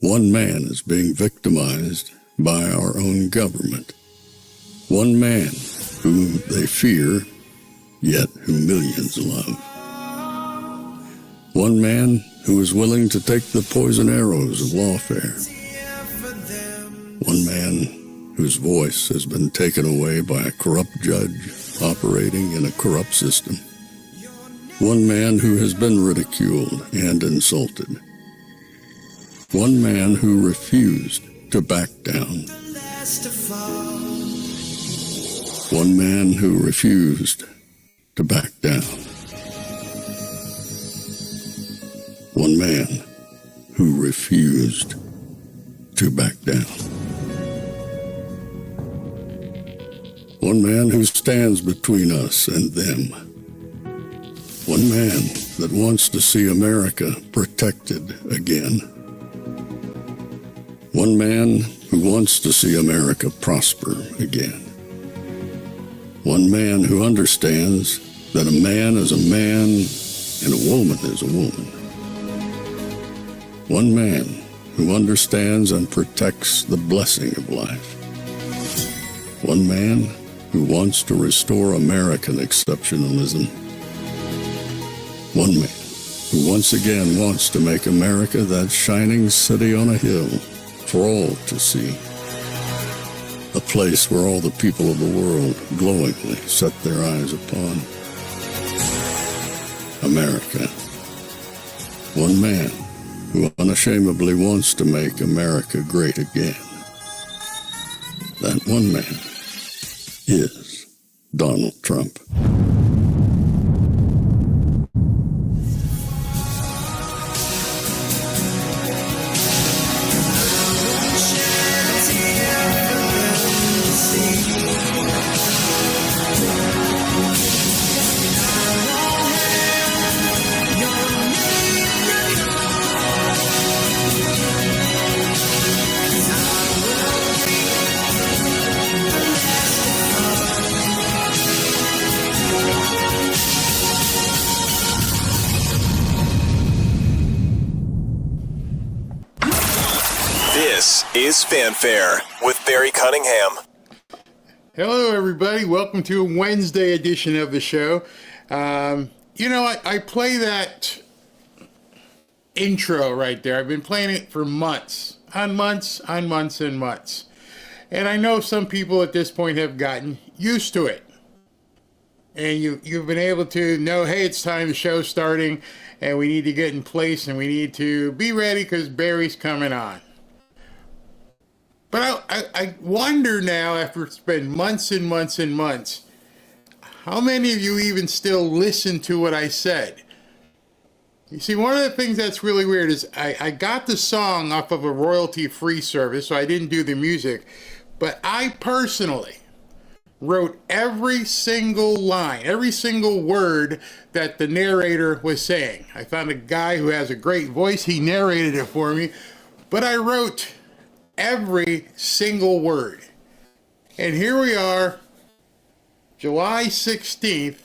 One man is being victimized by our own government. One man whom they fear, yet who millions love. One man who is willing to take the poison arrows of lawfare. One man whose voice has been taken away by a corrupt judge operating in a corrupt system. One man who has been ridiculed and insulted. One man who refused to back down. One man who refused to back down. One man who refused to back down. One man who stands between us and them. One man that wants to see America protected again. One man who wants to see America prosper again. One man who understands that a man is a man and a woman is a woman. One man who understands and protects the blessing of life. One man who wants to restore American exceptionalism. One man who once again wants to make America that shining city on a hill for all to see. A place where all the people of the world glowingly set their eyes upon. America. One man who unashamedly wants to make America great again. That one man is Donald Trump. This is Fanfare with Barry Cunningham. Hello, everybody. Welcome to a Wednesday edition of the show. I play that intro right there. I've been playing it for months, on months. And I know some people at this point have gotten used to it. And you've been able to know, hey, it's time, the show's starting, and we need to get in place, and we need to be ready because Barry's coming on. But I wonder now, after it's been months and months and months, how many of you even still listen to what I said? You see, one of the things that's really weird is I got the song off of a royalty-free service, so I didn't do the music, but I personally wrote every single line, every single word that the narrator was saying. I found a guy who has a great voice. He narrated it for me, but I wrote every single word. And here we are, July 16th,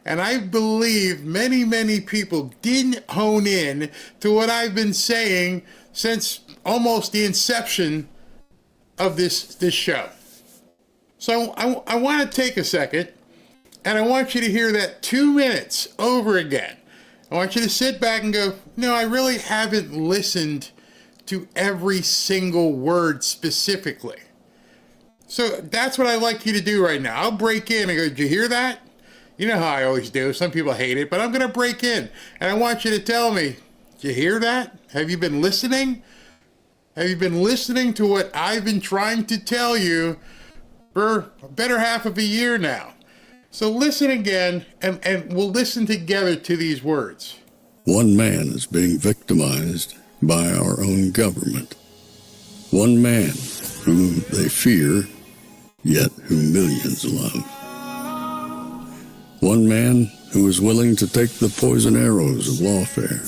and I believe many people didn't hone in to what I've been saying since almost the inception of this show. So I want to take a second, and I want you to hear that 2 minutes over again. I want you to sit back and go, no, I really haven't listened to every single word specifically. So that's what I'd like you to do right now. I'll break in and go, did you hear that? You know how I always do. Some people hate it, but I'm going to break in. And I want you to tell me, did you hear that? Have you been listening? Have you been listening to what I've been trying to tell you for a better half of a year now? So listen again, and we'll listen together to these words. One man is being victimized by our own government. One man whom they fear, yet who millions love. One man who is willing to take the poison arrows of lawfare.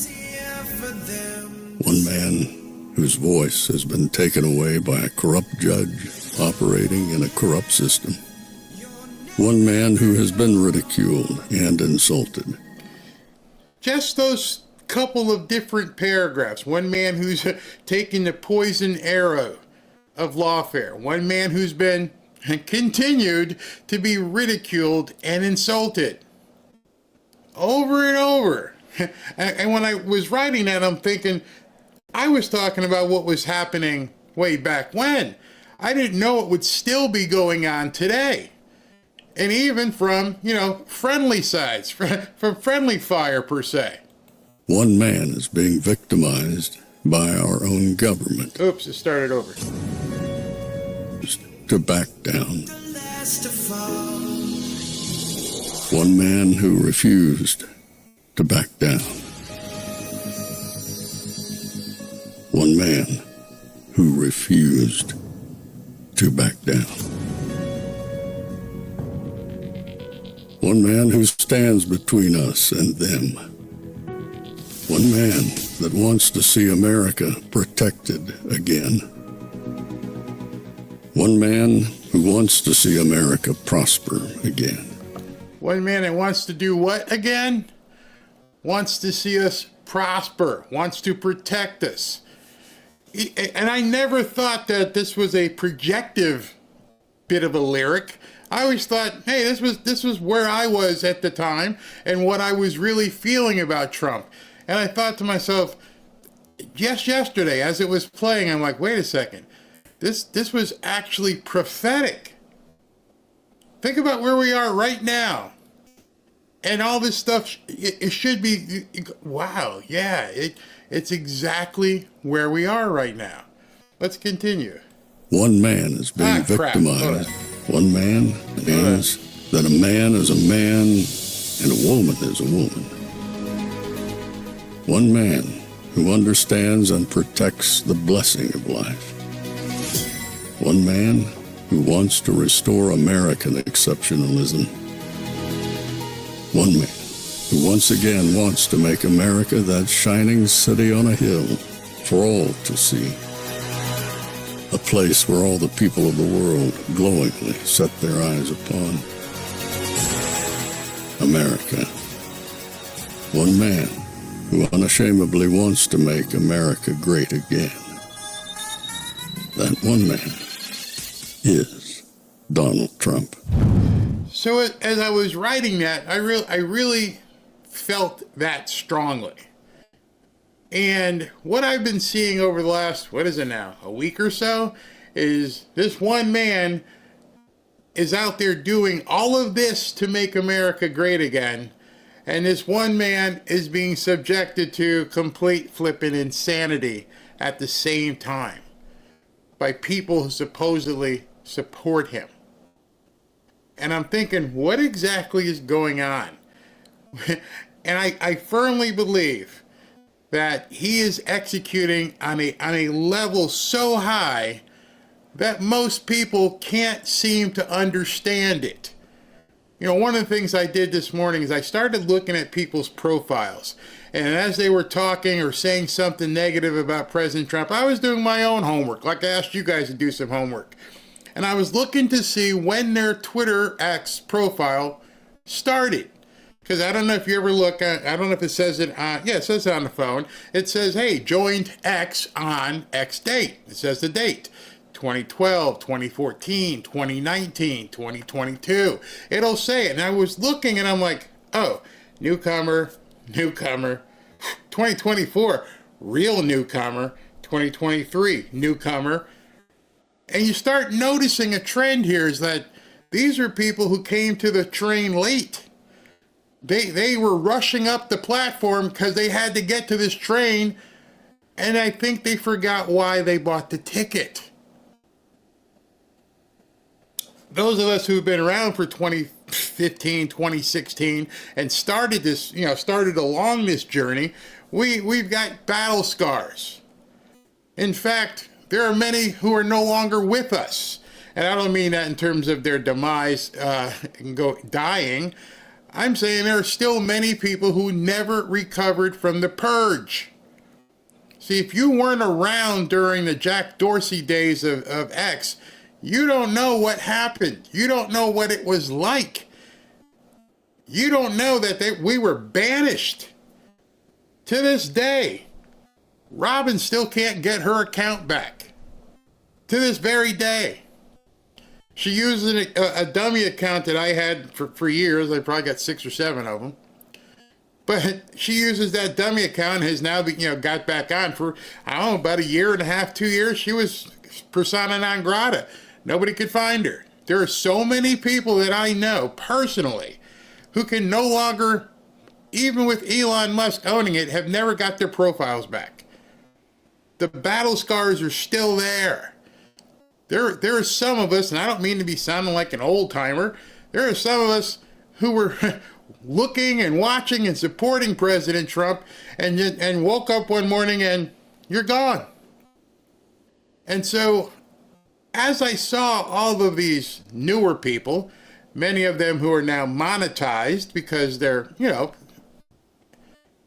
One man whose voice has been taken away by a corrupt judge operating in a corrupt system. One man who has been ridiculed and insulted. Just those couple of different paragraphs. One man who's taking the poison arrow of lawfare. One man who's been continued to be ridiculed and insulted over and over. And when I was writing that, I'm thinking, I was talking about what was happening way back when. I didn't know it would still be going on today. And even from, friendly sides, from friendly fire per se. One man is being victimized by our own government. Oops, it started over. To back down. One man who refused to back down. One man who refused to back down. One man who stands between us and them. One man that wants to see America protected again. One man who wants to see America prosper again. One man that wants to do what again? Wants to see us prosper, wants to protect us. And I never thought that this was a projective bit of a lyric. I always thought, hey, this was where I was at the time and what I was really feeling about Trump. And I thought to myself, just yesterday as it was playing, I'm like, wait a second. This was actually prophetic. Think about where we are right now. And all this stuff, it should be, wow, yeah, it's exactly where we are right now. Let's continue. One man is being victimized. One man means that a man is a man and a woman is a woman. One man who understands and protects the blessing of life. One man who wants to restore American exceptionalism. One man who once again wants to make America that shining city on a hill for all to see. A place where all the people of the world glowingly set their eyes upon. America. One man who unashamedly wants to make America great again. That one man is Donald Trump. So as I was writing that, I really felt that strongly. And what I've been seeing over the last, a week or so, is this one man is out there doing all of this to make America great again. And this one man is being subjected to complete flipping insanity at the same time by people who supposedly support him. And I'm thinking, what exactly is going on? And I firmly believe that he is executing on a level so high that most people can't seem to understand it. One of the things I did this morning is I started looking at people's profiles. And as they were talking or saying something negative about President Trump, I was doing my own homework, like I asked you guys to do some homework. And I was looking to see when their Twitter X profile started. Because I don't know if you ever look at, I don't know if it says it on, it says it on the phone. It says, hey, joined X on X date. It says the date. 2012, 2014, 2019, 2022. It'll say it. And I was looking and I'm like, oh, newcomer. 2024, real newcomer. 2023, newcomer. And you start noticing a trend here is that these are people who came to the train late. They were rushing up the platform because they had to get to this train, and I think they forgot why they bought the ticket. Those of us who've been around for 2015, 2016, and started along this journey, we've got battle scars. In fact, there are many who are no longer with us. And I don't mean that in terms of their demise dying. I'm saying there are still many people who never recovered from the purge. See, if you weren't around during the Jack Dorsey days of X, you don't know what happened. You don't know what it was like. You don't know that we were banished. To this day, Robin still can't get her account back. To this very day. She uses a dummy account that I had for years. I probably got 6 or 7 of them. But she uses that dummy account and has now, got back on for, I don't know, about 1.5 years, 2 years. She was persona non grata. Nobody could find her. There are so many people that I know personally who can no longer, even with Elon Musk owning it, have never got their profiles back. The battle scars are still there. There are some of us, and I don't mean to be sounding like an old timer, there are some of us who were looking and watching and supporting President Trump and woke up one morning and you're gone. And so as I saw all of these newer people, many of them who are now monetized because they're,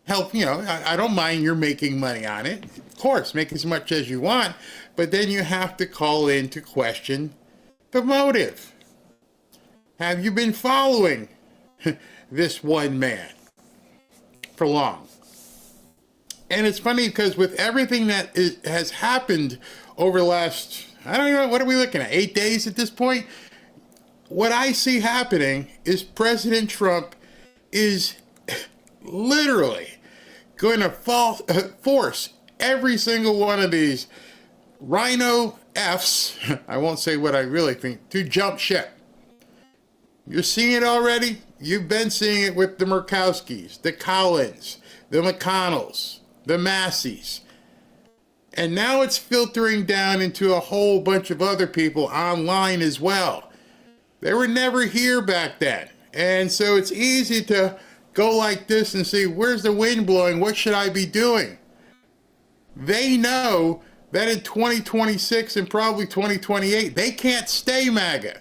I don't mind you're making money on it. Of course, make as much as you want, but then you have to call in to question the motive. Have you been following this one man for long? And it's funny because with everything that has happened over the last, I don't know, what are we looking at, 8 days at this point? What I see happening is President Trump is literally going to force every single one of these Rhino Fs, I won't say what I really think, to jump ship. You're seeing it already. You've been seeing it with the Murkowskis, the Collins, the McConnells, the Masseys. And now it's filtering down into a whole bunch of other people online as well. They were never here back then. And so it's easy to go like this and see, where's the wind blowing? What should I be doing? They know that in 2026 and probably 2028, they can't stay MAGA.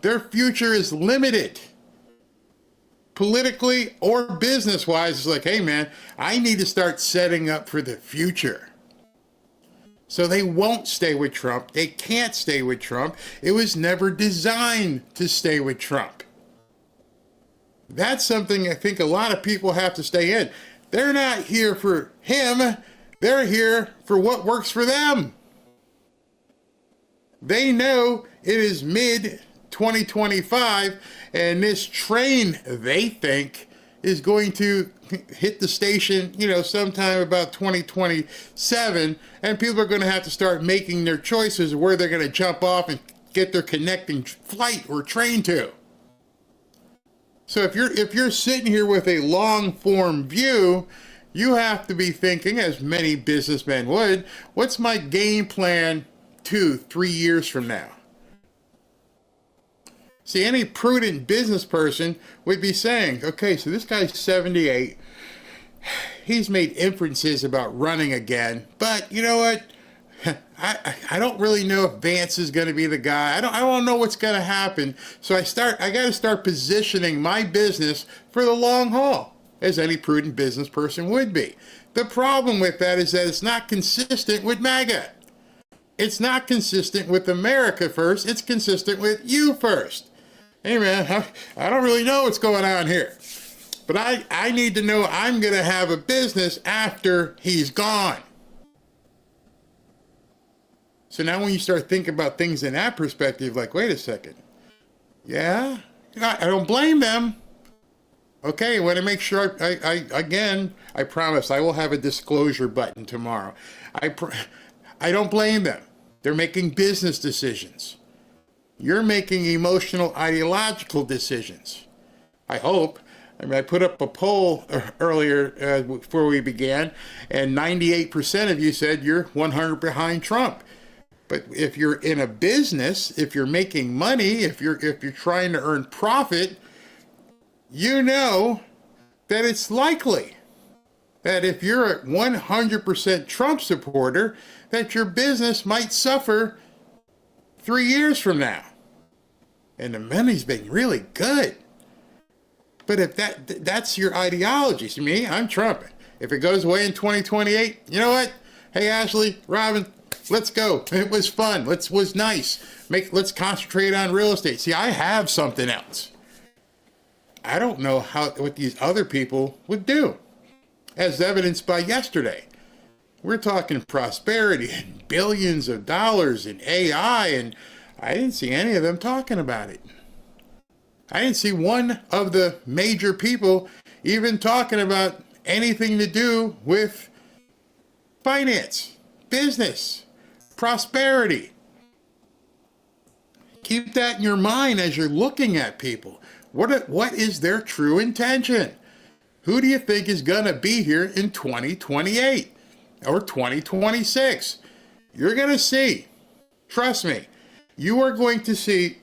Their future is limited. Politically or business-wise, it's like, hey man, I need to start setting up for the future. So they won't stay with Trump. They can't stay with Trump. It was never designed to stay with Trump. That's something I think a lot of people have to stay in. They're not here for him. They're here for what works for them. They know it is mid-2025, and this train, they think, is going to hit the station, sometime about 2027, and people are going to have to start making their choices of where they're going to jump off and get their connecting flight or train to. So if you're sitting here with a long-form view, you have to be thinking, as many businessmen would, what's my game plan 2-3 years from now? See, any prudent business person would be saying, okay, so this guy's 78. He's made inferences about running again, but you know what? I don't really know if Vance is going to be the guy. I don't know what's going to happen. So I got to start positioning my business for the long haul, as any prudent business person would be. The problem with that is that it's not consistent with MAGA. It's not consistent with America first. It's consistent with you first. Hey man, I don't really know what's going on here. But I need to know I'm going to have a business after he's gone. So now when you start thinking about things in that perspective, like, wait a second. Yeah, I don't blame them. Okay, I want to make sure, I promise I will have a disclosure button tomorrow. I don't blame them. They're making business decisions. You're making emotional, ideological decisions. I hope. I mean, I put up a poll earlier before we began, and 98% of you said you're 100 behind Trump. But if you're in a business, if you're making money, if you're trying to earn profit, you know that it's likely that if you're a 100% Trump supporter, that your business might suffer 3 years from now. And the money's been really good. But if that's your ideology, see me, I'm Trump. If it goes away in 2028, you know what? Hey, Ashley, Robin, let's go. It was fun. It was nice. Let's concentrate on real estate. See, I have something else. I don't know what these other people would do. as evidenced by yesterday. We're talking prosperity and billions of dollars in AI, and I didn't see any of them talking about it. I didn't see one of the major people even talking about anything to do with finance, business, prosperity. Keep that in your mind as you're looking at people. What is their true intention? Who do you think is going to be here in 2028 or 2026? You're going to see, trust me, you are going to see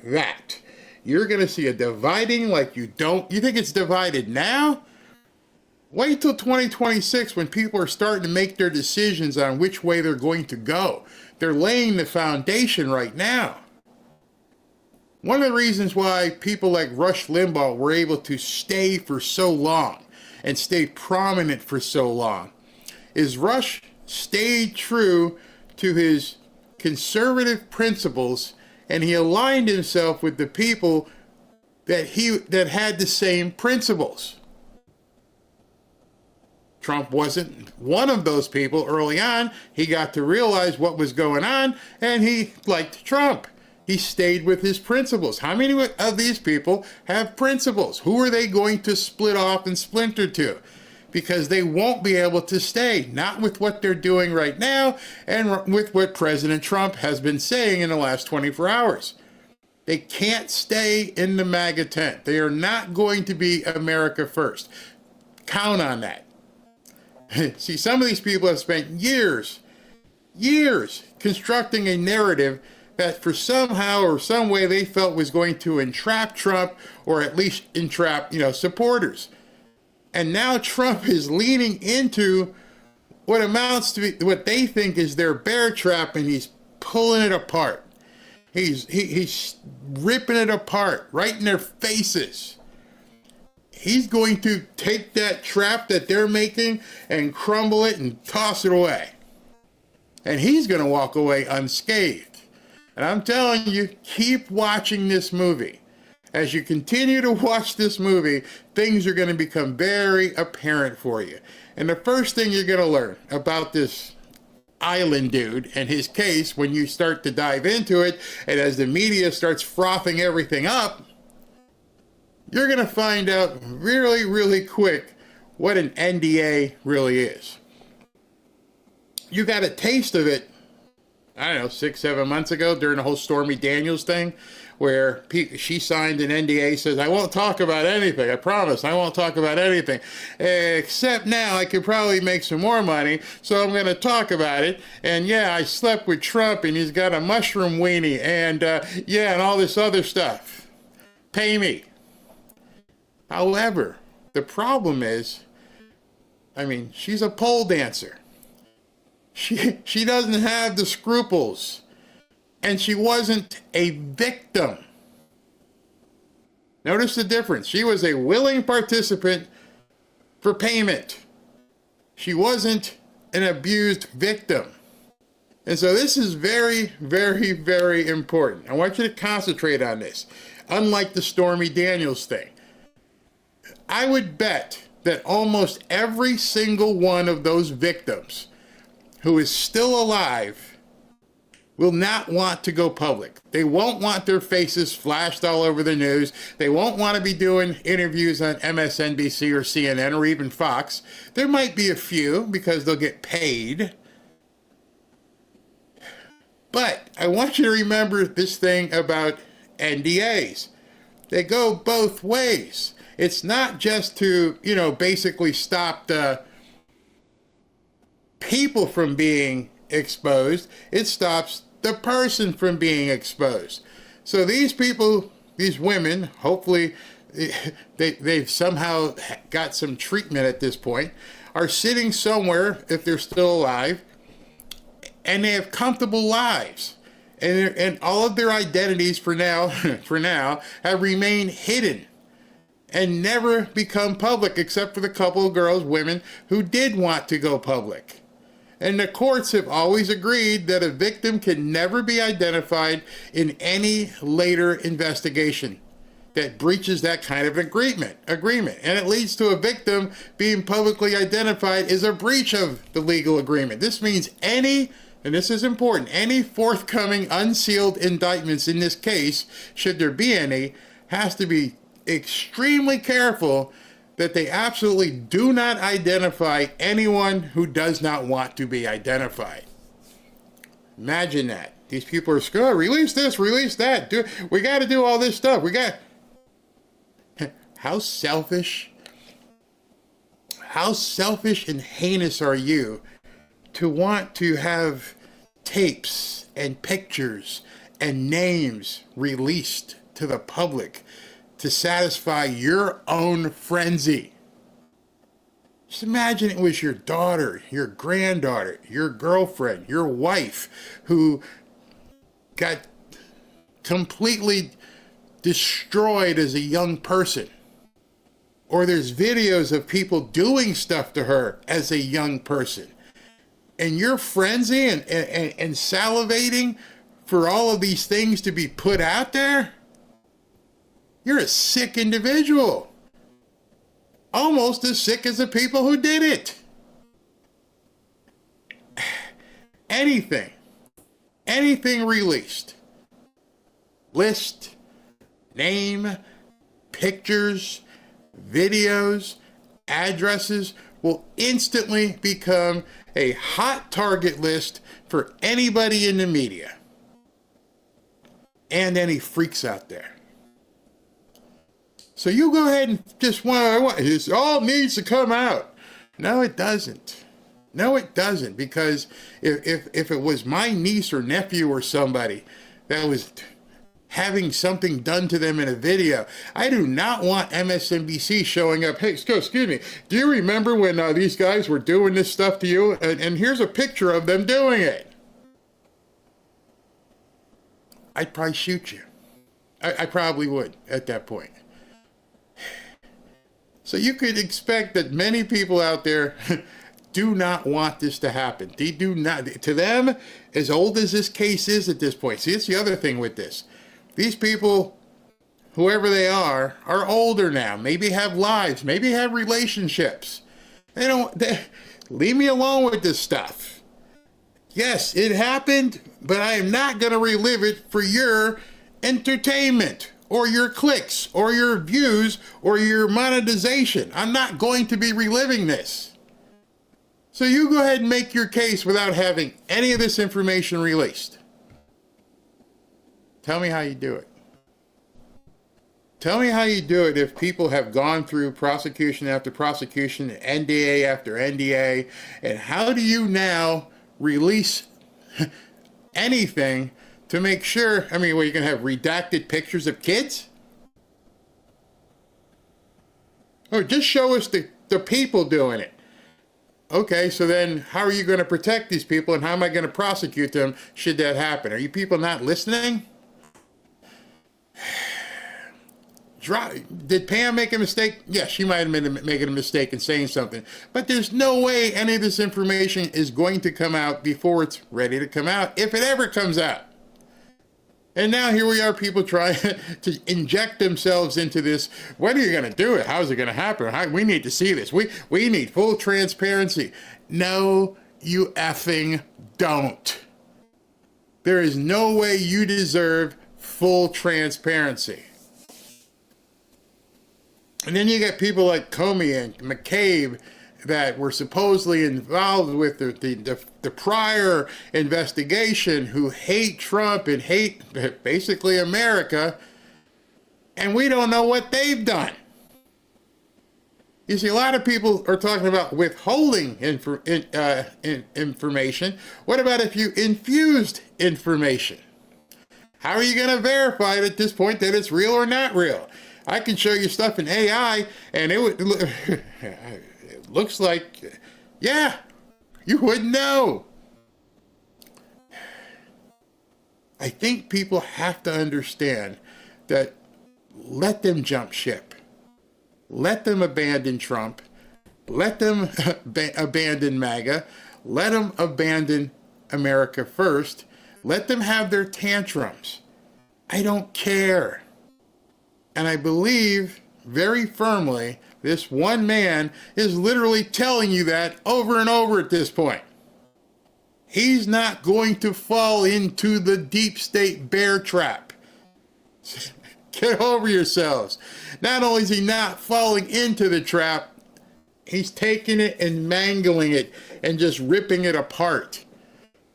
that. You're going to see a dividing like you think it's divided now? Wait till 2026 when people are starting to make their decisions on which way they're going to go. They're laying the foundation right now. One of the reasons why people like Rush Limbaugh were able to stay for so long and stay prominent for so long is Rush stayed true to his conservative principles, and he aligned himself with the people that had the same principles. Trump wasn't one of those people early on. He got to realize what was going on, and he liked Trump. He stayed with his principles. How many of these people have principles? Who are they going to split off and splinter to? Because they won't be able to stay, not with what they're doing right now and with what President Trump has been saying in the last 24 hours. They can't stay in the MAGA tent. They are not going to be America first. Count on that. See, some of these people have spent years constructing a narrative that for somehow or some way they felt was going to entrap Trump, or at least entrap, supporters. And now Trump is leaning into what amounts to be what they think is their bear trap, and he's pulling it apart. He's ripping it apart right in their faces. He's going to take that trap that they're making and crumble it and toss it away. And he's going to walk away unscathed. And I'm telling you, keep watching this movie. As you continue to watch this movie, things are going to become very apparent for you. And the first thing you're going to learn about this island dude and his case, when you start to dive into it, and as the media starts frothing everything up, you're going to find out really, really quick what an NDA really is. You got a taste of it, I don't know, 6-7 months ago during the whole Stormy Daniels thing, where she signed an NDA, says, I won't talk about anything. I promise, I won't talk about anything. Except now I could probably make some more money, so I'm going to talk about it. And yeah, I slept with Trump, and he's got a mushroom weenie, and and all this other stuff. Pay me. However, the problem is, she's a pole dancer. She doesn't have the scruples. And she wasn't a victim. Notice the difference. She was a willing participant for payment. She wasn't an abused victim. And so this is very, very, very important. I want you to concentrate on this. Unlike the Stormy Daniels thing, I would bet that almost every single one of those victims who is still alive will not want to go public. They won't want their faces flashed all over the news. They won't want to be doing interviews on MSNBC or CNN or even Fox. There might be a few because they'll get paid. But I want you to remember this thing about NDAs. They go both ways. It's not just to, basically stop the people from being exposed. It stops the person from being exposed. So these people, these women, hopefully they've somehow got some treatment at this point, are sitting somewhere, if they're still alive, and they have comfortable lives. And all of their identities for now have remained hidden and never become public, except for the couple of girls, women, who did want to go public. And the courts have always agreed that a victim can never be identified in any later investigation. that breaches that kind of agreement. And it leads to a victim being publicly identified as a breach of the legal agreement. This means any, and this is important, any forthcoming unsealed indictments in this case, should there be any, has to be extremely careful that they absolutely do not identify anyone who does not want to be identified. Imagine that. These people are going, release this, release that. We got to do all this stuff. How selfish and heinous are you to want to have tapes and pictures and names released to the public to satisfy your own frenzy? Just imagine it was your daughter, your granddaughter, your girlfriend, your wife who got completely destroyed as a young person. Or there's videos of people doing stuff to her as a young person. And you're frenzy and salivating for all of these things to be put out there? You're a sick individual. Almost as sick as the people who did it. Anything released. List, name, pictures, videos, addresses will instantly become a hot target list for anybody in the media and any freaks out there. So you go ahead and just this all needs to come out. No, it doesn't. No, it doesn't, because if it was my niece or nephew or somebody that was having something done to them in a video, I do not want MSNBC showing up, hey, excuse me, do you remember when these guys were doing this stuff to you? And here's a picture of them doing it. I'd probably shoot you. I probably would at that point. So you could expect that many people out there do not want this to happen. They do not. To them, as old as this case is at this point, see, it's the other thing with this. These people, whoever they are older now, maybe have lives, maybe have relationships. Leave me alone with this stuff. Yes, it happened, but I am not going to relive it for your entertainment or your clicks or your views or your monetization. I'm not going to be reliving this. So you go ahead and make your case without having any of this information released. Tell me how you do it. Tell me how you do it if people have gone through prosecution after prosecution, NDA after NDA, and how do you now release anything to make sure, you're going to have redacted pictures of kids? Or just show us the people doing it. Okay, so then how are you going to protect these people, and how am I going to prosecute them should that happen? Are you people not listening? Did Pam make a mistake? Yeah, she might have been making a mistake in saying something. But there's no way any of this information is going to come out before it's ready to come out, if it ever comes out. And now here we are, people trying to inject themselves into this. When are you going to do it? How is it going to happen? We need to see this. We need full transparency. No, you effing don't. There is no way you deserve full transparency. And then you get people like Comey and McCabe that were supposedly involved with the prior investigation, who hate Trump and hate basically America, and we don't know what they've done. You see, a lot of people are talking about withholding information. What about if you infused information? How are you going to verify at this point that it's real or not real? I can show you stuff in AI, and it looks like, yeah, you wouldn't know. I think people have to understand that let them jump ship. Let them abandon Trump. Let them abandon MAGA. Let them abandon America first. Let them have their tantrums. I don't care. And I believe very firmly this one man is literally telling you that over and over at this point. He's not going to fall into the deep state bear trap. Get over yourselves. Not only is he not falling into the trap, he's taking it and mangling it and just ripping it apart.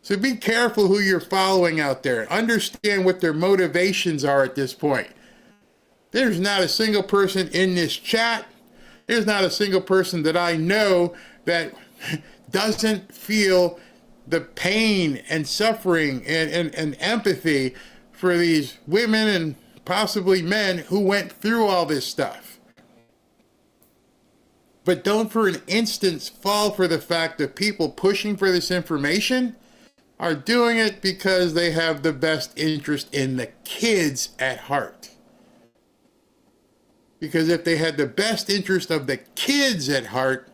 So be careful who you're following out there. Understand what their motivations are at this point. There's not a single person in this chat, there's not a single person that I know that doesn't feel the pain and suffering and empathy for these women and possibly men who went through all this stuff. But don't for an instant fall for the fact that people pushing for this information are doing it because they have the best interest in the kids at heart. Because if they had the best interest of the kids at heart,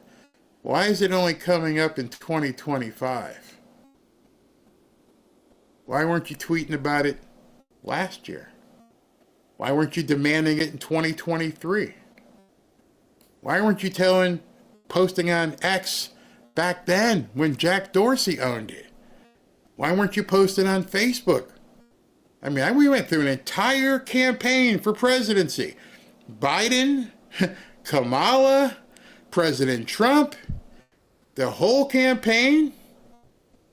why is it only coming up in 2025? Why weren't you tweeting about it last year? Why weren't you demanding it in 2023? Why weren't you posting on X back then when Jack Dorsey owned it? Why weren't you posting on Facebook? I mean, we went through an entire campaign for presidency. Biden, Kamala, President Trump, the whole campaign,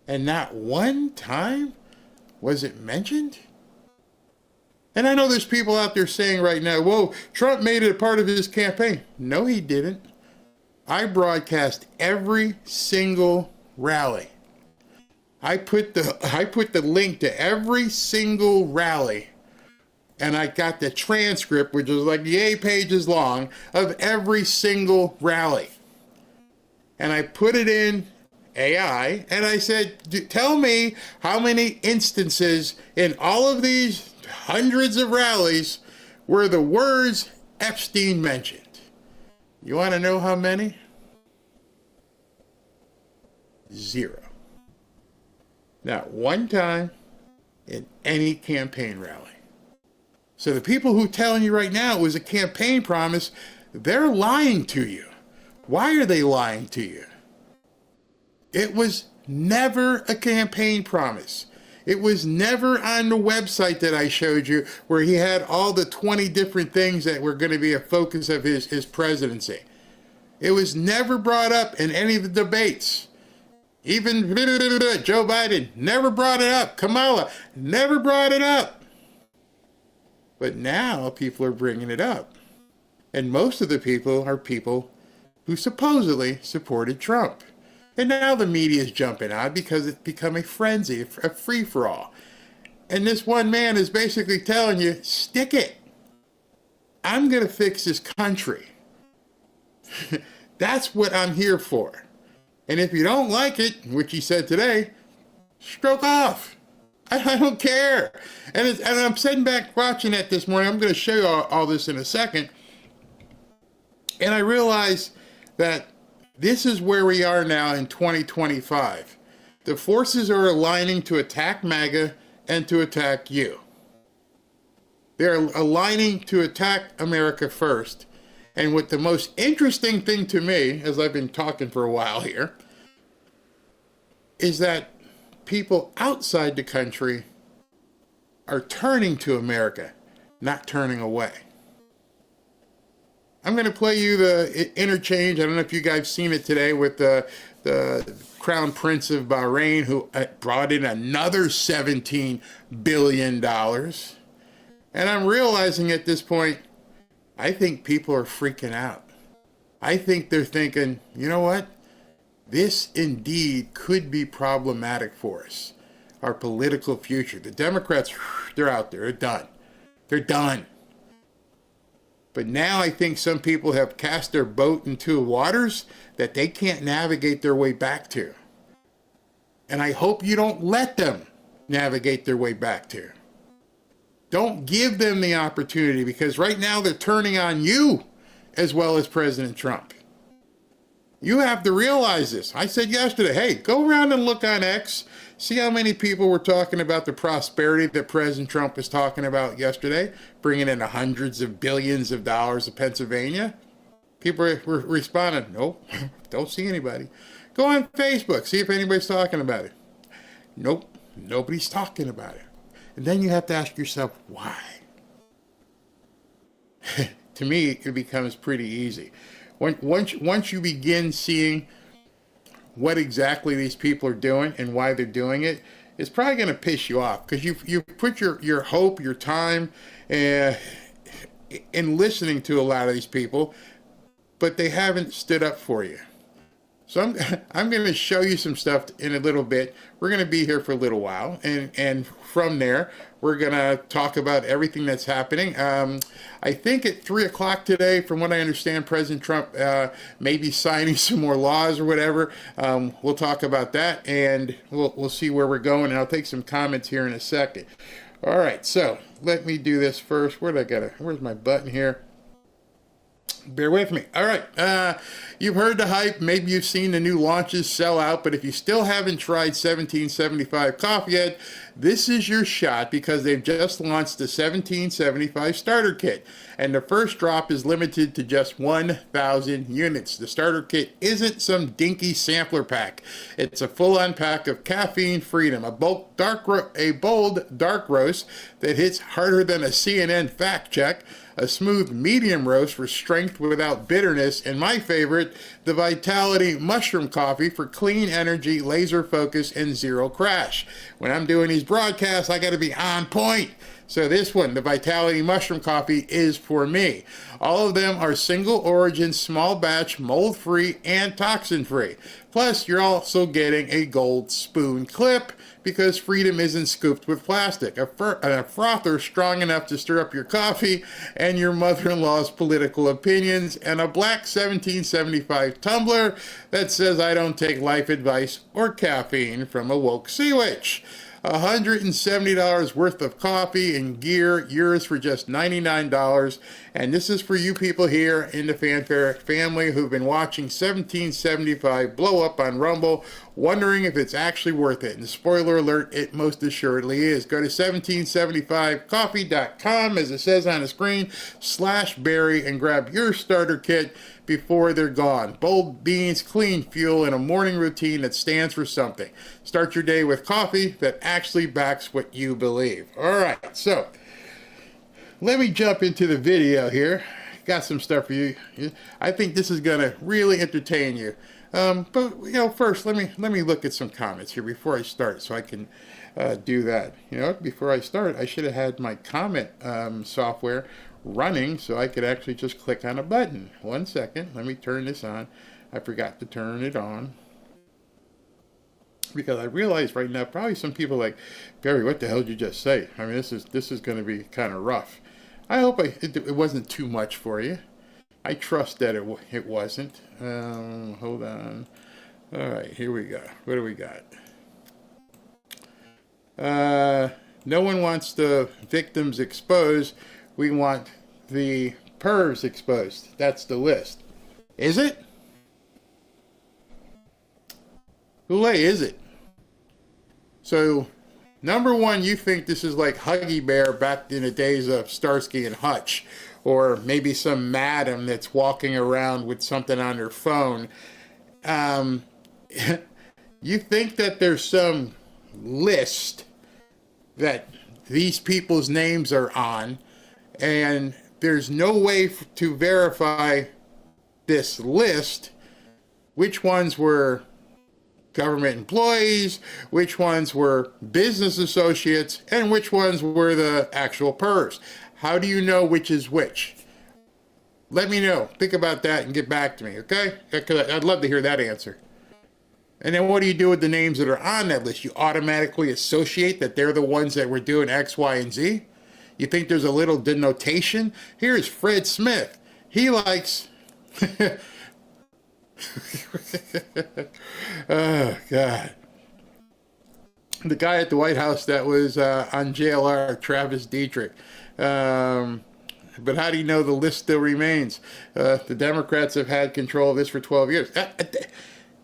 and not one time was it mentioned? And I know there's people out there saying right now, whoa, Trump made it a part of his campaign. No, he didn't. I broadcast every single rally. I put the link to every single rally, and I got the transcript, which was like 8 pages long, of every single rally. And I put it in AI, and I said, tell me how many instances in all of these hundreds of rallies were the words Epstein mentioned. You want to know how many? 0. Not one time in any campaign rally. So the people who are telling you right now it was a campaign promise, they're lying to you. Why are they lying to you? It was never a campaign promise. It was never on the website that I showed you where he had all the 20 different things that were going to be a focus of his presidency. It was never brought up in any of the debates. Even Joe Biden never brought it up. Kamala never brought it up. But now people are bringing it up. And most of the people are people who supposedly supported Trump. And now the media is jumping on because it's become a frenzy, a free-for-all. And this one man is basically telling you, stick it. I'm going to fix this country. That's what I'm here for. And if you don't like it, which he said today, stroke off. I don't care. And I'm sitting back watching it this morning. I'm going to show you all this in a second. And I realize that this is where we are now in 2025. The forces are aligning to attack MAGA and to attack you. They're aligning to attack America first. And what the most interesting thing to me, as I've been talking for a while here, is that people outside the country are turning to America, not turning away. I'm going to play you the interchange. I don't know if you guys seen it today with the Crown Prince of Bahrain, who brought in another $17 billion. And I'm realizing at this point, I think people are freaking out. I think they're thinking, you know what? This indeed could be problematic for us, our political future. The Democrats, they're out there. They're done. They're done. But now I think some people have cast their boat into waters that they can't navigate their way back to. And I hope you don't let them navigate their way back to. Don't give them the opportunity, because right now they're turning on you as well as President Trump. You have to realize this. I said yesterday, hey, go around and look on X. See how many people were talking about the prosperity that President Trump was talking about yesterday, bringing in hundreds of billions of dollars to Pennsylvania. People were responding, nope, don't see anybody. Go on Facebook, see if anybody's talking about it. Nope, nobody's talking about it. And then you have to ask yourself, why? To me, it becomes pretty easy. Once you begin seeing what exactly these people are doing and why they're doing it, it's probably going to piss you off, because you put your hope, your time in listening to a lot of these people, but they haven't stood up for you. So I'm going to show you some stuff in a little bit. We're going to be here for a little while, and from there, we're going to talk about everything that's happening. I think at 3 o'clock today, from what I understand, President Trump may be signing some more laws or whatever. We'll talk about that, and we'll see where we're going, and I'll take some comments here in a second. All right, so let me do this first. Where's my button here? Bear with me. All right. You've heard the hype. Maybe you've seen the new launches sell out, but if you still haven't tried 1775 coffee yet, this is your shot, because they've just launched the 1775 starter kit, and the first drop is limited to just 1,000 units. The starter kit isn't some dinky sampler pack. It's a full-on pack of caffeine freedom, a bold dark roast that hits harder than a CNN fact check, a smooth medium roast for strength without bitterness, and my favorite, the Vitality Mushroom Coffee for clean energy, laser focus, and zero crash. When I'm doing these broadcasts, I got to be on point. So this one, the Vitality Mushroom Coffee, is for me. All of them are single origin, small batch, mold-free, and toxin-free. Plus, you're also getting a gold spoon clip, because freedom isn't scooped with plastic. A frother strong enough to stir up your coffee and your mother-in-law's political opinions, and a black 1775 tumbler that says I don't take life advice or caffeine from a woke sea witch. $170 worth of coffee and gear, yours for just $99. And this is for you people here in the Fanfare family who've been watching 1775 blow up on Rumble, wondering if it's actually worth it. And spoiler alert, it most assuredly is. Go to 1775coffee.com, as it says on the screen, /Barry, and grab your starter kit before they're gone. Bold beans, clean fuel, and a morning routine that stands for something. Start your day with coffee that actually backs what you believe. All right, so let me jump into the video here. Got some stuff for you. I think this is going to really entertain you. But first, let me look at some comments here before I start, so I can do that. Before I start, I should have had my comment software running so I could actually just click on a button. 1 second, let me turn this on. I forgot to turn it on, because I realize right now probably some people are like, Barry, what the hell did you just say? I mean, this is going to be kind of rough. I hope it wasn't too much for you. I trust that it wasn't. Hold on. All right, here we go. What do we got? No one wants the victims exposed. We want the pervs exposed. That's the list. Is it? Hule, is it? So, number one, you think this is like Huggy Bear back in the days of Starsky and Hutch, or maybe some madam that's walking around with something on her phone. You think that there's some list that these people's names are on, and there's no way to verify this list, which ones were government employees, which ones were business associates, and which ones were the actual pervs. How do you know which is which? Let me know. Think about that and get back to me, okay? Because I'd love to hear that answer. And then what do you do with the names that are on that list? You automatically associate that they're the ones that were doing X, Y, and Z? You think there's a little denotation? Here's Fred Smith. He likes... Oh, God. The guy at the White House that was on JLR, Travis Dietrich. But how do you know the list still remains? The Democrats have had control of this for 12 years.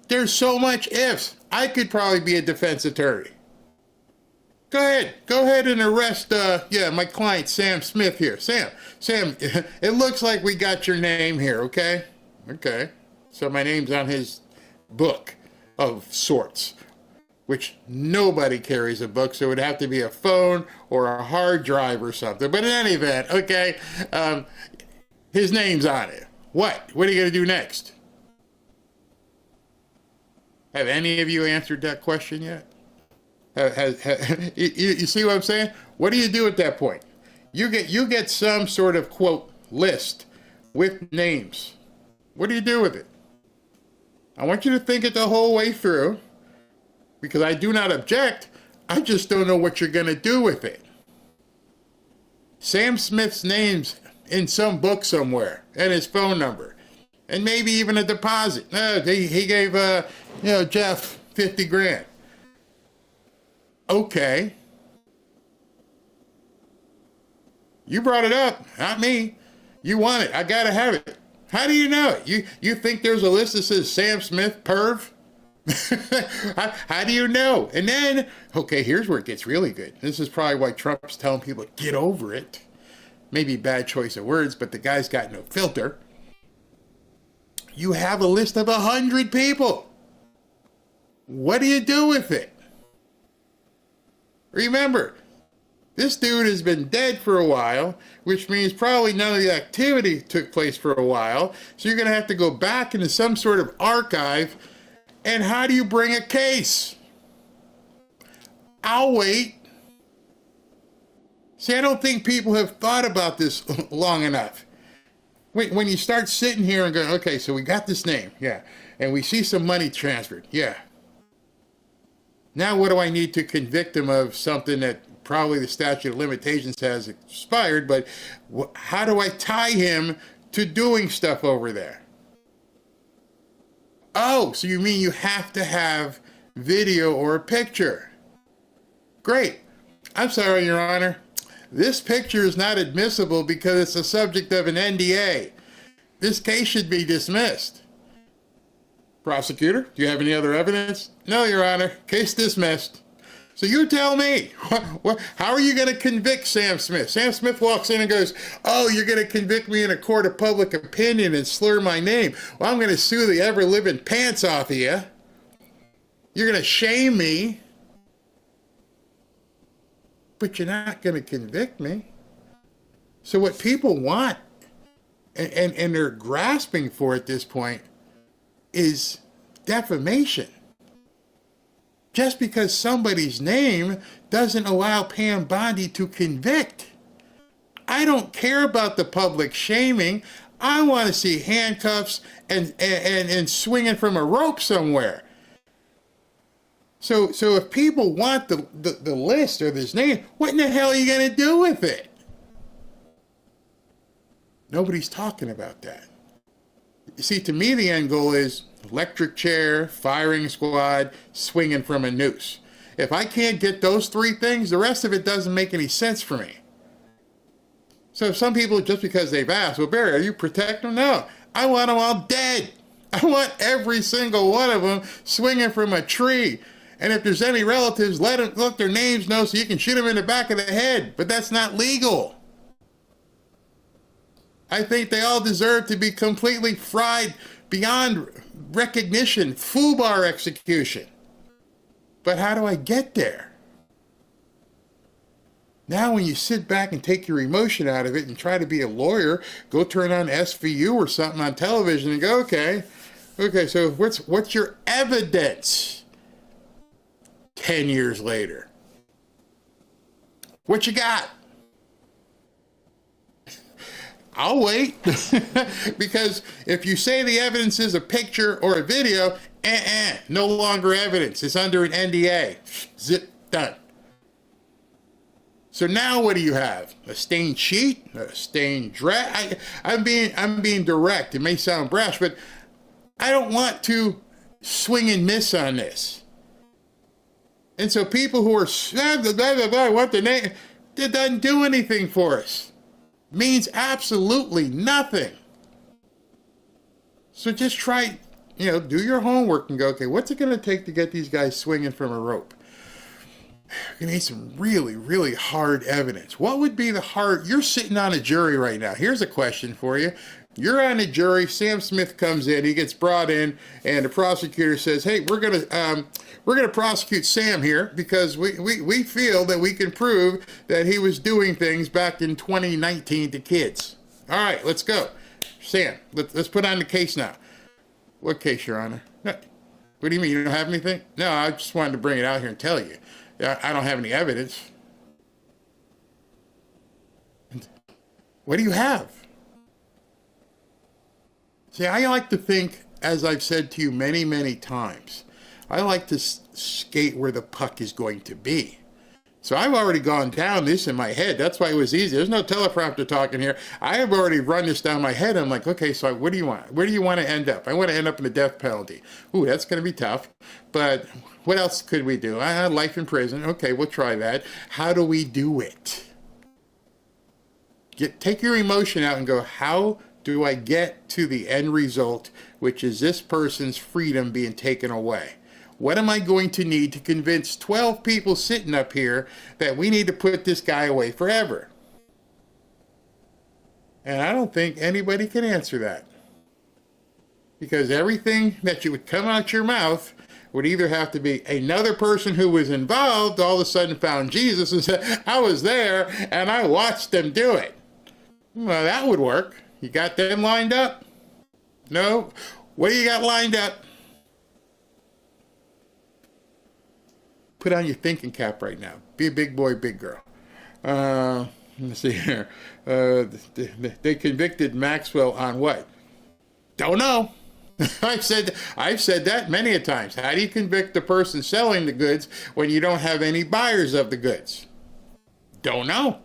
There's so much ifs. I could probably be a defense attorney. Go ahead and arrest, my client, Sam Smith here. Sam, it looks like we got your name here, okay? Okay. So my name's on his book of sorts, which nobody carries a book, so it would have to be a phone or a hard drive or something. But in any event, okay, his name's on it. What are you going to do next? Have any of you answered that question yet? You see what I'm saying? What do you do at that point? You get some sort of, quote, list with names. What do you do with it? I want you to think it the whole way through, because I do not object. I just don't know what you're going to do with it. Sam Smith's name's in some book somewhere, and his phone number, and maybe even a deposit. He gave Jeff 50 grand. Okay. You brought it up, not me. You want it. I gotta have it. How do you know it? You think there's a list that says Sam Smith perv? How do you know? And then, okay, here's where it gets really good. This is probably why Trump's telling people, get over it. Maybe bad choice of words, but the guy's got no filter. You have a list of 100 people. What do you do with it? Remember, this dude has been dead for a while, which means probably none of the activity took place for a while. So you're going to have to go back into some sort of archive. And how do you bring a case? I'll wait. See, I don't think people have thought about this long enough. When you start sitting here and going, okay, so we got this name, yeah, and we see some money transferred, yeah. Now what do I need to convict him of something that probably the statute of limitations has expired, but how do I tie him to doing stuff over there? Oh, so you mean you have to have video or a picture? Great. I'm sorry, Your Honor. This picture is not admissible because it's the subject of an NDA. This case should be dismissed. Prosecutor, do you have any other evidence? No, Your Honor. Case dismissed. So you tell me, how are you going to convict Sam Smith? Sam Smith walks in and goes, oh, you're going to convict me in a court of public opinion and slur my name. Well, I'm going to sue the ever-living pants off of you. You're going to shame me. But you're not going to convict me. So what people want, and they're grasping for at this point, is defamation. Just because somebody's name doesn't allow Pam Bondi to convict. I don't care about the public shaming. I want to see handcuffs and swinging from a rope somewhere. So if people want the list or this name, what in the hell are you going to do with it? Nobody's talking about that. You see, to me, the end goal is electric chair, firing squad, swinging from a noose. If I can't get those three things, the rest of it doesn't make any sense for me. So if some people, just because they've asked, well, Barry, are you protecting them? No, I want them all dead. I want every single one of them swinging from a tree. And if there's any relatives, let their names know so you can shoot them in the back of the head. But that's not legal. I think they all deserve to be completely fried beyond recognition, FUBAR execution. But how do I get there? Now when you sit back and take your emotion out of it and try to be a lawyer, go turn on SVU or something on television and go, okay, so what's your evidence 10 years later? What you got? I'll wait. Because if you say the evidence is a picture or a video, no longer evidence. It's under an NDA. Zip, done. So now what do you have? A stained sheet? A stained dress? I'm being direct. It may sound brash, but I don't want to swing and miss on this. And so people who are, I want the name, it doesn't do anything for us. means absolutely nothing. So just try, do your homework and go, okay, what's it going to take to get these guys swinging from a rope? You're going to need some really, really hard evidence. What would be the hard? You're sitting on a jury right now. Here's a question for you. You're on a jury. Sam Smith comes in. He gets brought in, and the prosecutor says, "Hey, we're gonna prosecute Sam here because we feel that we can prove that he was doing things back in 2019 to kids." All right, let's go, Sam. Let's put on the case now. What case, Your Honor? No. What do you mean? You don't have anything? No, I just wanted to bring it out here and tell you. I don't have any evidence. What do you have? See, I like to think, as I've said to you many, many times, I like to skate where the puck is going to be. So I've already gone down this in my head. That's why it was easy. There's no teleprompter talking here. I have already run this down my head. I'm like, okay, so what do you want? Where do you want to end up? I want to end up in the death penalty. Ooh, that's going to be tough. But what else could we do? Life in prison. Okay, we'll try that. How do we do it? Take your emotion out and go, how do I get to the end result, which is this person's freedom being taken away? What am I going to need to convince 12 people sitting up here that we need to put this guy away forever? And I don't think anybody can answer that. Because everything that you would come out your mouth would either have to be another person who was involved all of a sudden found Jesus and said, I was there and I watched them do it. Well, that would work. You got them lined up? No? What do you got lined up? Put on your thinking cap right now. Be a big boy, big girl. Let's see here. They convicted Maxwell on what? Don't know. I've said that many a times. How do you convict the person selling the goods when you don't have any buyers of the goods? Don't know.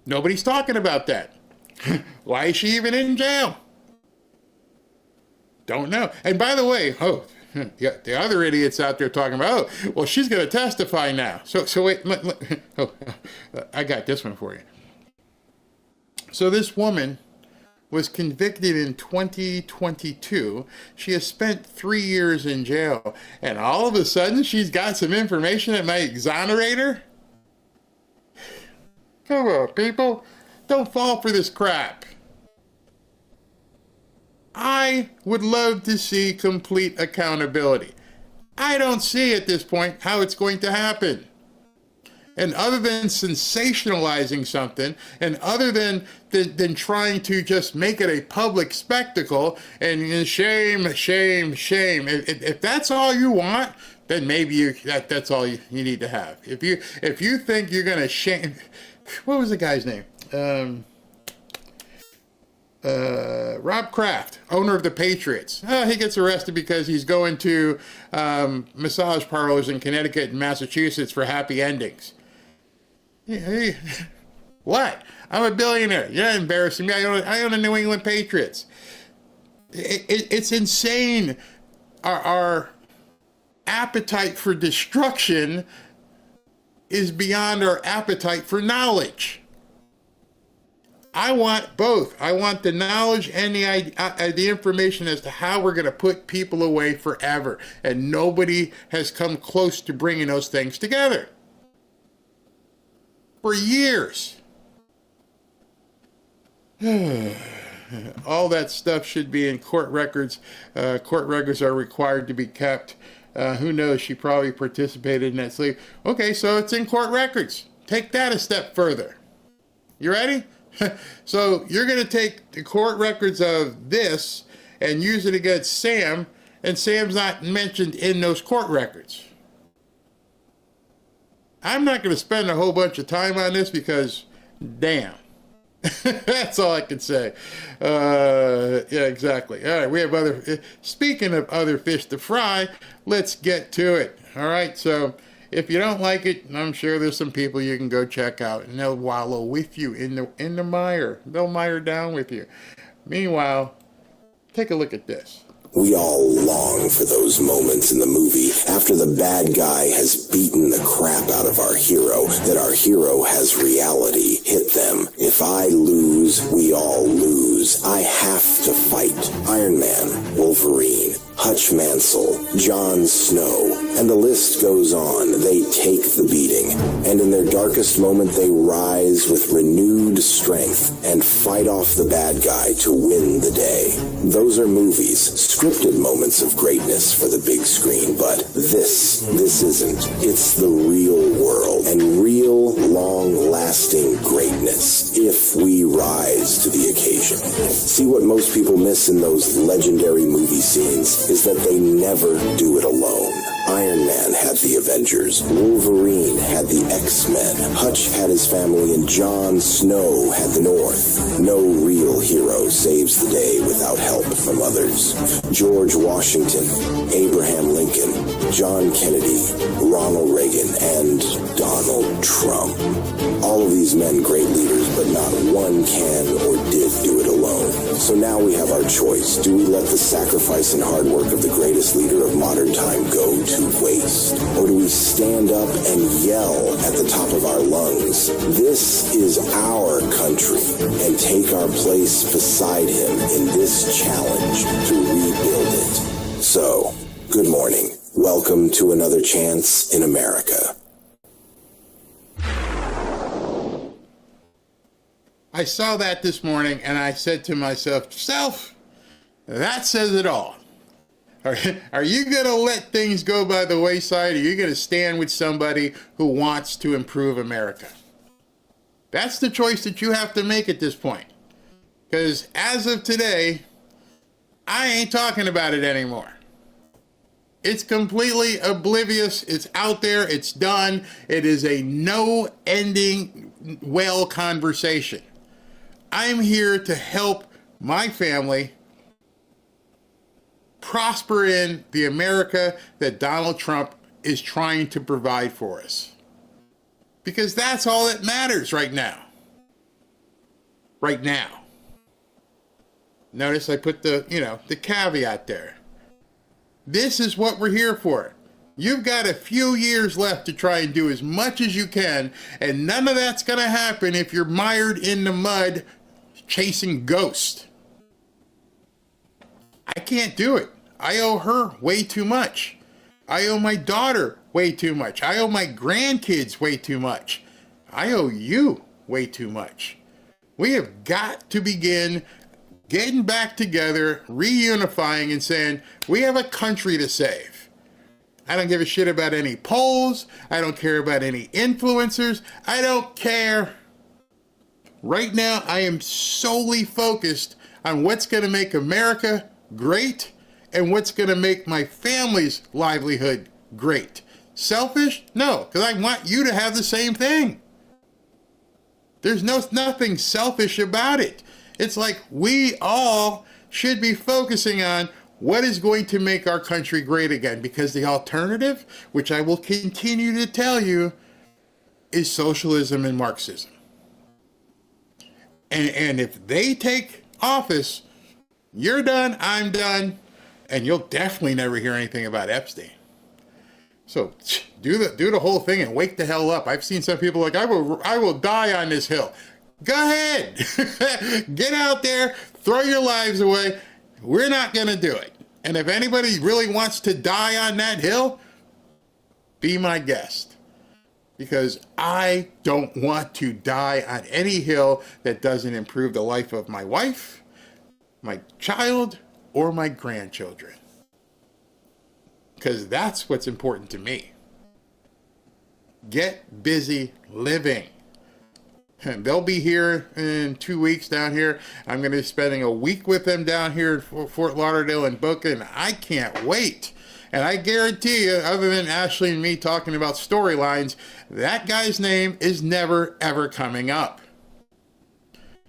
Nobody's talking about that. Why is she even in jail? Don't know. And by the way, the other idiots out there talking about, well, she's going to testify now. So wait, I got this one for you. So this woman was convicted in 2022. She has spent 3 years in jail. And all of a sudden, she's got some information that might exonerate her? Come on, people. Don't fall for this crap. I would love to see complete accountability. I don't see at this point how it's going to happen. And other than sensationalizing something, and other than trying to just make it a public spectacle, and shame, shame, shame. If that's all you want, then maybe that's all you need to have. If you think you're going to shame... What was the guy's name? Rob Kraft, owner of the Patriots. He gets arrested because he's going to massage parlors in Connecticut and Massachusetts for happy endings. What? I'm a billionaire. You're not embarrassing me. I own the New England Patriots. It's insane. Our appetite for destruction is beyond our appetite for knowledge. I want both. I want the knowledge and the information as to how we're going to put people away forever. And nobody has come close to bringing those things together. For years. All that stuff should be in court records. Court records are required to be kept. Who knows? She probably participated in that sleep. Okay, so it's in court records. Take that a step further. You ready? So you're going to take the court records of this and use it against Sam, and Sam's not mentioned in those court records. I'm not going to spend a whole bunch of time on this because, damn. That's all I can say. Yeah, exactly. All right, we have speaking of other fish to fry, let's get to it. All right, so if you don't like it, I'm sure there's some people you can go check out, and they'll wallow with you in the mire. They'll mire down with you. Meanwhile, take a look at this. We all long for those moments in the movie after the bad guy has beaten the crap out of our hero, that our hero has reality hit them. If I lose, we all lose. I have to fight. Iron Man, Wolverine, Hutch Mansell, Jon Snow, and the list goes on. They take the beating, and in their darkest moment they rise with renewed strength and fight off the bad guy to win the day. Those are movies, scripted moments of greatness for the big screen, but this isn't. It's the real world, and real, long-lasting greatness, if we rise to the occasion. See, what most people miss in those legendary movie scenes is that they never do it alone. Iron Man had the Avengers, Wolverine had the X-Men, Hutch had his family, and Jon Snow had the North. No real hero saves the day without help from others. George Washington, Abraham Lincoln, John Kennedy, Ronald Reagan, and Donald Trump. All of these men great leaders, but not one can or did do it alone. So now we have our choice. Do we let the sacrifice and hard work of the greatest leader of modern time go to waste? Or do we stand up and yell at the top of our lungs, "This is our country," and take our place beside him in this challenge to rebuild it? So, good morning. Welcome to another chance in America. I saw that this morning and I said to myself, that says it all. Are you going to let things go by the wayside? Or are you going to stand with somebody who wants to improve America? That's the choice that you have to make at this point. Because as of today, I ain't talking about it anymore. It's completely oblivious. It's out there. It's done. It is a no ending well conversation. I'm here to help my family prosper in the America that Donald Trump is trying to provide for us. Because that's all that matters right now. Right now. Notice I put the caveat there. This is what we're here for. You've got a few years left to try and do as much as you can, and none of that's going to happen if you're mired in the mud chasing ghosts. I can't do it. I owe her way too much. I owe my daughter way too much. I owe my grandkids way too much. I owe you way too much. We have got to begin getting back together, reunifying, and saying, we have a country to save. I don't give a shit about any polls. I don't care about any influencers. I don't care. Right now, I am solely focused on what's going to make America great and what's going to make my family's livelihood great. Selfish? No, because I want you to have the same thing. There's nothing selfish about it. It's like we all should be focusing on what is going to make our country great again, because the alternative, which I will continue to tell you, is socialism and Marxism. And if they take office, you're done, I'm done, and you'll definitely never hear anything about Epstein. So do the whole thing and wake the hell up. I've seen some people like, I will die on this hill. Go ahead. Get out there, throw your lives away. We're not going to do it. And if anybody really wants to die on that hill, be my guest. Because I don't want to die on any hill that doesn't improve the life of my wife, my child, or my grandchildren. Because that's what's important to me. Get busy living. And they'll be here in 2 weeks down here. I'm going to be spending a week with them down here in Fort Lauderdale and Boca, and I can't wait. And I guarantee you, other than Ashley and me talking about storylines, that guy's name is never, ever coming up.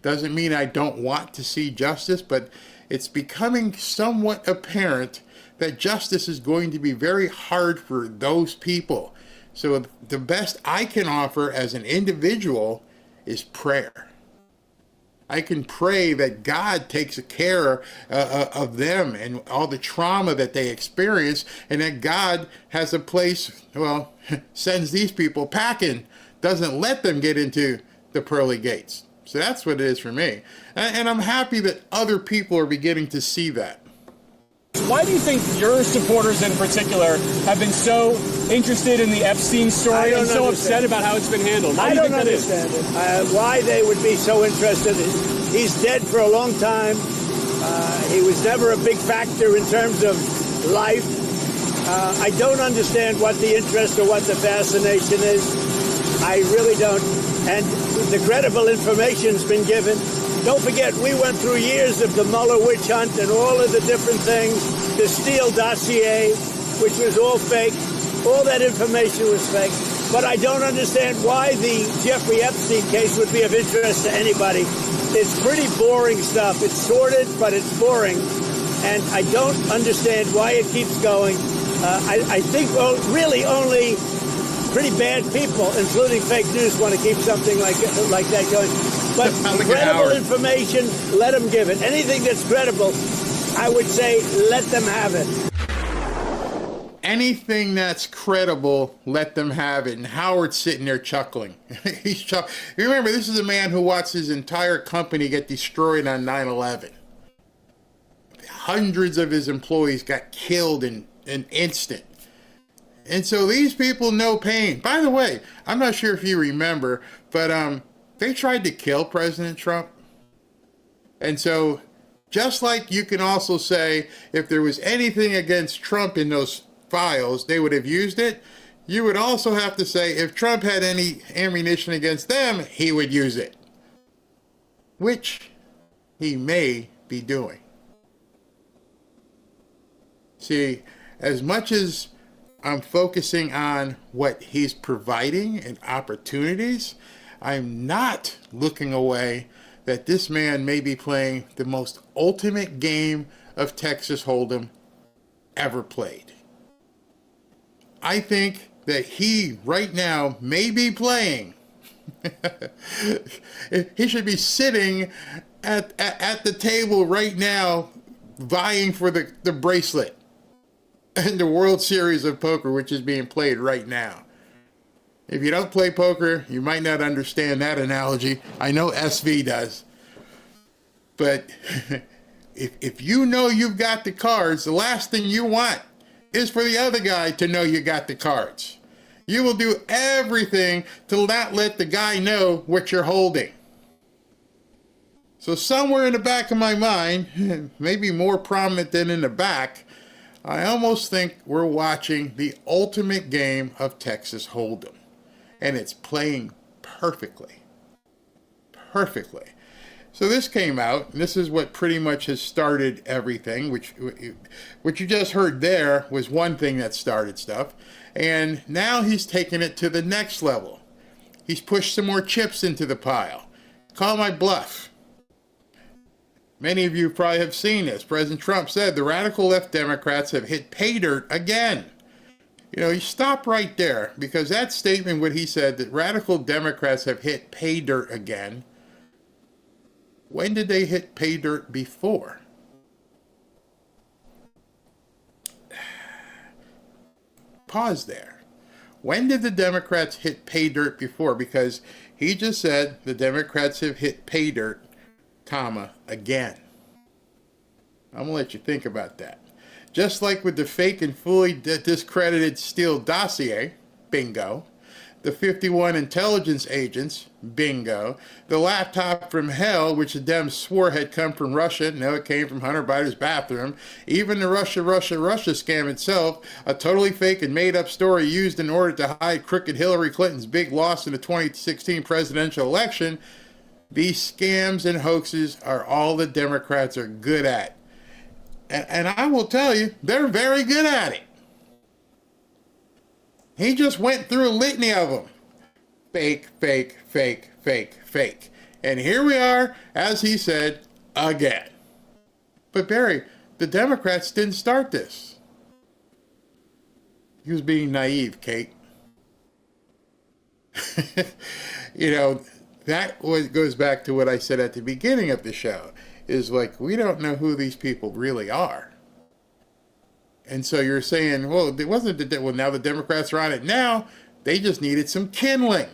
Doesn't mean I don't want to see justice, but it's becoming somewhat apparent that justice is going to be very hard for those people. So the best I can offer as an individual is prayer. I can pray that God takes care of them and all the trauma that they experience, and that God has a place, well, sends these people packing, doesn't let them get into the pearly gates. So that's what it is for me. And I'm happy that other people are beginning to see that. Why do you think your supporters in particular have been so interested in the Epstein story and so upset about how it's been handled? I don't understand it. Why they would be so interested. He's dead for a long time. He was never a big factor in terms of life. I don't understand what the interest or what the fascination is. I really don't. And the credible information's been given. Don't forget, we went through years of the Mueller witch hunt and all of the different things, the Steele dossier, which was all fake. All that information was fake. But I don't understand why the Jeffrey Epstein case would be of interest to anybody. It's pretty boring stuff. It's sordid, but it's boring. And I don't understand why it keeps going. I think really only pretty bad people, including fake news, want to keep something like that going. But credible information, let them give it. Anything that's credible, I would say let them have it. Anything that's credible, let them have it. And Howard's sitting there chuckling. Remember, this is a man who watched his entire company get destroyed on 9/11. Hundreds of his employees got killed in an instant. And so these people know pain. By the way, I'm not sure if you remember, but they tried to kill President Trump. And so just like you can also say if there was anything against Trump in those files, they would have used it. You would also have to say if Trump had any ammunition against them, he would use it. Which he may be doing. See, as much as I'm focusing on what he's providing and opportunities, I'm not looking away that this man may be playing the most ultimate game of Texas Hold'em ever played. I think that he right now may be playing. He should be sitting at the table right now vying for the bracelet and the World Series of Poker, which is being played right now. If you don't play poker, you might not understand that analogy. I know SV does. But if you know you've got the cards, the last thing you want is for the other guy to know you got the cards. You will do everything to not let the guy know what you're holding. So somewhere in the back of my mind, maybe more prominent than in the back, I almost think we're watching the ultimate game of Texas Hold'em. And it's playing perfectly. Perfectly. So this came out, and this is what pretty much has started everything, which you just heard there was one thing that started stuff. And now he's taken it to the next level. He's pushed some more chips into the pile. Call my bluff. Many of you probably have seen this. President Trump said the radical left Democrats have hit pay dirt again. You know, you stop right there, because that statement, what he said, that radical Democrats have hit pay dirt again, when did they hit pay dirt before? Pause there. When did the Democrats hit pay dirt before? Because he just said the Democrats have hit pay dirt, comma, again. I'm going to let you think about that. Just like with the fake and fully discredited Steele dossier, bingo. The 51 intelligence agents, bingo. The laptop from hell, which the Dems swore had come from Russia. No, it came from Hunter Biden's bathroom. Even the Russia scam itself, a totally fake and made-up story used in order to hide crooked Hillary Clinton's big loss in the 2016 presidential election. These scams and hoaxes are all the Democrats are good at. And I will tell you, they're very good at it. He just went through a litany of them. Fake, fake, fake, fake, fake. And here we are, as he said, again. But Barry, the Democrats didn't start this. He was being naive, Kate. You know, goes back to what I said at the beginning of the show, is like, we don't know who these people really are. And so you're saying, well, it wasn't now the Democrats are on it now. They just needed some kindling.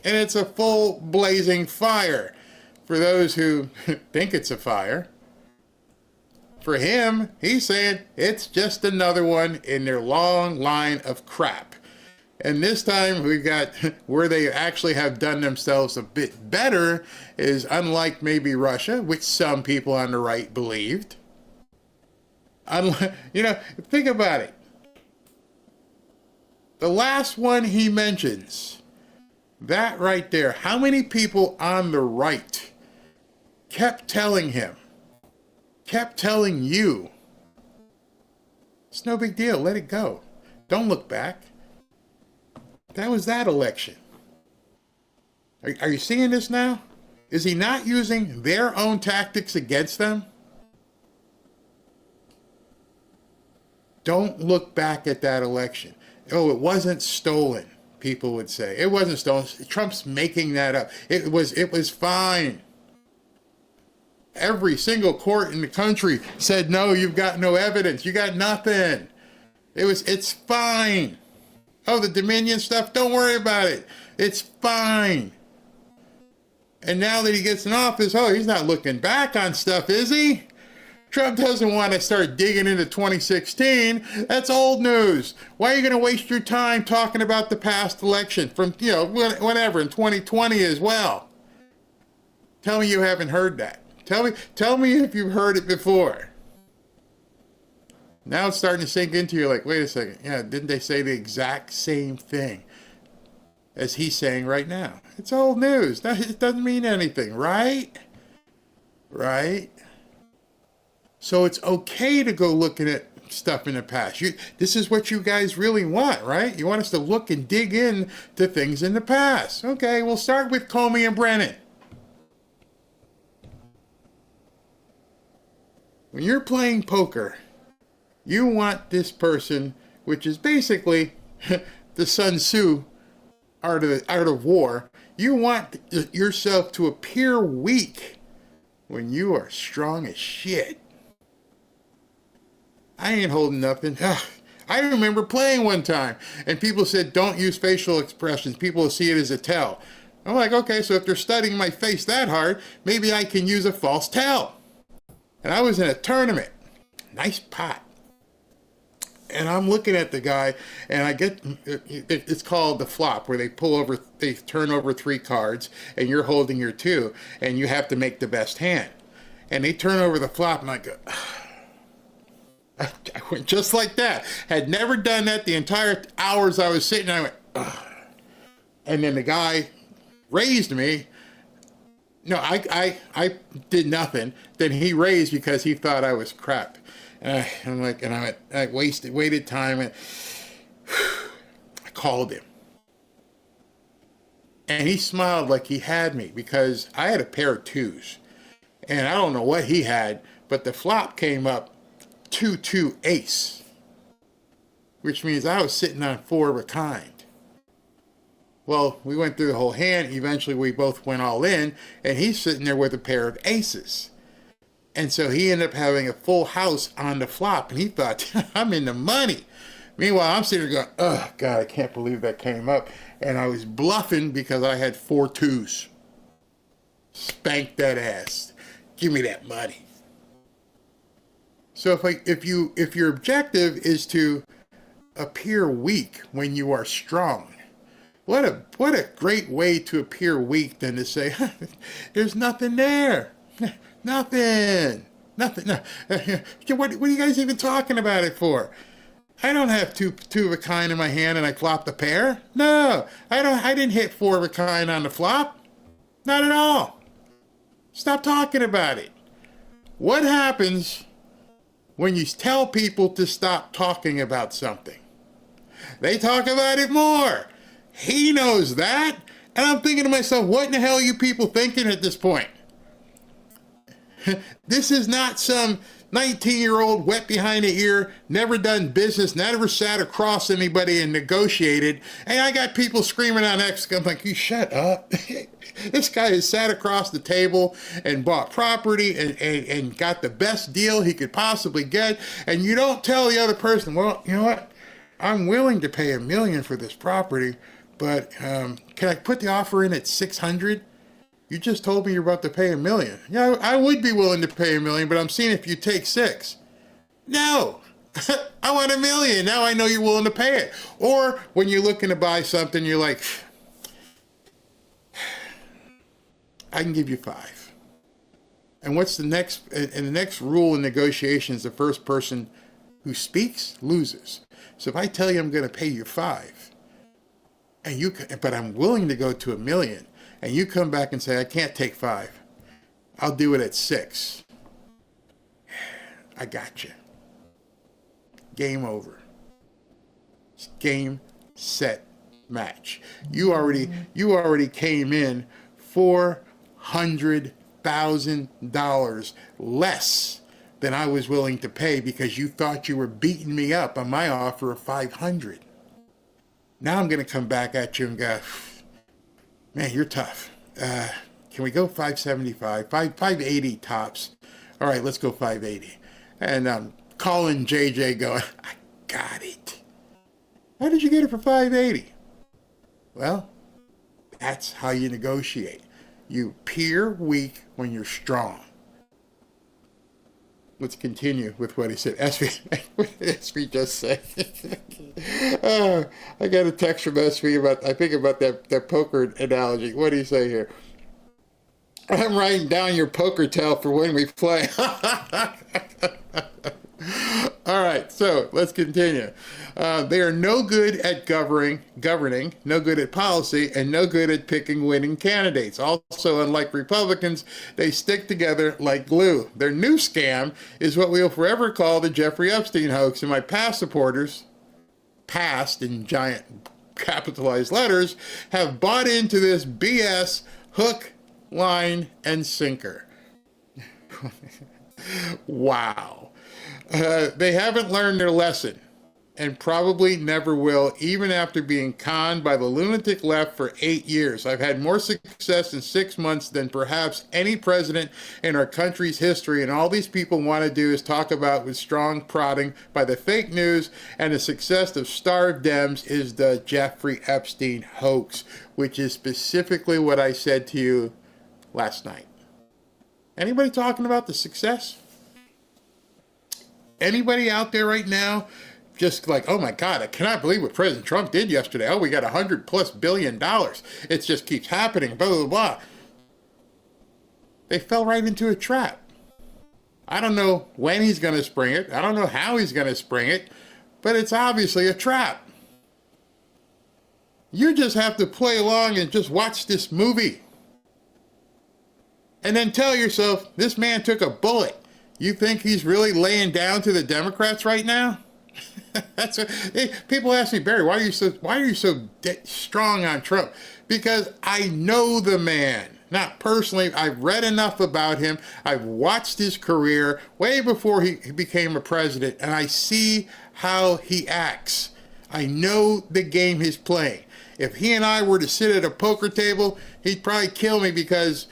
And it's a full blazing fire. For those who think it's a fire, for him, he's saying it's just another one in their long line of crap. And this time we've got where they actually have done themselves a bit better is, unlike maybe Russia, which some people on the right believed. Think about it. The last one he mentions, that right there, how many people on the right kept telling him, kept telling you, it's no big deal, let it go. Don't look back. That was that election. Are you seeing this now? Is he not using their own tactics against them? Don't look back at that election. Oh, it wasn't stolen, people would say. It wasn't stolen. Trump's making that up. It was fine. Every single court in the country said, no, you've got no evidence. You got nothing. It's fine. Oh, the Dominion stuff, don't worry about it. It's fine. And now that he gets in office, he's not looking back on stuff, is he? Trump doesn't want to start digging into 2016. That's old news. Why are you going to waste your time talking about the past election from, whatever, in 2020 as well? Tell me you haven't heard that. Tell me if you've heard it before. Now it's starting to sink into you, like, wait a second. Yeah, didn't they say the exact same thing as he's saying right now? It's old news. It doesn't mean anything, right? Right? So it's okay to go looking at stuff in the past. This is what you guys really want, right? You want us to look and dig in to things in the past. Okay, we'll start with Comey and Brennan. When you're playing poker, you want this person, which is basically the Sun Tzu art of war, you want yourself to appear weak when you are strong as shit. I ain't holding nothing. I remember playing one time, and people said, don't use facial expressions. People will see it as a tell. I'm like, okay, so if they're studying my face that hard, maybe I can use a false tell. And I was in a tournament. Nice pot. And I'm looking at the guy, and I get, it's called the flop, where they turn over 3 cards, and you're holding your 2, and you have to make the best hand. And they turn over the flop, and I go, I went just like that. Had never done that the entire hours I was sitting. I went, ugh. And then the guy raised me. No, I did nothing. Then he raised because he thought I was crap. And I waited time, and I called him. And he smiled like he had me, because I had a pair of 2s. And I don't know what he had, but the flop came up 2-2 ace, which means I was sitting on 4 of a kind. Well, we went through the whole hand. Eventually, we both went all in, and he's sitting there with a pair of aces. And so he ended up having a full house on the flop, and he thought, I'm in the money. Meanwhile, I'm sitting there going, oh, God, I can't believe that came up. And I was bluffing because I had 4 2s. Spank that ass. Give me that money. So if your objective is to appear weak when you are strong, what a great way to appear weak than to say, there's nothing there. Nothing. No. What are you guys even talking about it for? I don't have two of a kind in my hand and I flopped a pair. No, I didn't hit 4 of a kind on the flop. Not at all. Stop talking about it. What happens when you tell people to stop talking about something? They talk about it more. He knows that. And I'm thinking to myself, what in the hell are you people thinking at this point? This is not some 19-year-old, wet behind the ear, never done business, never sat across anybody and negotiated. And I got people screaming on X. I'm like, you shut up. This guy has sat across the table and bought property and got the best deal he could possibly get. And you don't tell the other person, well, you know what? I'm willing to pay $1 million for this property, but can I put the offer in at 600? You just told me you're about to pay $1 million. Yeah, I would be willing to pay $1 million, but I'm seeing if you take 6. No, I want $1 million. Now I know you're willing to pay it. Or when you're looking to buy something, you're like, I can give you 5. And what's the next? And the next rule in negotiations: the first person who speaks loses. So if I tell you I'm going to pay you 5, but I'm willing to go to $1 million. And you come back and say, I can't take 5. I'll do it at 6. I got you. Game over. Game, set, match. You already came in $400,000 less than I was willing to pay because you thought you were beating me up on my offer of 500. Now I'm going to come back at you and go, man, you're tough. Can we go 575, 580 tops? All right, let's go 580. And I'm calling JJ going, I got it. How did you get it for 580? Well, that's how you negotiate. You appear weak when you're strong. Let's continue with what he said. SV just said. I got a text from SV about that poker analogy. What do you say here? I'm writing down your poker tell for when we play. All right, so let's continue. They are no good at governing, no good at policy, and no good at picking winning candidates. Also, unlike Republicans, they stick together like glue. Their new scam is what we'll forever call the Jeffrey Epstein hoax. And my past supporters, past in giant capitalized letters, have bought into this BS hook, line, and sinker. Wow. They haven't learned their lesson and probably never will, even after being conned by the lunatic left for 8 years. I've had more success in 6 months than perhaps any president in our country's history, and all these people want to do is talk about with strong prodding by the fake news, and the success of starved Dems is the Jeffrey Epstein hoax, which is specifically what I said to you last night. Anybody talking about the success? Anybody out there right now just like, oh my God, I cannot believe what President Trump did yesterday. Oh, we got $100+ billion. It just keeps happening, blah, blah, blah. They fell right into a trap. I don't know when he's going to spring it. I don't know how he's going to spring it, but it's obviously a trap. You just have to play along and just watch this movie. And then tell yourself, this man took a bullet. You think he's really laying down to the Democrats right now? That's what, people ask me, Barry, why are you so strong on Trump? Because I know the man. Not personally. I've read enough about him. I've watched his career way before he became a president, and I see how he acts. I know the game he's playing. If he and I were to sit at a poker table, he'd probably kill me because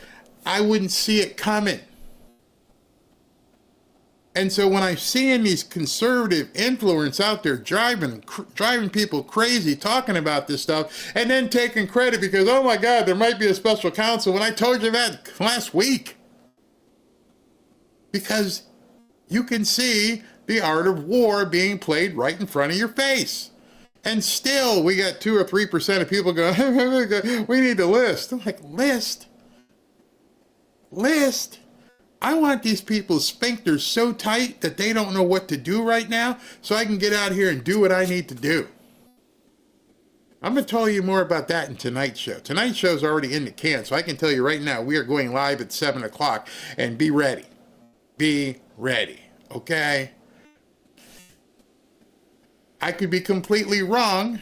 I wouldn't see it coming. And so when I'm seeing these conservative influencers out there driving people crazy, talking about this stuff, and then taking credit because, oh my God, there might be a special counsel, when I told you that last week. Because you can see the art of war being played right in front of your face. And still, we got 2 or 3% of people going, we need to list. I'm like, list? List? I want these people's sphincters so tight that they don't know what to do right now, so I can get out here and do what I need to do. I'm going to tell you more about that in tonight's show. Tonight's show is already in the can, so I can tell you right now, we are going live at 7 o'clock, and be ready. Be ready, okay? I could be completely wrong,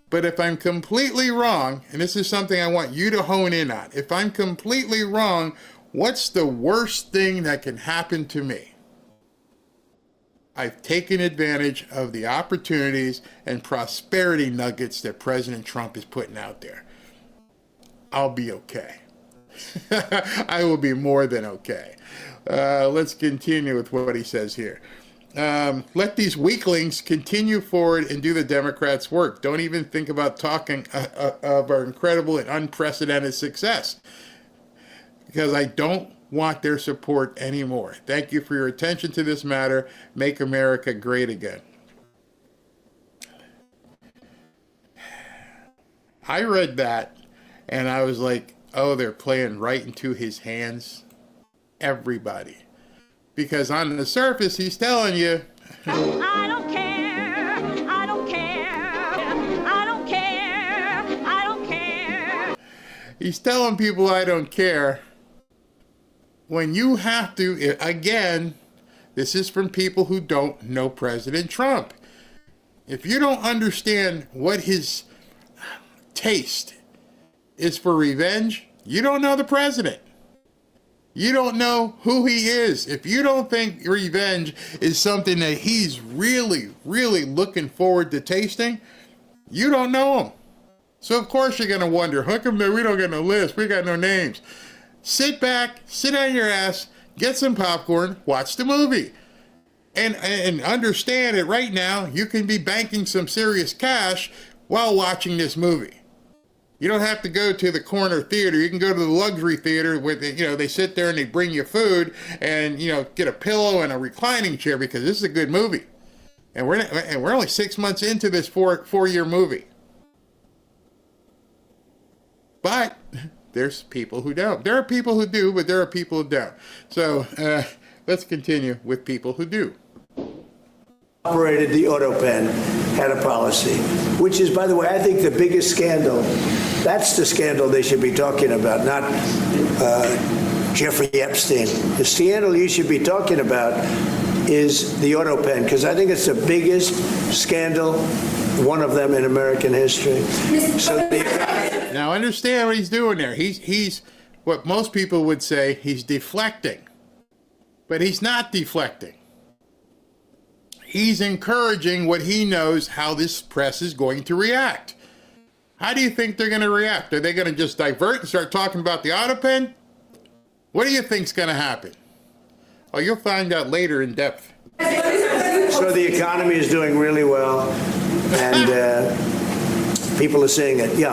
but if I'm completely wrong, and this is something I want you to hone in on, if I'm completely wrong, what's the worst thing that can happen to me? I've taken advantage of the opportunities and prosperity nuggets that President Trump is putting out there. I'll be okay. I will be more than okay. Let's continue with what he says here. Let these weaklings continue forward and do the Democrats' work. Don't even think about talking of our incredible and unprecedented success, because I don't want their support anymore. Thank you for your attention to this matter. Make America great again. I read that and I was like, oh, they're playing right into his hands. Everybody. Because on the surface, he's telling you, I don't care, I don't care, I don't care, I don't care. He's telling people I don't care. When you have to, again, this is from people who don't know President Trump. If you don't understand what his taste is for revenge, you don't know the president. You don't know who he is. If you don't think revenge is something that he's really, really looking forward to tasting, you don't know him. So of course you're going to wonder, how come we don't get no list? We got no names. Sit back, sit on your ass, get some popcorn, watch the movie. And understand that right now you can be banking some serious cash while watching this movie. You don't have to go to the corner theater. You can go to the luxury theater where they sit there and they bring you food and get a pillow and a reclining chair, because this is a good movie. And we're only 6 months into this four-year movie. But there's people who don't. There are people who do, but there are people who don't. So let's continue with people who do. Operated the auto pen, had a policy, which is, by the way, I think the biggest scandal. That's the scandal they should be talking about, not Jeffrey Epstein. The scandal you should be talking about is the auto pen, because I think it's the biggest scandal, one of them in American history. Now understand what he's doing there. He's what most people would say, he's deflecting. But he's not deflecting. He's encouraging what he knows how this press is going to react. How do you think they're going to react? Are they going to just divert and start talking about the auto pen? What do you think's going to happen? Oh, you'll find out later in depth. So the economy is doing really well, and people are seeing it. Yeah.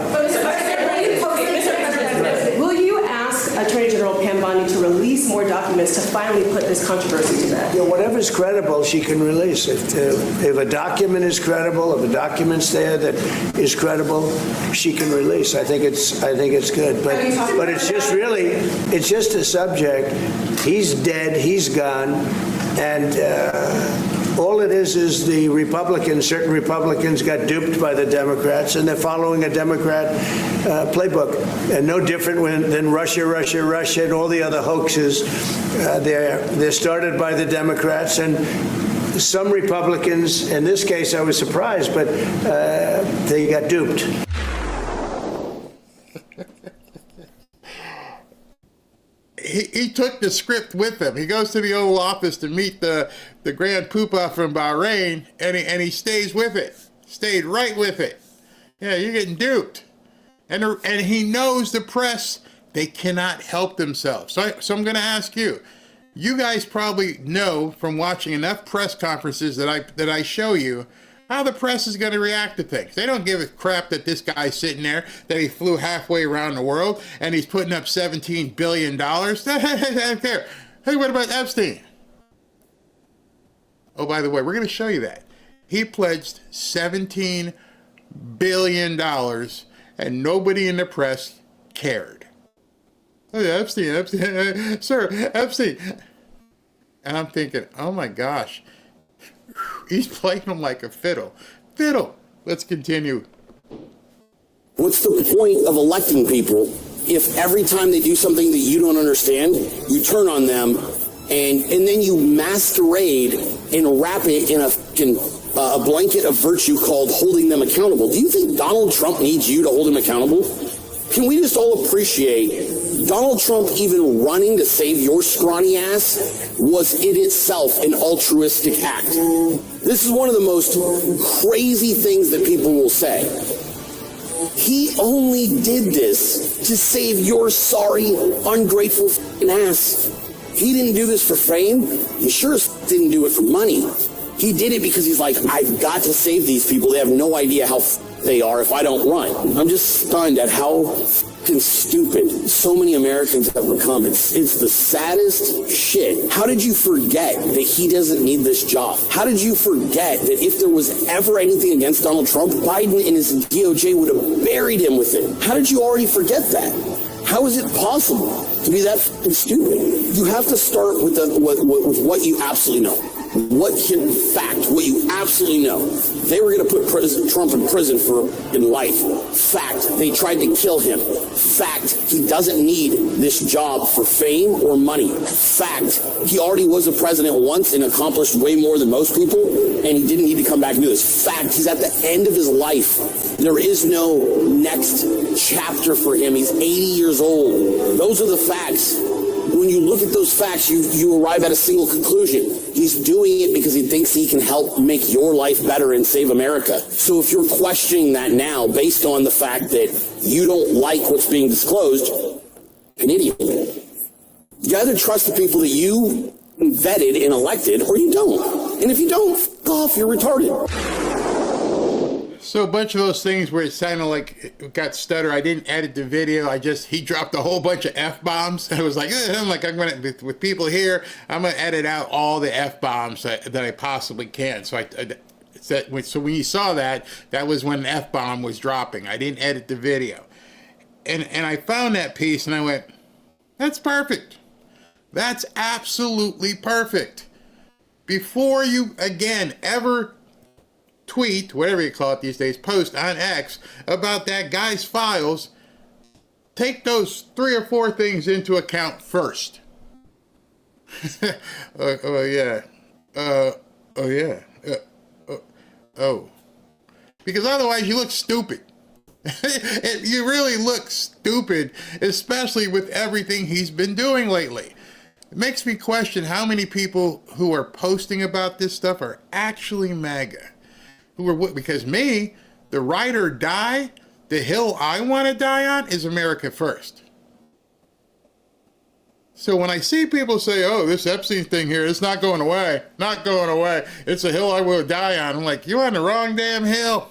Will you ask Attorney General Pam Bondi to release more documents to finally put this controversy to bed? Yeah, whatever's credible, she can release. If a document is credible, if a document's there that is credible, she can release. I think it's good. But it's just a subject. He's dead. He's gone, and. All it is the Republicans, certain Republicans got duped by the Democrats, and they're following a Democrat playbook. And no different than Russia, and all the other hoaxes. They're started by the Democrats, and some Republicans, in this case I was surprised, but they got duped. He took the script with him. He goes to the Oval Office to meet the Grand Poobah from Bahrain, and he stays with it. Stayed right with it. Yeah, you're getting duped. And he knows the press, they cannot help themselves. So I'm going to ask you. You guys probably know from watching enough press conferences that I show you how the press is going to react to things. They don't give a crap that this guy's sitting there, that he flew halfway around the world, and he's putting up $17 billion. Hey, what about Epstein? Oh, by the way, we're going to show you that. He pledged $17 billion, and nobody in the press cared. Oh, yeah, Epstein, sir, Epstein. And I'm thinking, oh my gosh. He's playing them like a fiddle. Let's continue. What's the point of electing people if every time they do something that you don't understand, you turn on them and then you masquerade and wrap it in a blanket of virtue called holding them accountable? Do you think Donald Trump needs you to hold him accountable? Can we just all appreciate Donald Trump even running to save your scrawny ass was in itself an altruistic act. This is one of the most crazy things that people will say. He only did this to save your sorry, ungrateful ass. He didn't do this for fame. He sure as didn't do it for money. He did it because he's like, I've got to save these people. They have no idea how they are if I don't run. I'm just stunned at how fucking stupid so many Americans have become. It's the saddest shit. How did you forget that he doesn't need this job? How did you forget that if there was ever anything against Donald Trump, Biden and his DOJ would have buried him with it? How did you already forget that? How is it possible to be that fucking stupid? You have to start with what you absolutely know. What you absolutely know. They were going to put Trump in prison for life. Fact, they tried to kill him. Fact, he doesn't need this job for fame or money. Fact, he already was a president once and accomplished way more than most people, and he didn't need to come back and do this. Fact, he's at the end of his life. There is no next chapter for him. He's 80 years old. Those are the facts. When you look at those facts, you arrive at a single conclusion. He's doing it because he thinks he can help make your life better and save America. So if you're questioning that now based on the fact that you don't like what's being disclosed, an idiot. You either trust the people that you vetted and elected, or you don't. And if you don't, f*** off, you're retarded. So a bunch of those things where it sounded like it got stutter. I didn't edit the video. He dropped a whole bunch of F-bombs. I was like, I'm going to, with people here, I'm going to edit out all the F-bombs that I possibly can. So so when you saw that, that was when an F-bomb was dropping. I didn't edit the video. And I found that piece and I went, that's perfect. That's absolutely perfect. Before you, again, ever tweet, whatever you call it these days, post on X about that guy's files, take those 3 or 4 things into account first. Because otherwise you look stupid. You really look stupid, especially with everything he's been doing lately. It makes me question how many people who are posting about this stuff are actually MAGA. Because me, the ride or die, the hill I want to die on is America first. So when I see people say, oh, this Epstein thing here, it's not going away, it's a hill I will die on, I'm like, you're on the wrong damn hill.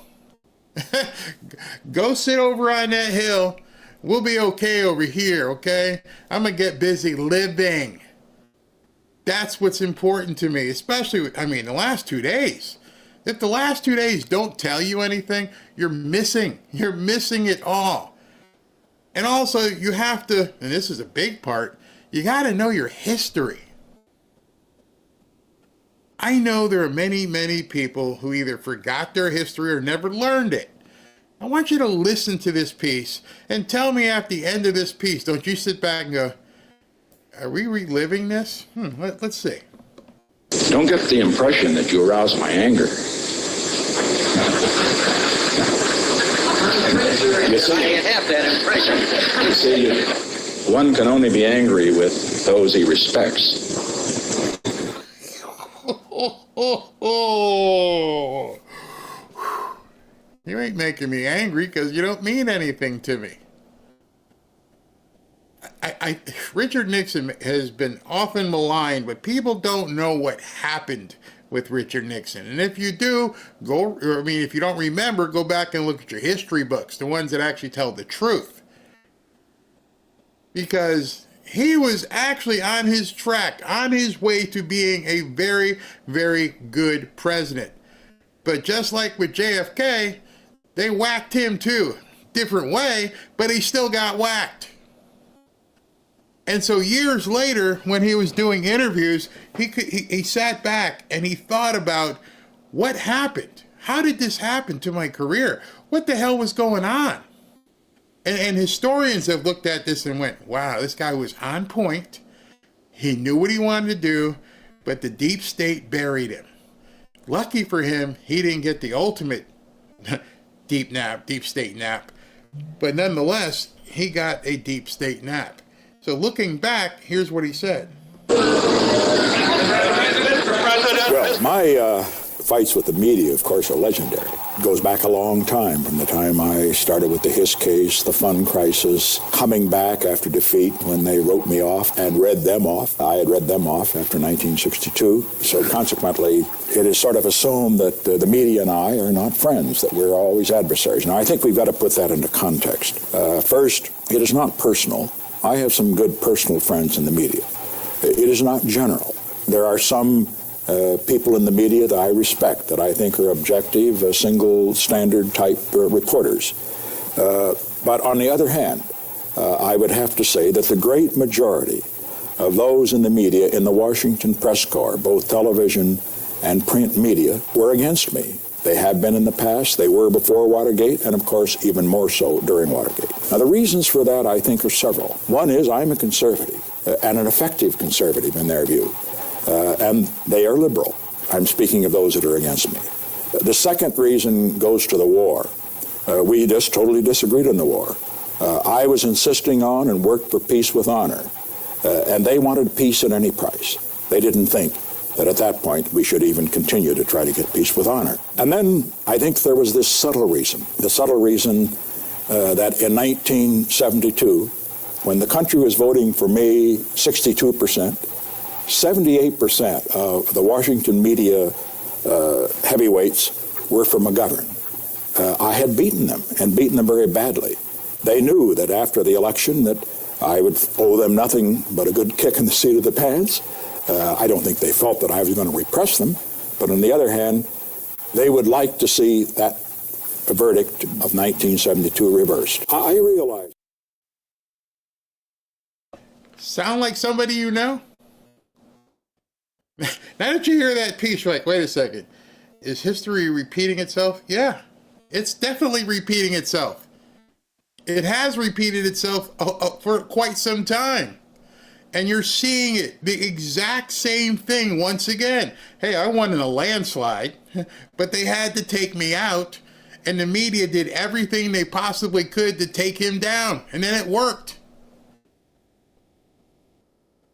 Go sit over on that hill. We'll be okay over here, okay? I'm going to get busy living. That's what's important to me, especially, the last 2 days. If the last 2 days don't tell you anything, you're missing it all. And also you have to, and this is a big part, you got to know your history. I know there are many, many people who either forgot their history or never learned it. I want you to listen to this piece and tell me at the end of this piece, don't you sit back and go, are we reliving this? Let's see. Don't get the impression that you arouse my anger. You see, I have that impression. You see, one can only be angry with those he respects. You ain't making me angry because you don't mean anything to me. Richard Nixon has been often maligned, but people don't know what happened with Richard Nixon. And if you do, if you don't remember, go back and look at your history books, the ones that actually tell the truth. Because he was actually on his track, on his way to being a very, very good president. But just like with JFK, they whacked him too. Different way, but he still got whacked. And so years later, when he was doing interviews, he sat back and he thought about what happened. How did this happen to my career? What the hell was going on? And historians have looked at this and went, wow, this guy was on point. He knew what he wanted to do, but the deep state buried him. Lucky for him, he didn't get the ultimate deep state nap. But nonetheless, he got a deep state nap. So looking back, here's what he said. Well, my fights with the media, of course, are legendary. It goes back a long time, from the time I started with the Hiss case, the fund crisis, coming back after defeat when they wrote me off and read them off. I had read them off after 1962. So consequently, it is sort of assumed that the media and I are not friends, that we're always adversaries. Now, I think we've got to put that into context. First, it is not personal. I have some good personal friends in the media. It is not general. There are some people in the media that I respect, that I think are objective, single standard type reporters. But on the other hand, I would have to say that the great majority of those in the media in the Washington press corps, both television and print media, were against me. They have been in the past, they were before Watergate, and of course even more so during Watergate. Now the reasons for that, I think, are several. One is I'm a conservative, and an effective conservative in their view. And they are liberal. I'm speaking of those that are against me. The second reason goes to the war. We just totally disagreed on the war. I was insisting on and worked for peace with honor. And they wanted peace at any price. They didn't think that at that point we should even continue to try to get peace with honor. And then I think there was this subtle reason. The subtle reason that in 1972, when the country was voting for me 62%, 78% of the Washington media heavyweights were from McGovern. I had beaten them, and beaten them very badly. They knew that after the election that I would owe them nothing but a good kick in the seat of the pants. I don't think they felt that I was going to repress them, but on the other hand, they would like to see that verdict of 1972 reversed. I realized. Sound like somebody you know? Now that you hear that piece, you're like, wait a second. Is history repeating itself? Yeah, it's definitely repeating itself. It has repeated itself for quite some time. And you're seeing it, the exact same thing once again. Hey, I won in a landslide, but they had to take me out. And the media did everything they possibly could to take him down. And then it worked.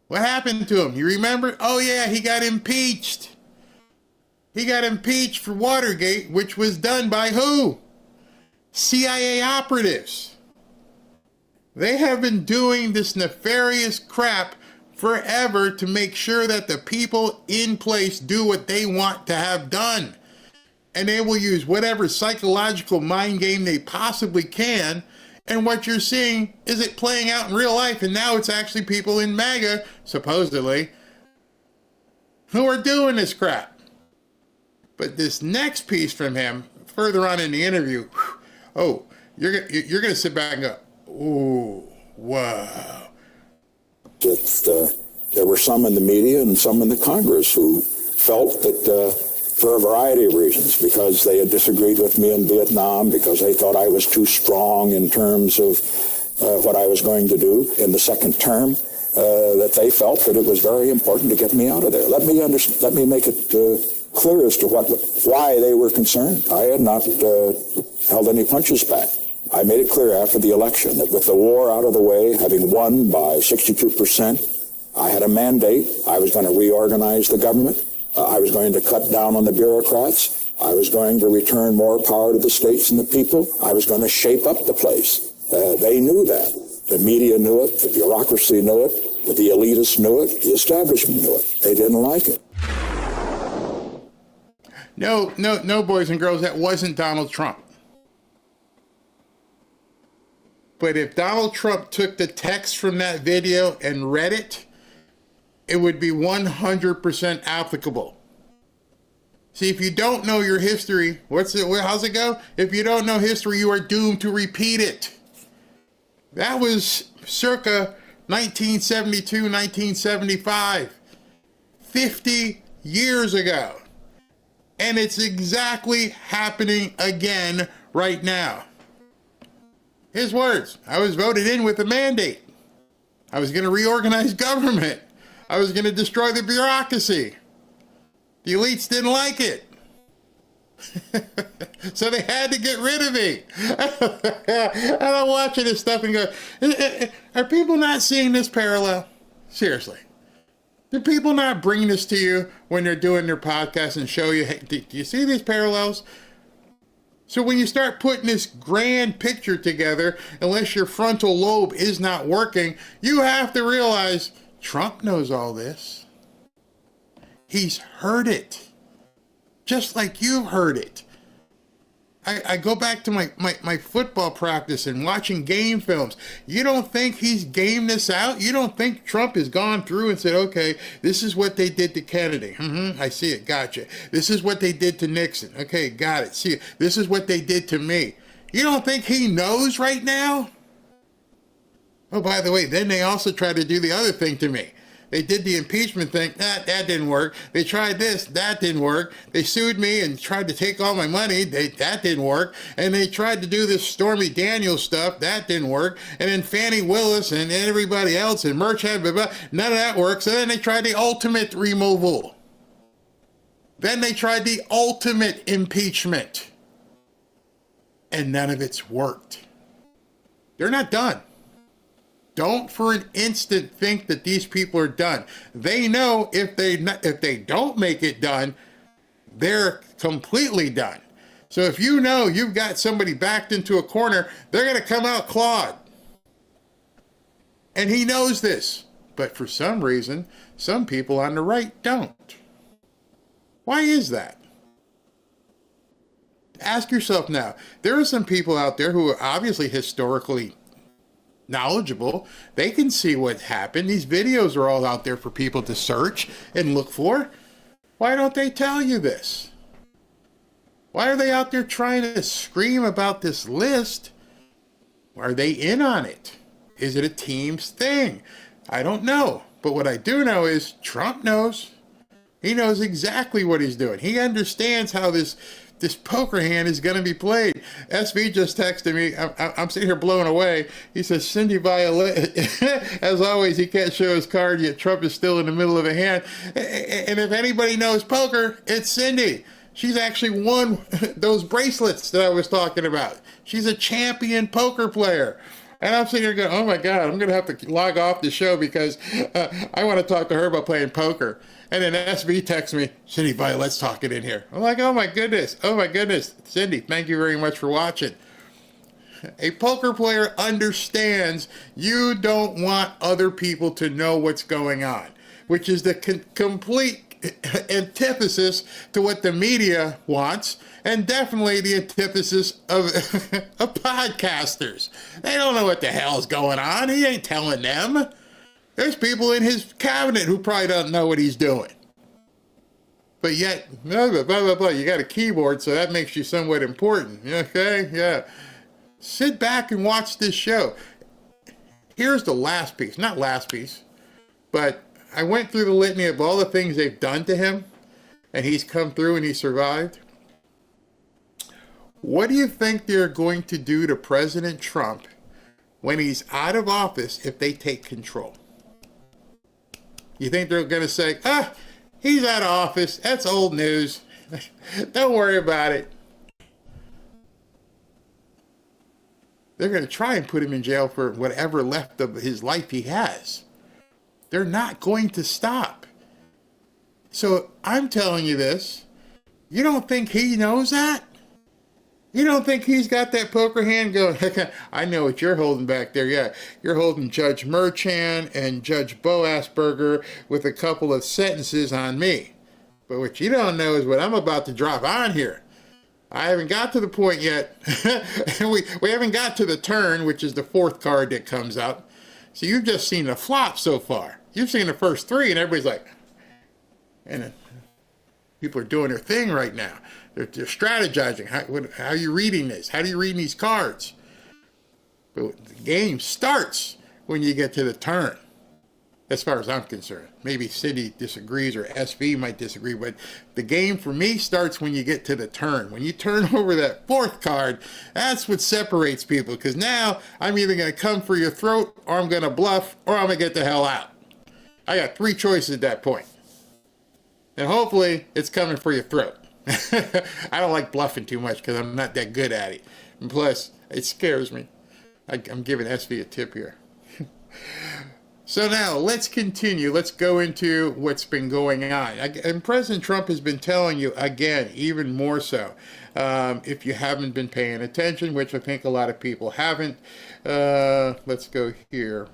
What happened to him? You remember? Oh yeah, he got impeached. He got impeached for Watergate, which was done by who? CIA operatives. They have been doing this nefarious crap forever to make sure that the people in place do what they want to have done. And they will use whatever psychological mind game they possibly can. And what you're seeing is it playing out in real life. And now it's actually people in MAGA, supposedly, who are doing this crap. But this next piece from him, further on in the interview, oh, you're going to sit back and go, ooh, wow. There were some in the media and some in the Congress who felt that for a variety of reasons, because they had disagreed with me in Vietnam, because they thought I was too strong in terms of what I was going to do in the second term, that they felt that it was very important to get me out of there. Let me make it clear as to why they were concerned. I had not held any punches back. I made it clear after the election that with the war out of the way, having won by 62%, I had a mandate. I was going to reorganize the government. I was going to cut down on the bureaucrats. I was going to return more power to the states and the people. I was going to shape up the place. They knew that. The media knew it. The bureaucracy knew it. The elitists knew it. The establishment knew it. They didn't like it. No, boys and girls, that wasn't Donald Trump. But if Donald Trump took the text from that video and read it, it would be 100% applicable. See, if you don't know your history, how's it go? If you don't know history, you are doomed to repeat it. That was circa 1972, 1975, 50 years ago. And it's exactly happening again right now. His words, I was voted in with a mandate. I was going to reorganize government. I was going to destroy the bureaucracy. The elites didn't like it. So they had to get rid of me. And I'm watching this stuff and go, are people not seeing this parallel? Seriously. Do people not bring this to you when they're doing their podcast and show you, hey, do you see these parallels? So when you start putting this grand picture together, unless your frontal lobe is not working, you have to realize Trump knows all this. He's heard it. Just like you've heard it. I go back to my football practice and watching game films. You don't think he's gamed this out? You don't think Trump has gone through and said, okay, this is what they did to Kennedy. I see it. Gotcha. This is what they did to Nixon. Okay, got it. See it. This is what they did to me. You don't think he knows right now? Oh, by the way, then they also tried to do the other thing to me. They did the impeachment thing. That didn't work. They tried this. That didn't work. They sued me and tried to take all my money. That didn't work. And they tried to do this Stormy Daniels stuff. That didn't work. And then Fannie Willis and everybody else and Merchant, blah, blah, none of that worked. So then they tried the ultimate removal. Then they tried the ultimate impeachment. And none of it's worked. They're not done. Don't for an instant think that these people are done. They know if they don't make it done, they're completely done. So if you know you've got somebody backed into a corner, they're going to come out clawed. And he knows this. But for some reason, some people on the right don't. Why is that? Ask yourself now. There are some people out there who are obviously historically knowledgeable. They can see what happened. These videos are all out there for people to search and look for. Why don't they tell you this? Why are they out there trying to scream about this list? Are they in on it? Is it a team's thing? I don't know. But what I do know is Trump knows. He knows exactly what he's doing. He understands how this poker hand is going to be played. SV just texted me. I'm sitting here blown away. He says, Cindy Violet, as always, he can't show his card yet. Trump is still in the middle of a hand. And if anybody knows poker, it's Cindy. She's actually won those bracelets that I was talking about. She's a champion poker player. And I'm sitting here going, oh my God, I'm going to have to log off the show because I want to talk to her about playing poker. And then SV texts me, Cindy Violet's talking in here. I'm like, oh my goodness. Cindy, thank you very much for watching. A poker player understands you don't want other people to know what's going on, which is the complete antithesis to what the media wants, and definitely the antithesis of podcasters. They don't know what the hell's going on. He ain't telling them. There's people in his cabinet who probably don't know what he's doing. But yet, blah, blah, blah, blah, you got a keyboard, so that makes you somewhat important. Okay? Yeah. Sit back and watch this show. Here's the last piece. Not last piece, but I went through the litany of all the things they've done to him, and he's come through and he survived. What do you think they're going to do to President Trump when he's out of office if they take control? You think they're going to say, he's out of office. That's old news. Don't worry about it. They're going to try and put him in jail for whatever left of his life he has. They're not going to stop. So I'm telling you this. You don't think he knows that? You don't think he's got that poker hand going, I know what you're holding back there. Yeah, you're holding Judge Merchan and Judge Bo Asperger with a couple of sentences on me. But what you don't know is what I'm about to drop on here. I haven't got to the point yet. we haven't got to the turn, which is the fourth card that comes up. So you've just seen the flop so far. You've seen the first three, and everybody's like, and people are doing their thing right now. They're strategizing. How are you reading this? How do you read these cards? But the game starts when you get to the turn, as far as I'm concerned. Maybe Cindy disagrees or SV might disagree, but the game for me starts when you get to the turn. When you turn over that fourth card, that's what separates people, because now I'm either going to come for your throat, or I'm going to bluff, or I'm going to get the hell out. I got three choices at that point. And hopefully it's coming for your throat. I don't like bluffing too much because I'm not that good at it. And plus, it scares me. I'm giving SV a tip here. So now, let's continue. Let's go into what's been going on. And President Trump has been telling you, again, even more so, if you haven't been paying attention, which I think a lot of people haven't. Let's go here.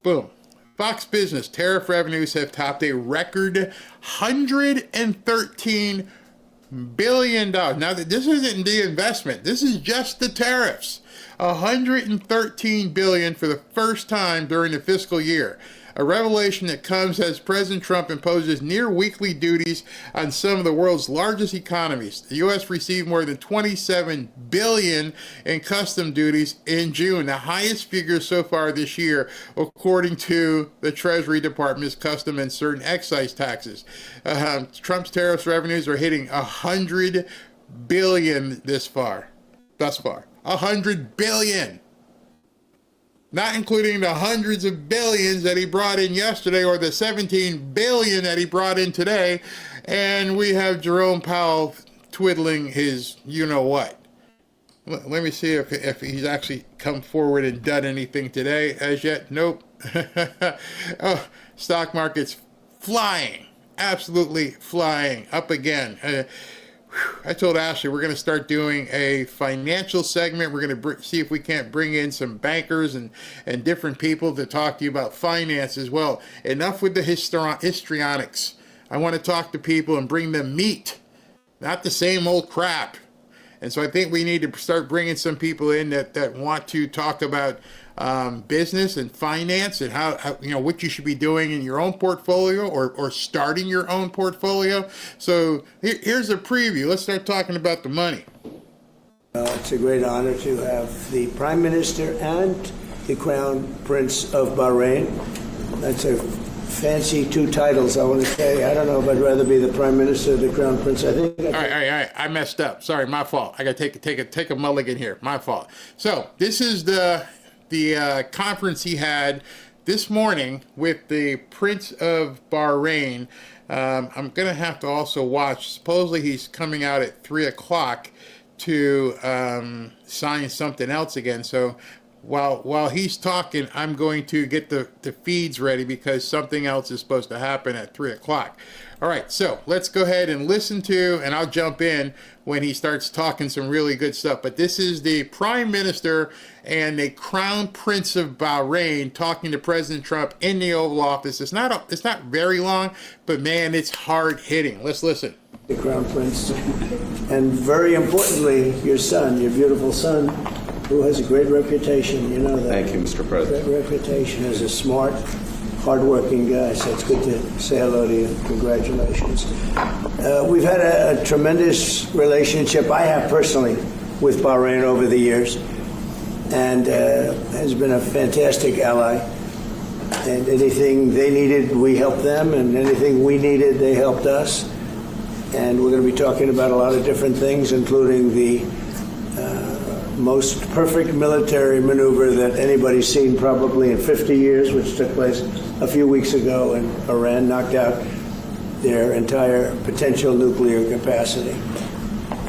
Boom. Fox Business tariff revenues have topped a record $113 billion. Now, this isn't the investment. This is just the tariffs. $113 billion for the first time during the fiscal year. A revelation that comes as President Trump imposes near weekly duties on some of the world's largest economies. The U.S. received more than $27 billion in custom duties in June, the highest figure so far this year, according to the Treasury Department's custom and certain excise taxes. Trump's tariffs revenues are hitting $100 billion thus far. $100 billion. Not including the hundreds of billions that he brought in yesterday or the 17 billion that he brought in today. And we have Jerome Powell twiddling his you-know-what. Let me see if he's actually come forward and done anything today as yet. Nope. Oh, stock market's flying. Absolutely flying. Up again. I told Ashley we're going to start doing a financial segment. We're going to see if we can't bring in some bankers and different people to talk to you about finance as well. Enough with the histrionics. I want to talk to people and bring them meat, not the same old crap. And so I think we need to start bringing some people in that want to talk about business and finance and how what you should be doing in your own portfolio or starting your own portfolio. So here's a preview. Let's start talking about the money. It's a great honor to have the Prime Minister and the Crown Prince of Bahrain. That's a fancy two titles, I want to say. I don't know if I'd rather be the Prime Minister or the Crown Prince. All right. I messed up. Sorry, my fault. I got to take a mulligan here. My fault. So this is the conference he had this morning with the Prince of Bahrain. I'm going to have to also watch. Supposedly he's coming out at 3 o'clock to sign something else again. So while he's talking, I'm going to get the feeds ready because something else is supposed to happen at 3 o'clock. All right, so let's go ahead and listen to, and I'll jump in when he starts talking some really good stuff. But this is the Prime Minister and the Crown Prince of Bahrain talking to President Trump in the Oval Office. It's not very long, but man, it's hard hitting. Let's listen. The Crown Prince, and very importantly, your son, your beautiful son, who has a great reputation. You know that. Thank you, Mr. President. Great reputation as a smart, hard-working guy, so it's good to say hello to you. Congratulations. We've had a tremendous relationship, I have personally, with Bahrain over the years, and has been a fantastic ally. And anything they needed, we helped them, and anything we needed, they helped us. And we're going to be talking about a lot of different things, including the most perfect military maneuver that anybody's seen probably in 50 years, which took place a few weeks ago, and Iran knocked out their entire potential nuclear capacity.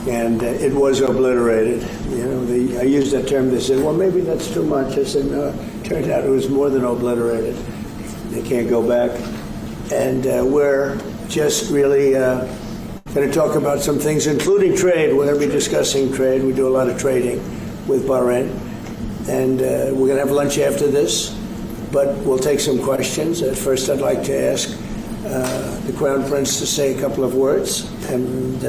And it was obliterated. You know, I used that term. They said, well, maybe that's too much. I said, no, it turned out it was more than obliterated. They can't go back. And we're just really going to talk about some things, including trade. We're going to be discussing trade. We do a lot of trading with Bahrain. And we're going to have lunch after this, but we'll take some questions. At first, I'd like to ask the Crown Prince to say a couple of words. And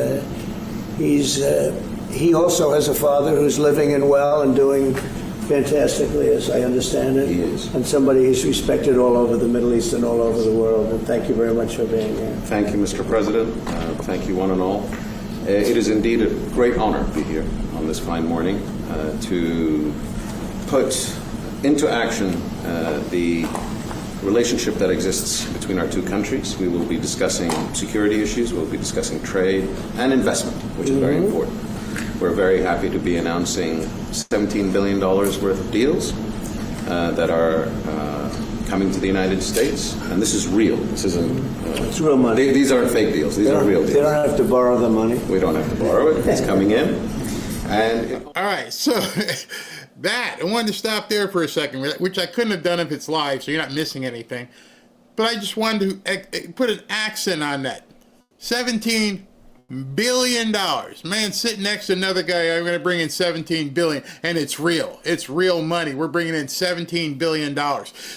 he also has a father who's living and well and doing fantastically, as I understand it. He is. And somebody who's respected all over the Middle East and all over the world. And thank you very much for being here. Thank you, Mr. President. Thank you, one and all. It is indeed a great honor to be here on this fine morning to put into action the relationship that exists between our two countries. We will be discussing security issues, we'll be discussing trade and investment, which is very important. We're very happy to be announcing $17 billion worth of deals that are coming to the United States, and this is real. This isn't. It's real money. These aren't fake deals. These are real deals. They don't have to borrow the money. We don't have to borrow it. It's coming in. And all right, so that I wanted to stop there for a second, which I couldn't have done if it's live, so you're not missing anything. But I just wanted to put an accent on that. $17 billion. Man, sitting next to another guy, I'm going to bring in $17 billion, and it's real. It's real money. We're bringing in $17 billion.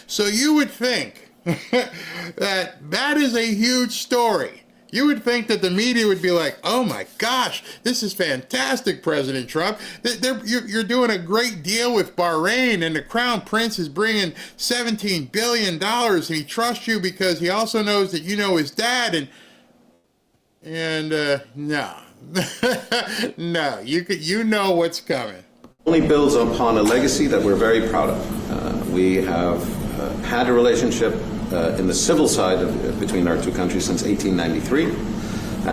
So you would think that is a huge story. You would think that the media would be like, oh my gosh, this is fantastic, President Trump. You're doing a great deal with Bahrain, and the Crown Prince is bringing $17 billion, and he trusts you because he also knows that you know his dad, and no. No, you know what's coming. Only builds upon a legacy that we're very proud of. We have had a relationship in the civil side between our two countries since 1893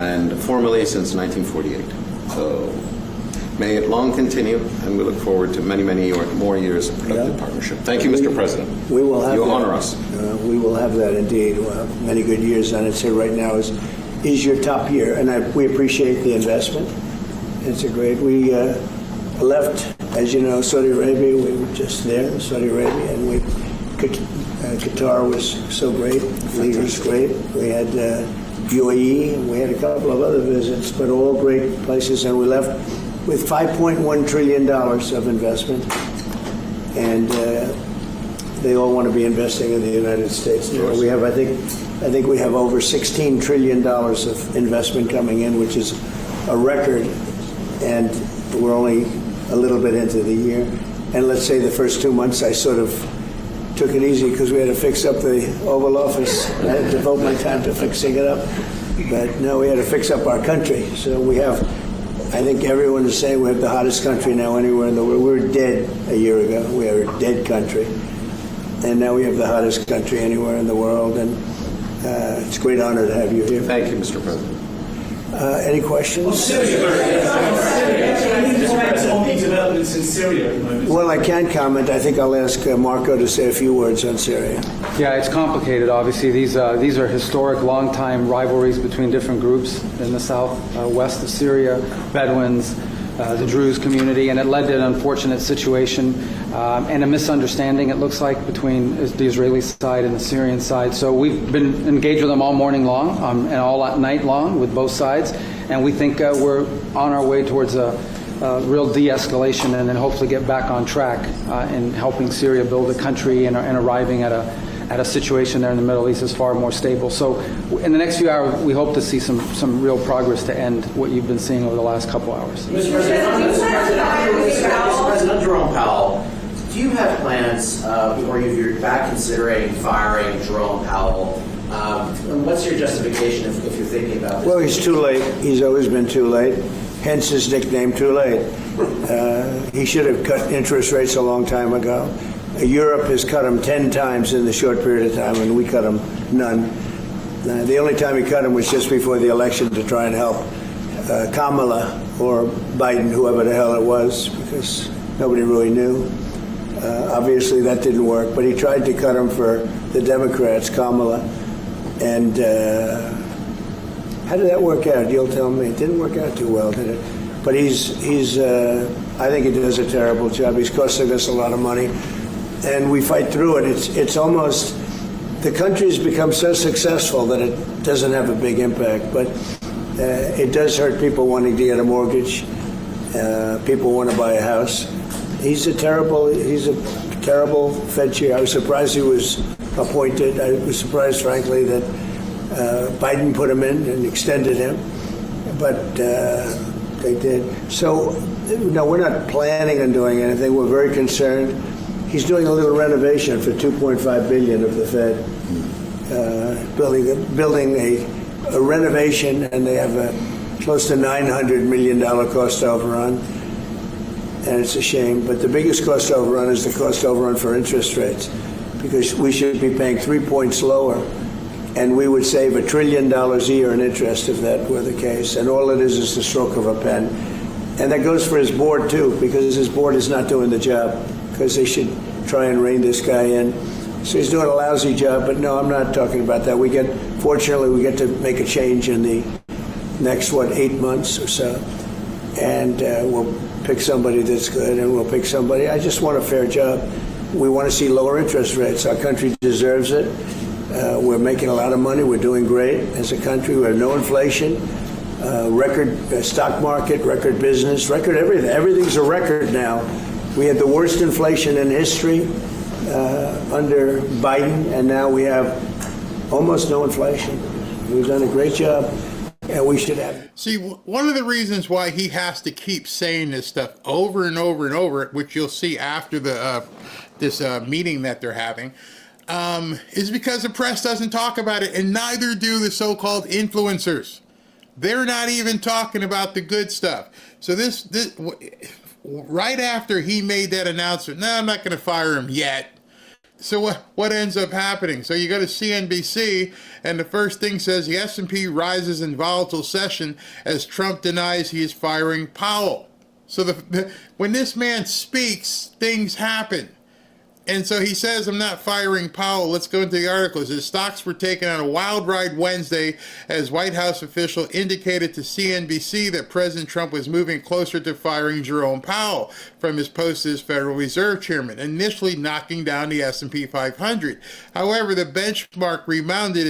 and formally since 1948. So may it long continue, and we look forward to many, many more years of productive partnership. Thank you, Mr. President. We will have you that. Honor us. We will have that indeed. We'll have many good years, and I'd say right now is your top year, and we appreciate the investment. It's a great. We left, as you know, Saudi Arabia. We were just there in Saudi Arabia, and Qatar was so great. Lear was great. We had UAE, and we had a couple of other visits, but all great places. And we left with $5.1 trillion of investment, and they all want to be investing in the United States. We have, I think we have over $16 trillion of investment coming in, which is a record, and we're only a little bit into the year. And let's say the first 2 months I sort of took it easy because we had to fix up the Oval Office. I had to devote my time to fixing it up. But no, we had to fix up our country. So we have, I think everyone is saying we have the hottest country now anywhere in the world. We were dead a year ago. We are a dead country. And now we have the hottest country anywhere in the world. And it's a great honor to have you here. Thank you, Mr. President. Any questions? Developments in Syria at the moment. Well, I can't comment. I think I'll ask Marco to say a few words on Syria. Yeah, it's complicated, obviously. These are historic, long-time rivalries between different groups in the south-west of Syria, Bedouins, the Druze community, and it led to an unfortunate situation and a misunderstanding, it looks like, between the Israeli side and the Syrian side. So we've been engaged with them all morning long and all night long with both sides, and we think we're on our way towards a real de-escalation and then hopefully get back on track in helping Syria build a country and arriving at a situation there in the Middle East is far more stable. So in the next few hours, we hope to see some real progress to end what you've been seeing over the last couple hours. Mr. President Jerome Powell, do you have plans, or you're back considering firing Jerome Powell? What's your justification if you're thinking about this? Well, he's too late. He's always been too late. Hence his nickname, Too Late. He should have cut interest rates a long time ago. Europe has cut them 10 times in the short period of time, and we cut them none. The only time he cut them was just before the election to try and help Kamala or Biden, whoever the hell it was, because nobody really knew. Obviously, that didn't work, but he tried to cut them for the Democrats, Kamala, and how did that work out? You'll tell me. It didn't work out too well, did it? But he's I think he does a terrible job. He's costing us a lot of money, and we fight through it. It's almost, the country's become so successful that it doesn't have a big impact, but it does hurt people wanting to get a mortgage. People want to buy a house. He's a terrible Fed chair. I was surprised he was appointed. I was surprised, frankly, that Biden put him in and extended him, but they did. So, no, we're not planning on doing anything. We're very concerned. He's doing a little renovation for $2.5 billion of the Fed, building a renovation, and they have a close to $900 million cost overrun, and it's a shame. But the biggest cost overrun is the cost overrun for interest rates, because we should be paying 3 points lower, and we would save $1 trillion a year in interest if that were the case. And all it is the stroke of a pen. And that goes for his board, too, because his board is not doing the job, because they should try and rein this guy in. So he's doing a lousy job, but no, I'm not talking about that. Fortunately, we get to make a change in the next, 8 months or so. And we'll pick somebody that's good, and we'll pick somebody. I just want a fair job. We want to see lower interest rates. Our country deserves it. We're making a lot of money. We're doing great as a country. We have no inflation, record stock market, record business, record everything. Everything's a record now. We had the worst inflation in history under Biden, and now we have almost no inflation. We've done a great job, and we should have it. See, one of the reasons why he has to keep saying this stuff over and over and over, which you'll see after this meeting that they're having, is because the press doesn't talk about it, and neither do the so-called influencers. They're not even talking about the good stuff. So this right after he made that announcement, no, I'm not going to fire him yet. So what ends up happening? So you go to CNBC, and the first thing says the S&P rises in volatile session as Trump denies he is firing Powell. So when this man speaks, things happen. And so he says, I'm not firing Powell. Let's go into the article. It says stocks were taken on a wild ride Wednesday as White House official indicated to CNBC that President Trump was moving closer to firing Jerome Powell from his post as Federal Reserve Chairman, initially knocking down the S&P 500. However, the benchmark rebounded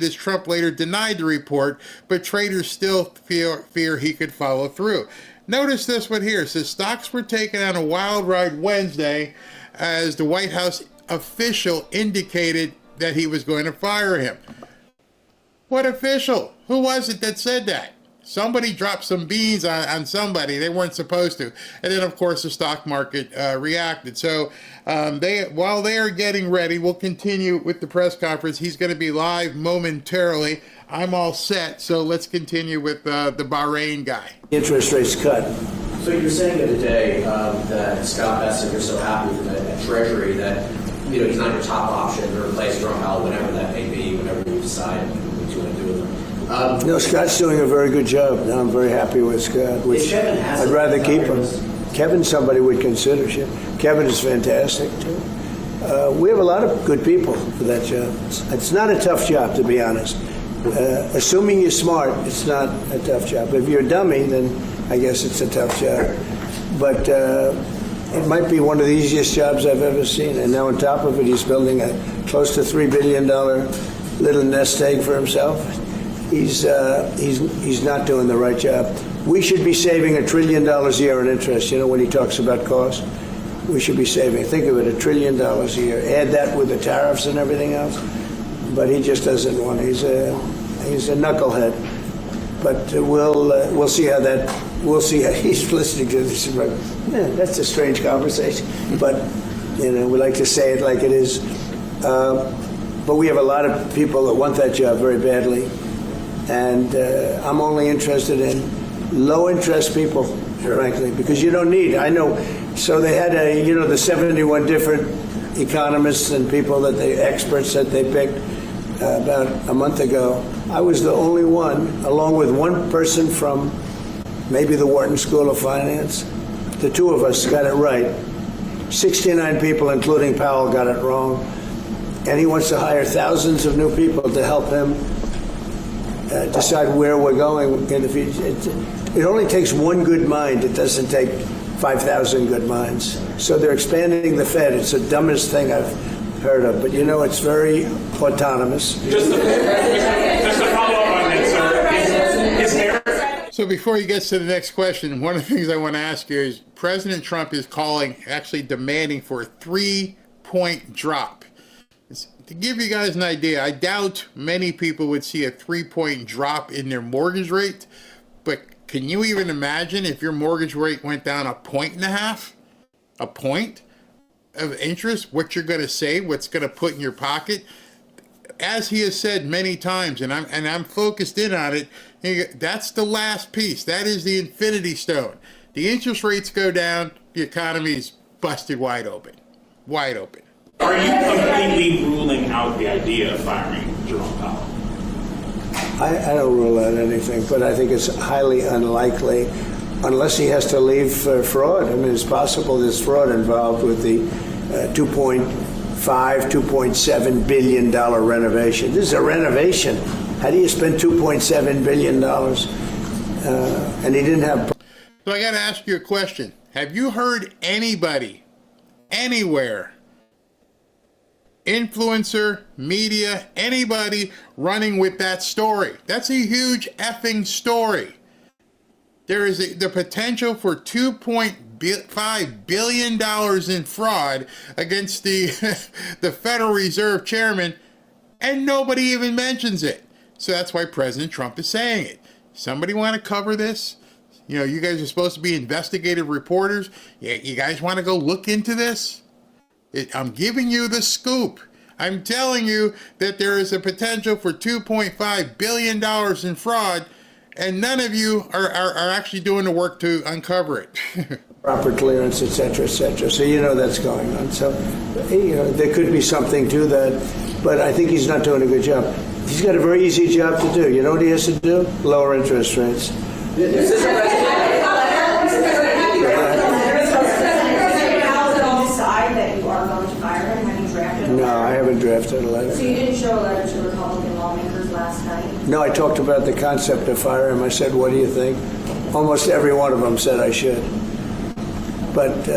as Trump later denied the report, but traders still fear he could follow through. Notice this one here. It says stocks were taken on a wild ride Wednesday as the White House official indicated that he was going to fire him. What official? Who was it that said that? Somebody dropped some beans on somebody. They weren't supposed to. And then, of course, the stock market reacted. So while they are getting ready, we'll continue with the press conference. He's going to be live momentarily. I'm all set. So let's continue with the Bahrain guy. Interest rates cut. So you're saying the other day that Scott Bessent, you're so happy with the Treasury that he's not your top option to replace Jerome Powell, whatever that may be, whatever you decide what you want to do with him. No, Scott's doing a very good job. No, I'm very happy with Scott. Which I'd rather keep him. Kevin's somebody we'd consider. Kevin is fantastic too. We have a lot of good people for that job. It's not a tough job, to be honest. Assuming you're smart, it's not a tough job. If you're a dummy, then I guess it's a tough job. But it might be one of the easiest jobs I've ever seen. And now on top of it, he's building a close to $3 billion little nest egg for himself. He's not doing the right job. We should be saving $1 trillion a year in interest. When he talks about cost, we should be saving, think of it, $1 trillion a year. Add that with the tariffs and everything else. But he just doesn't want. He's a knucklehead. But we'll see how that. We'll see how he's listening to this. That's a strange conversation. But we like to say it like it is. But we have a lot of people that want that job very badly, and I'm only interested in low interest people, frankly, because you don't need. I know. So they had the 71 different economists and people experts that they picked about a month ago. I was the only one, along with one person from maybe the Wharton School of Finance. The two of us got it right. 69 people, including Powell, got it wrong. And he wants to hire thousands of new people to help him decide where we're going in the future. It only takes one good mind. It doesn't take 5,000 good minds. So they're expanding the Fed. It's the dumbest thing I've heard of. But it's very autonomous. Just to follow up on that, sir, is there... So before he gets to the next question, one of the things I want to ask you is President Trump is actually demanding for a 3-point drop. To give you guys an idea, I doubt many people would see a 3-point drop in their mortgage rate, but can you even imagine if your mortgage rate went down 1.5 points? A point of interest, what you're going to save, what's going to put in your pocket? As he has said many times, and I'm focused in on it, that's the last piece. That is the infinity stone. The interest rates go down, the economy's busted wide open. Wide open. Are you completely ruling out the idea of firing Jerome Powell? I don't rule out anything, but I think it's highly unlikely unless he has to leave for fraud. I mean, it's possible there's fraud involved with the 2.5 $2.7 billion renovation. This is a renovation. How do you spend $2.7 billion? And he didn't have... So I got to ask you a question. Have you heard anybody, anywhere, influencer, media, anybody running with that story? That's a huge effing story. There is the potential for $2.5 billion in fraud against the Federal Reserve Chairman, and nobody even mentions it. So that's why President Trump is saying it. Somebody want to cover this? You know, you guys are supposed to be investigative reporters. You guys want to go look into this? I'm giving you the scoop. I'm telling you that there is a potential for $2.5 billion in fraud, and none of you are actually doing the work to uncover it. Proper clearance, et cetera, et cetera. So you know that's going on. So there could be something to that, but I think he's not doing a good job. He's got a very easy job to do. You know what he has to do? Lower interest rates. No, I haven't drafted a letter. So you didn't show a letter to Republican lawmakers last night? No, I talked about the concept of fire him. I said, what do you think? Almost every one of them said I should. But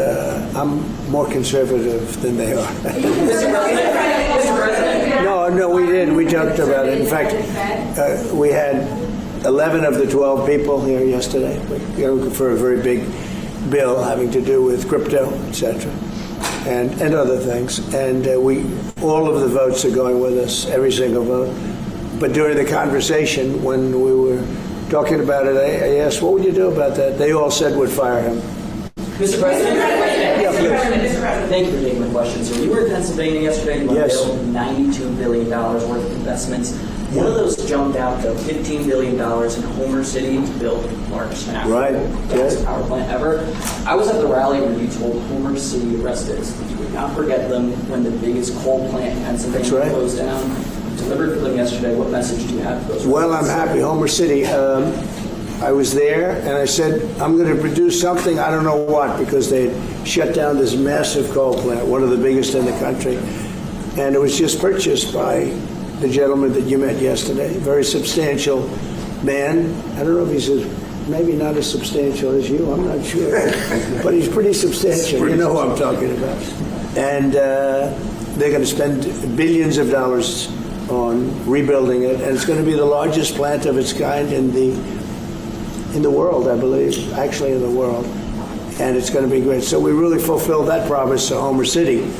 I'm more conservative than they are. No, we didn't. We talked about it. In fact, we had 11 of the 12 people here yesterday for a very big bill having to do with crypto, etc. And other things. And all of the votes are going with us, every single vote. But during the conversation, when we were talking about it, I asked, what would you do about that? They all said would fire him. Mr. President? Yeah, please. Thank you for taking the question, sir. You were in Pennsylvania yesterday. You unveiled $92 billion worth of investments. One of those jumped out to $15 billion in Homer City to build the largest natural gas power plant ever. I was at the rally where you told Homer City residents that you would not forget them when the biggest coal plant in Pennsylvania closed down. You delivered for them yesterday. What message do you have for those residents? Well, I'm happy. Homer City, I was there and I said, I'm going to produce something, I don't know what, because they had shut down this massive coal plant, one of the biggest in the country. And it was just purchased by the gentleman that you met yesterday, very substantial man. I don't know if he's maybe not as substantial as you, I'm not sure. But he's pretty substantial, you know who I'm talking about. And they're going to spend billions of dollars on rebuilding it, and it's going to be the largest plant of its kind in the world, I believe, actually in the world. And it's going to be great. So we really fulfilled that promise to Homer City.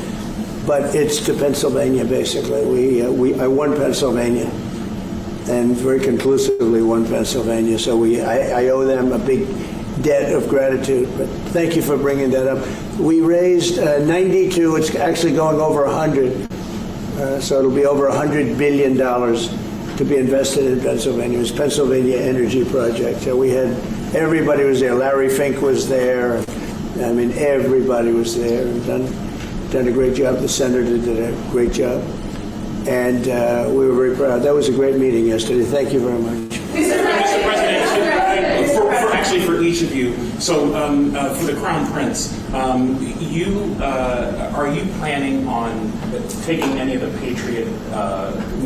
But it's to Pennsylvania, basically. I won Pennsylvania, and very conclusively won Pennsylvania. So I owe them a big debt of gratitude. But thank you for bringing that up. We raised 92. It's actually going over 100. So it'll be over $100 billion to be invested in Pennsylvania. It was Pennsylvania Energy Project. So we had, everybody was there. Larry Fink was there. I mean, everybody was there and done a great job. The senator did a great job. And we were very proud. That was a great meeting yesterday. Thank you very much. Mr. President, actually for each of you, so for the Crown Prince, are you planning on taking any of the Patriot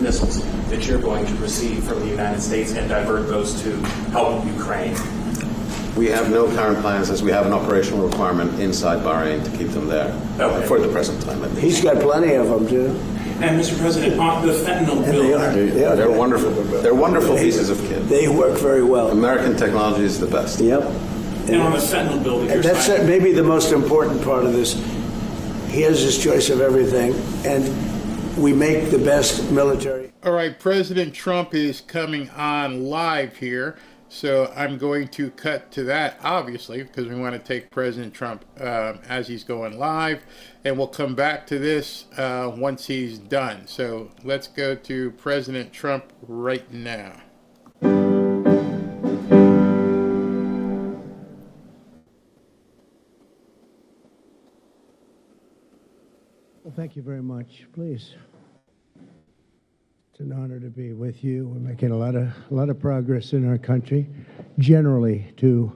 missiles that you're going to receive from the United States and divert those to help Ukraine? We have no current plans, as we have an operational requirement inside Bahrain to keep them there for the present time. At least. He's got plenty of them, too. And Mr. President, on the fentanyl bill, they're wonderful. They're wonderful pieces of kit. They work very well. American technology is the best. Yep. And on the fentanyl bill, that's maybe the most important part of this. He has his choice of everything, and we make the best military. All right, President Trump is coming on live here. So I'm going to cut to that, obviously, because we want to take President Trump as he's going live. And we'll come back to this once he's done. So let's go to President Trump right now. Well, thank you very much. Please. It's an honor to be with you. We're making a lot of progress in our country, generally too.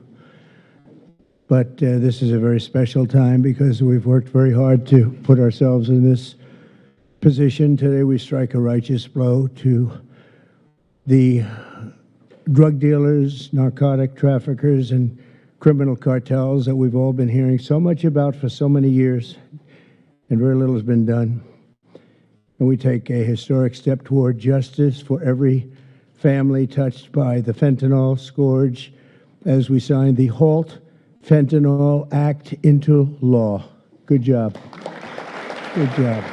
But this is a very special time because we've worked very hard to put ourselves in this position. Today we strike a righteous blow to the drug dealers, narcotic traffickers, and criminal cartels that we've all been hearing so much about for so many years, and very little has been done. And we take a historic step toward justice for every family touched by the fentanyl scourge as we sign the Halt Fentanyl Act into law. Good job. Good job.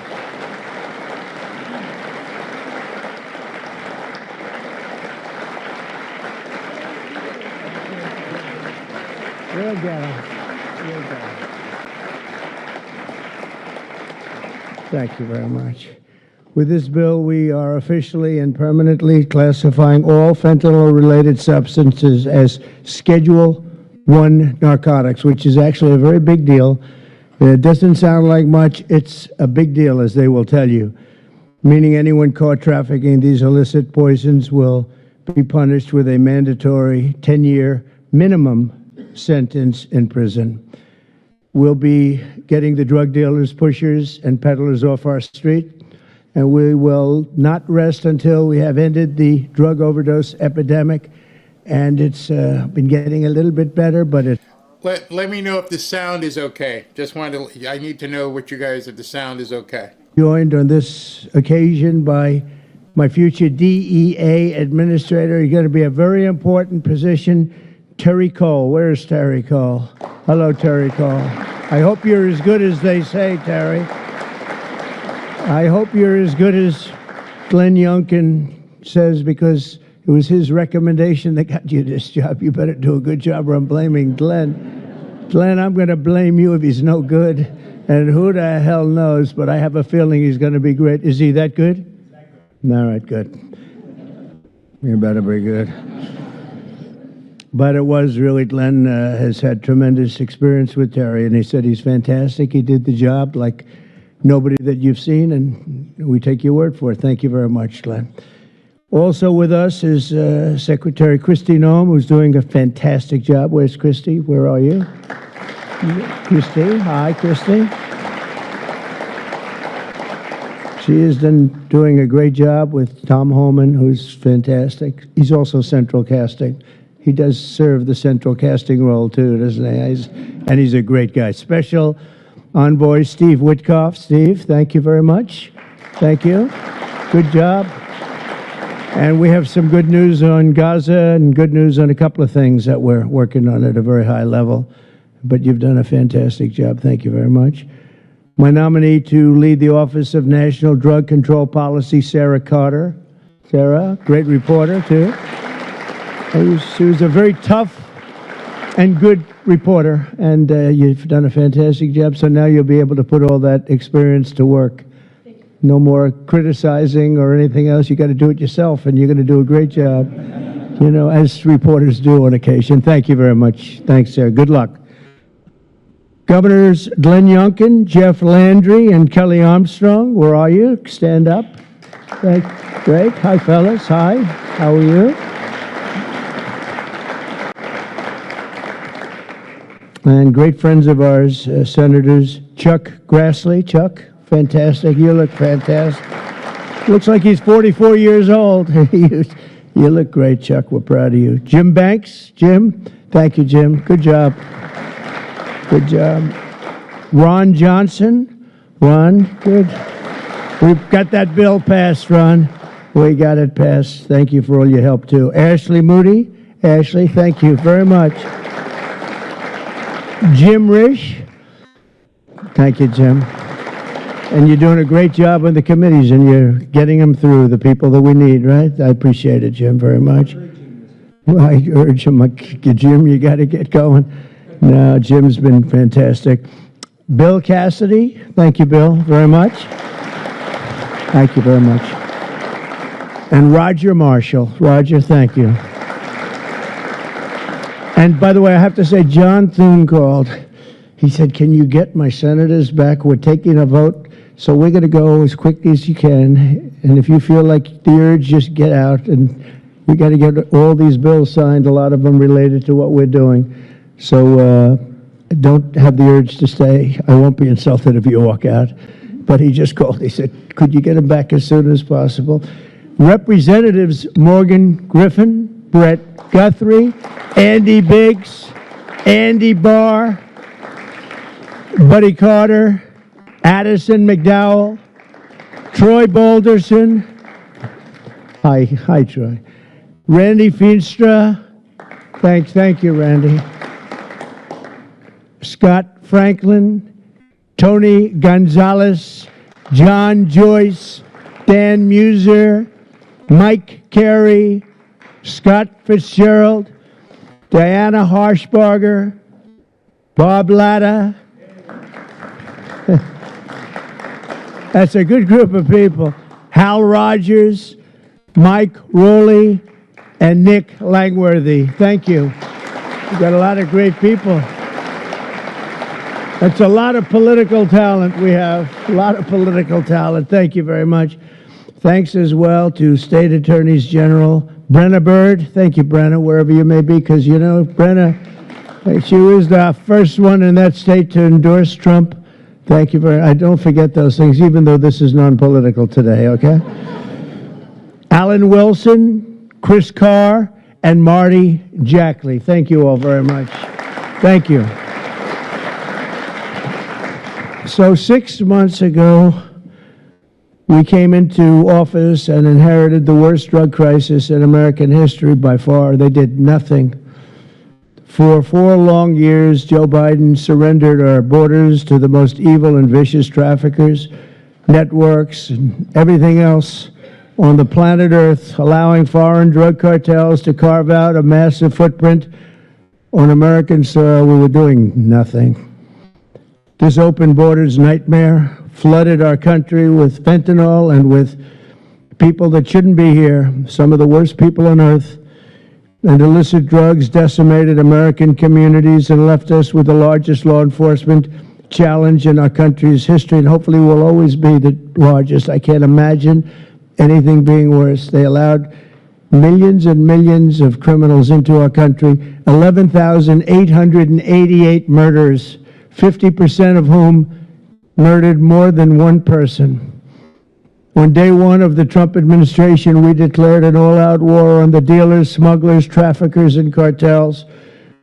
We'll get him. We'll get him. Thank you very much. With this bill, we are officially and permanently classifying all fentanyl-related substances as Schedule I narcotics, which is actually a very big deal. It doesn't sound like much. It's a big deal, as they will tell you, meaning anyone caught trafficking these illicit poisons will be punished with a mandatory 10-year minimum sentence in prison. We'll be getting the drug dealers, pushers, and peddlers off our street, and we will not rest until we have ended the drug overdose epidemic. And it's been getting a little bit better, but it. Let me know if the sound is okay. I need to know what you guys, if the sound is okay. Joined on this occasion by my future DEA administrator. He's going to be a very important position, Terry Cole. Where's Terry Cole? Hello, Terry Cole. I hope you're as good as they say, Terry. I hope you're as good as Glenn Youngkin says, because it was his recommendation that got you this job. You better do a good job, or I'm blaming Glenn. Glenn, I'm going to blame you if he's no good. And who the hell knows, but I have a feeling he's going to be great. Is he that good? All right, good. You better be good. But it was really, Glenn has had tremendous experience with Terry, and he said he's fantastic. He did the job like nobody that you've seen, and we take your word for it. Thank you very much, Glenn. Also with us is Secretary Christy Noem, who's doing a fantastic job. Where's Christy? Where are you? Christy. Hi, Christy. She is doing a great job with Tom Holman, who's fantastic. He's also central casting. He does serve the central casting role, too, doesn't he? And he's a great guy. Special Envoy Steve Witkoff. Steve, thank you very much. Thank you. Good job. And we have some good news on Gaza and good news on a couple of things that we're working on at a very high level. But you've done a fantastic job. Thank you very much. My nominee to lead the Office of National Drug Control Policy, Sarah Carter. Sarah, great reporter, too. She was a very tough and good reporter, and you've done a fantastic job. So now you'll be able to put all that experience to work. No more criticizing or anything else. You got to do it yourself, and you're going to do a great job, you know, as reporters do on occasion. Thank you very much. Thanks, Sarah. Good luck. Governors Glenn Youngkin, Jeff Landry, and Kelly Armstrong, where are you? Stand up. Great. Hi, fellas. Hi. How are you? And great friends of ours, Senators Chuck Grassley. Chuck, fantastic. You look fantastic. Looks like he's 44 years old. You look great, Chuck. We're proud of you. Jim Banks. Jim. Thank you, Jim. Good job. Good job. Ron Johnson. Ron, good. We've got that bill passed, Ron. We got it passed. Thank you for all your help, too. Ashley Moody. Ashley, thank you very much. Jim Risch. Thank you, Jim. And you're doing a great job on the committees, and you're getting them through, the people that we need, right? I appreciate it, Jim, very much. Well, I urge him, Jim, you got to get going. No, Jim's been fantastic. Bill Cassidy. Thank you, Bill, very much. Thank you very much. And Roger Marshall. Roger, thank you. And by the way, I have to say, John Thune called. He said, can you get my senators back? We're taking a vote, so we're going to go as quickly as you can. And if you feel like the urge, just get out. And we got to get all these bills signed, a lot of them related to what we're doing. So don't have the urge to stay. I won't be insulted if you walk out. but he just called. He said, could you get him back as soon as possible? Representatives Morgan Griffin, Brett Guthrie, Andy Biggs, Andy Barr, Buddy Carter, Addison McDowell, Troy Balderson, hi Troy, Randy Feenstra, thank you Randy, Scott Franklin, Tony Gonzalez, John Joyce, Dan Muser, Mike Carey, Scott Fitzgerald, Diana Harshbarger, Bob Latta. That's a good group of people. Hal Rogers, Mike Rowley, and Nick Langworthy. Thank you. We've got a lot of great people. That's a lot of political talent we have. A lot of political talent. Thank you very much. Thanks as well to State Attorneys General Brenna Bird. Thank you, Brenna, wherever you may be, because, you know, Brenna, she was the first one in that state to endorse Trump. Thank you very much. I don't forget those things, even though this is non-political today, okay? Alan Wilson, Chris Carr, and Marty Jackley. Thank you all very much. Thank you. So 6 months ago, we came into office and inherited the worst drug crisis in American history by far. They did nothing. For 4 long years, Joe Biden surrendered our borders to the most evil and vicious traffickers, networks, and everything else on the planet Earth, allowing foreign drug cartels to carve out a massive footprint on American soil. We were doing nothing. This open borders nightmare flooded our country with fentanyl and with people that shouldn't be here, some of the worst people on earth. And illicit drugs decimated American communities and left us with the largest law enforcement challenge in our country's history, and hopefully will always be the largest. I can't imagine anything being worse. They allowed millions and millions of criminals into our country, 11,888 murders, 50% of whom murdered more than one person. On day one of the Trump administration, we declared an all-out war on the dealers, smugglers, traffickers, and cartels.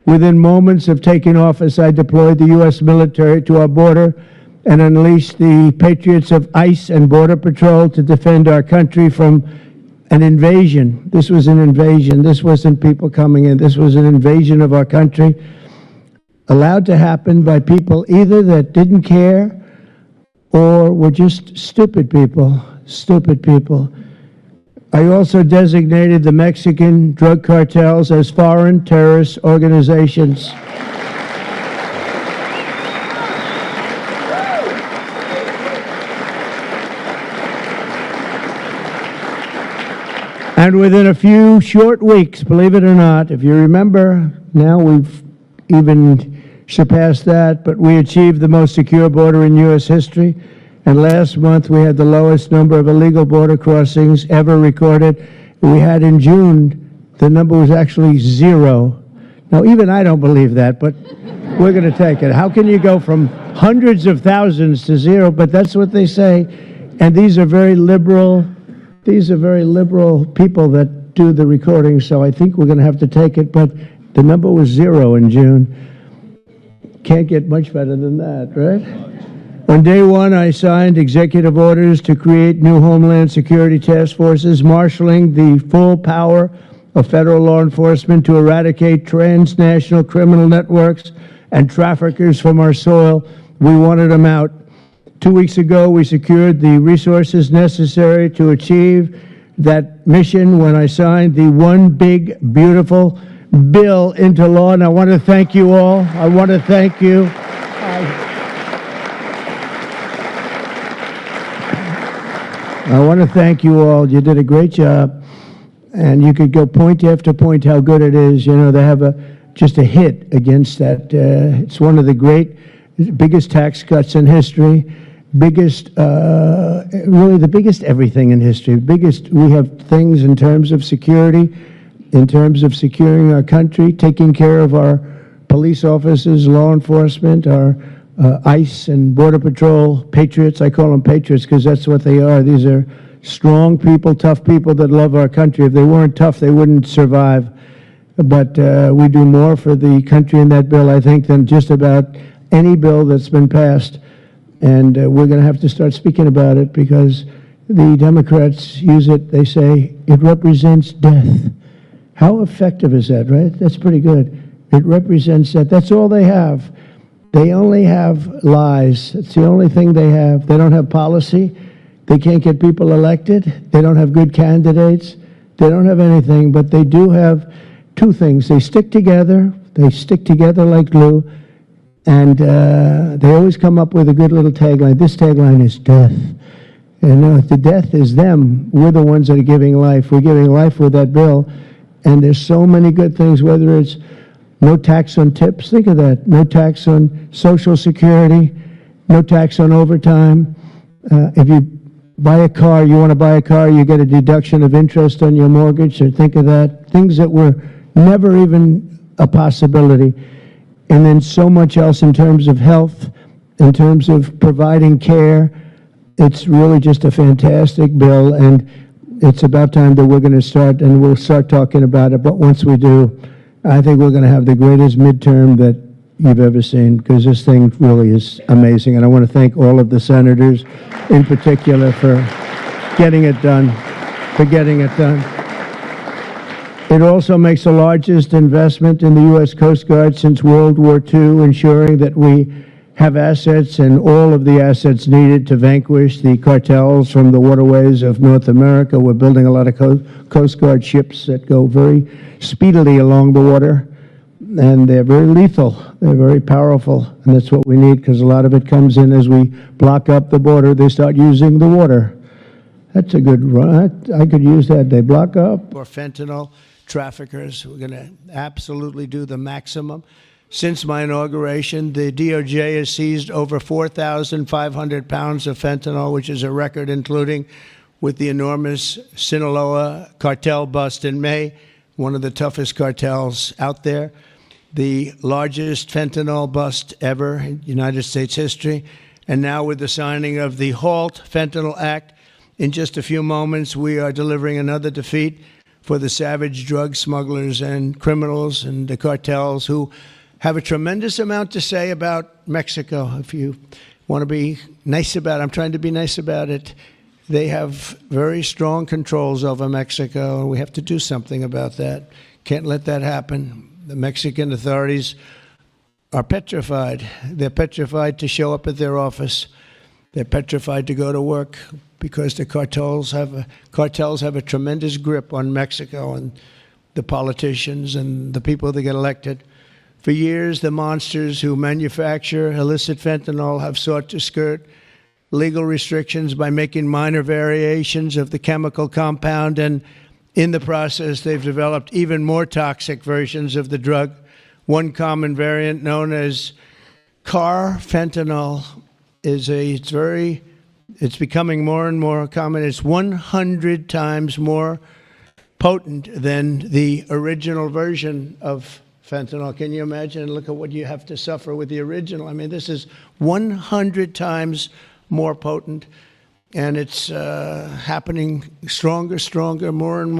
Within moments of taking office, I deployed the U.S. military to our border and unleashed the patriots of ICE and Border Patrol to defend our country from an invasion. This was an invasion. This wasn't people coming in. This was an invasion of our country, allowed to happen by people either that didn't care or were just stupid people. Stupid people. I also designated the Mexican drug cartels as foreign terrorist organizations. And within a few short weeks, believe it or not, if you remember, now we've even surpassed that, but we achieved the most secure border in U.S. history. And last month, we had the lowest number of illegal border crossings ever recorded. We had in June, the number was actually 0. Now, even I don't believe that, but we're going to take it. How can you go from hundreds of thousands to 0? But that's what they say. And these are very liberal people that do the recording, so I think we're going to have to take it. But the number was 0 in June. Can't get much better than that, right? On day one, I signed executive orders to create new Homeland Security task forces, marshaling the full power of federal law enforcement to eradicate transnational criminal networks and traffickers from our soil. We wanted them out. 2 weeks ago, we secured the resources necessary to achieve that mission when I signed the One Big Beautiful Bill into law. And I want to thank you all. I want to thank you. I want to thank you all. You did a great job, and you could go point after point how good it is. You know, they have just a hit against that. It's one of the biggest tax cuts in history, really the biggest everything in history. We have things in terms of security, in terms of securing our country, taking care of our police officers, law enforcement, our ICE and Border Patrol, patriots. I call them patriots because that's what they are. These are strong people, tough people that love our country. If they weren't tough, they wouldn't survive. But we do more for the country in that bill, I think, than just about any bill that's been passed. And we're going to have to start speaking about it because the Democrats use it. They say it represents death. How effective is that, right? That's pretty good. It represents that. That's all they have. They only have lies. It's the only thing they have. They don't have policy. They can't get people elected. They don't have good candidates. They don't have anything, but they do have two things. They stick together. They stick together like glue. And they always come up with a good little tagline. This tagline is death. And the death is them. We're the ones that are giving life. We're giving life with that bill. And there's so many good things, whether it's no tax on tips. Think of that. No tax on Social Security. No tax on overtime. If you buy a car, you want to buy a car, you get a deduction of interest on your mortgage. So think of that. Things that were never even a possibility. And then so much else in terms of health, in terms of providing care. It's really just a fantastic bill, and it's about time that we're going to start, and we'll start talking about it. But once we do, I think we're going to have the greatest midterm that you've ever seen, because this thing really is amazing. And I want to thank all of the senators in particular for getting it done, It also makes the largest investment in the U.S. Coast Guard since World War II, ensuring that we have assets and all of the assets needed to vanquish the cartels from the waterways of North America. We're building a lot of Coast Guard ships that go very speedily along the water, and they're very lethal. They're very powerful, and that's what we need, because a lot of it comes in as we block up the border. They start using the water. That's a good run. I could use that. They block up. Or fentanyl traffickers. We're going to absolutely do the maximum. Since my inauguration, the DOJ has seized over 4,500 pounds of fentanyl, which is a record, including with the enormous Sinaloa cartel bust in May, one of the toughest cartels out there, the largest fentanyl bust ever in United States history. And now with the signing of the Halt Fentanyl Act, in just a few moments, we are delivering another defeat for the savage drug smugglers and criminals and the cartels who have a tremendous amount to say about Mexico. If you want to be nice about it, I'm trying to be nice about it. They have very strong controls over Mexico, and we have to do something about that. Can't let that happen. The Mexican authorities are petrified. They're petrified to show up at their office. They're petrified to go to work because the cartels have a tremendous grip on Mexico and the politicians and the people that get elected. For years, the monsters who manufacture illicit fentanyl have sought to skirt legal restrictions by making minor variations of the chemical compound, and in the process, they've developed even more toxic versions of the drug. One common variant, known as carfentanil, it's becoming more and more common. It's 100 times more potent than the original version of fentanyl. Can you imagine? Look at what you have to suffer with the original. I mean, this is 100 times more potent, and it's happening stronger, more and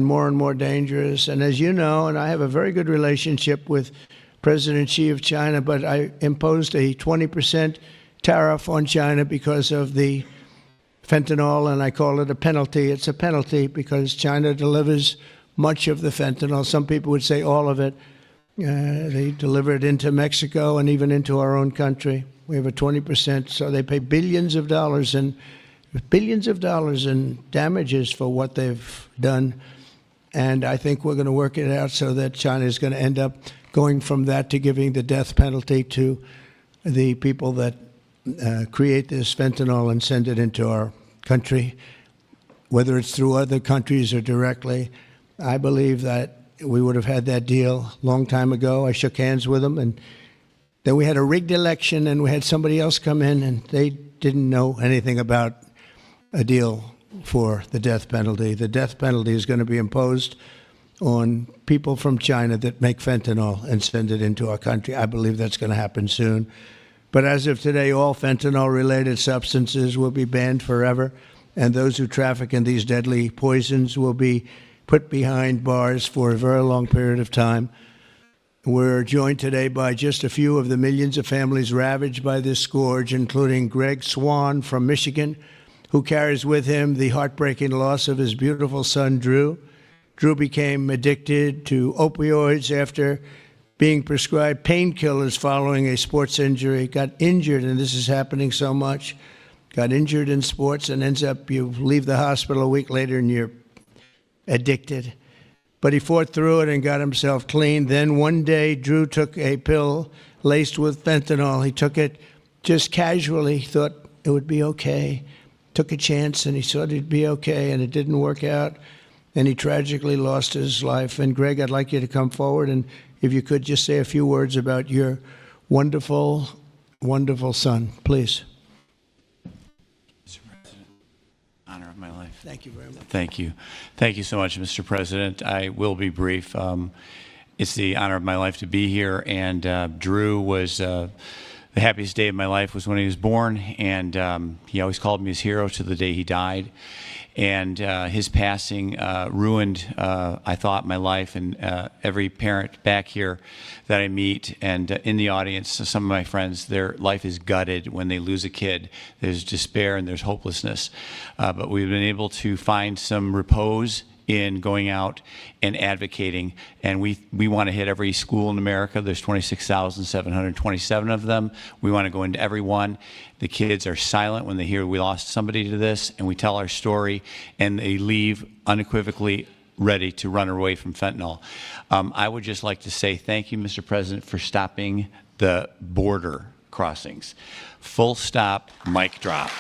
more dangerous. And as you know, and I have a very good relationship with President Xi of China, but I imposed a 20% tariff on China because of the fentanyl, and I call it a penalty. It's a penalty because China delivers much of the fentanyl. Some people would say all of it. They deliver it into Mexico and even into our own country. We have a 20%, so they pay billions of dollars in damages for what they've done. And I think we're going to work it out so that China is going to end up going from that to giving the death penalty to the people that create this fentanyl and send it into our country, whether it's through other countries or directly. I believe that we would have had that deal a long time ago. I shook hands with them, and then we had a rigged election, and we had somebody else come in, and they didn't know anything about a deal for the death penalty. The death penalty is going to be imposed on people from China that make fentanyl and send it into our country. I believe that's going to happen soon. But as of today, all fentanyl-related substances will be banned forever, and those who traffic in these deadly poisons will be put behind bars for a very long period of time. We're joined today by just a few of the millions of families ravaged by this scourge, including Greg Swan from Michigan, who carries with him the heartbreaking loss of his beautiful son, Drew. Drew became addicted to opioids after being prescribed painkillers following a sports injury, got injured, and this is happening so much, got injured in sports and ends up, you leave the hospital a week later and you're addicted. But he fought through it and got himself clean. Then one day, Drew took a pill laced with fentanyl. He took it just casually, thought it would be okay. Took a chance and he thought it'd be okay, and it didn't work out. And he tragically lost his life. And Greg, I'd like you to come forward, and if you could just say a few words about your wonderful, wonderful son, please. Mr. President, honor of my life. Thank you very much. Thank you. Thank you so much, Mr. President. I will be brief. It's the honor of my life to be here, and Drew was the happiest day of my life was when he was born, and he always called me his hero to the day he died. And his passing ruined, I thought, my life, and every parent back here that I meet and in the audience, some of my friends, their life is gutted when they lose a kid. There's despair and there's hopelessness. But we've been able to find some repose in going out and advocating, and we want to hit every school in America. There's 26,727 of them. We want to go into every one. The kids are silent when they hear we lost somebody to this, and we tell our story, and they leave unequivocally ready to run away from fentanyl. I would just like to say thank you, Mr. President, for stopping the border crossings. Full stop, mic drop.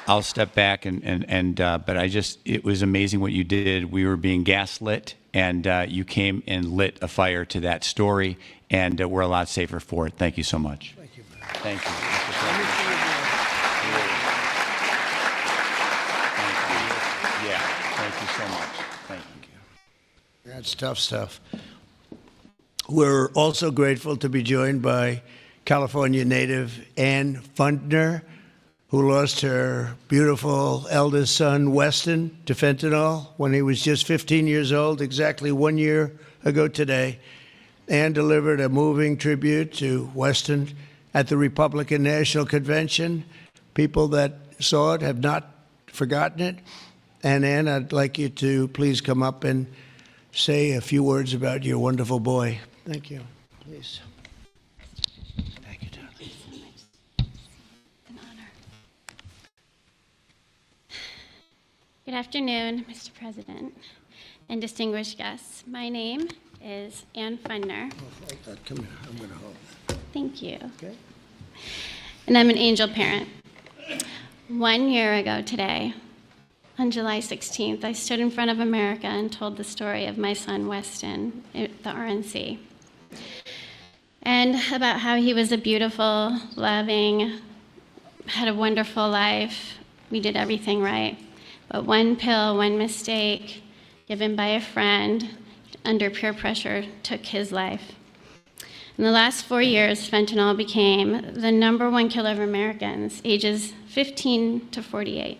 I'll step back but it was amazing what you did. We were being gaslit, and you came and lit a fire to that story, and we're a lot safer for it. Thank you so much. Thank you. Thank you. Yeah, thank you so much. Thank you. That's tough stuff. We're also grateful to be joined by California native Ann Fundner, who lost her beautiful eldest son, Weston, to fentanyl when he was just 15 years old, exactly 1 year ago today. Ann delivered a moving tribute to Weston at the Republican National Convention. People that saw it have not forgotten it. And Ann, I'd like you to please come up and say a few words about your wonderful boy. Thank you. Please. Good afternoon, Mr. President and distinguished guests. My name is Ann Fundner. Come here. I'm going to hold it. Thank you. Okay. And I'm an angel parent. 1 year ago today, on July 16th, I stood in front of America and told the story of my son, Weston, at the RNC, and about how he was a beautiful, loving, had a wonderful life. We did everything right. But one pill, one mistake, given by a friend under peer pressure, took his life. In the last 4 years, fentanyl became the #1 killer of Americans, ages 15 to 48.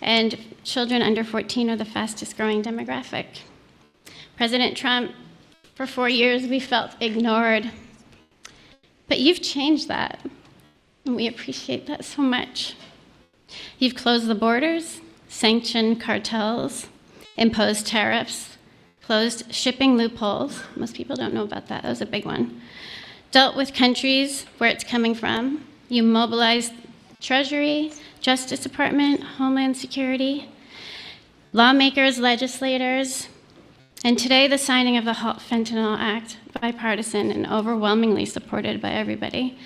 And children under 14 are the fastest growing demographic. President Trump, for 4 years, we felt ignored. But you've changed that, and we appreciate that so much. You've closed the borders, sanctioned cartels, imposed tariffs, closed shipping loopholes. Most people don't know about that. That was a big one. Dealt with countries where it's coming from. You mobilized Treasury, Justice Department, Homeland Security, lawmakers, legislators, and today the signing of the Halt Fentanyl Act, bipartisan and overwhelmingly supported by everybody,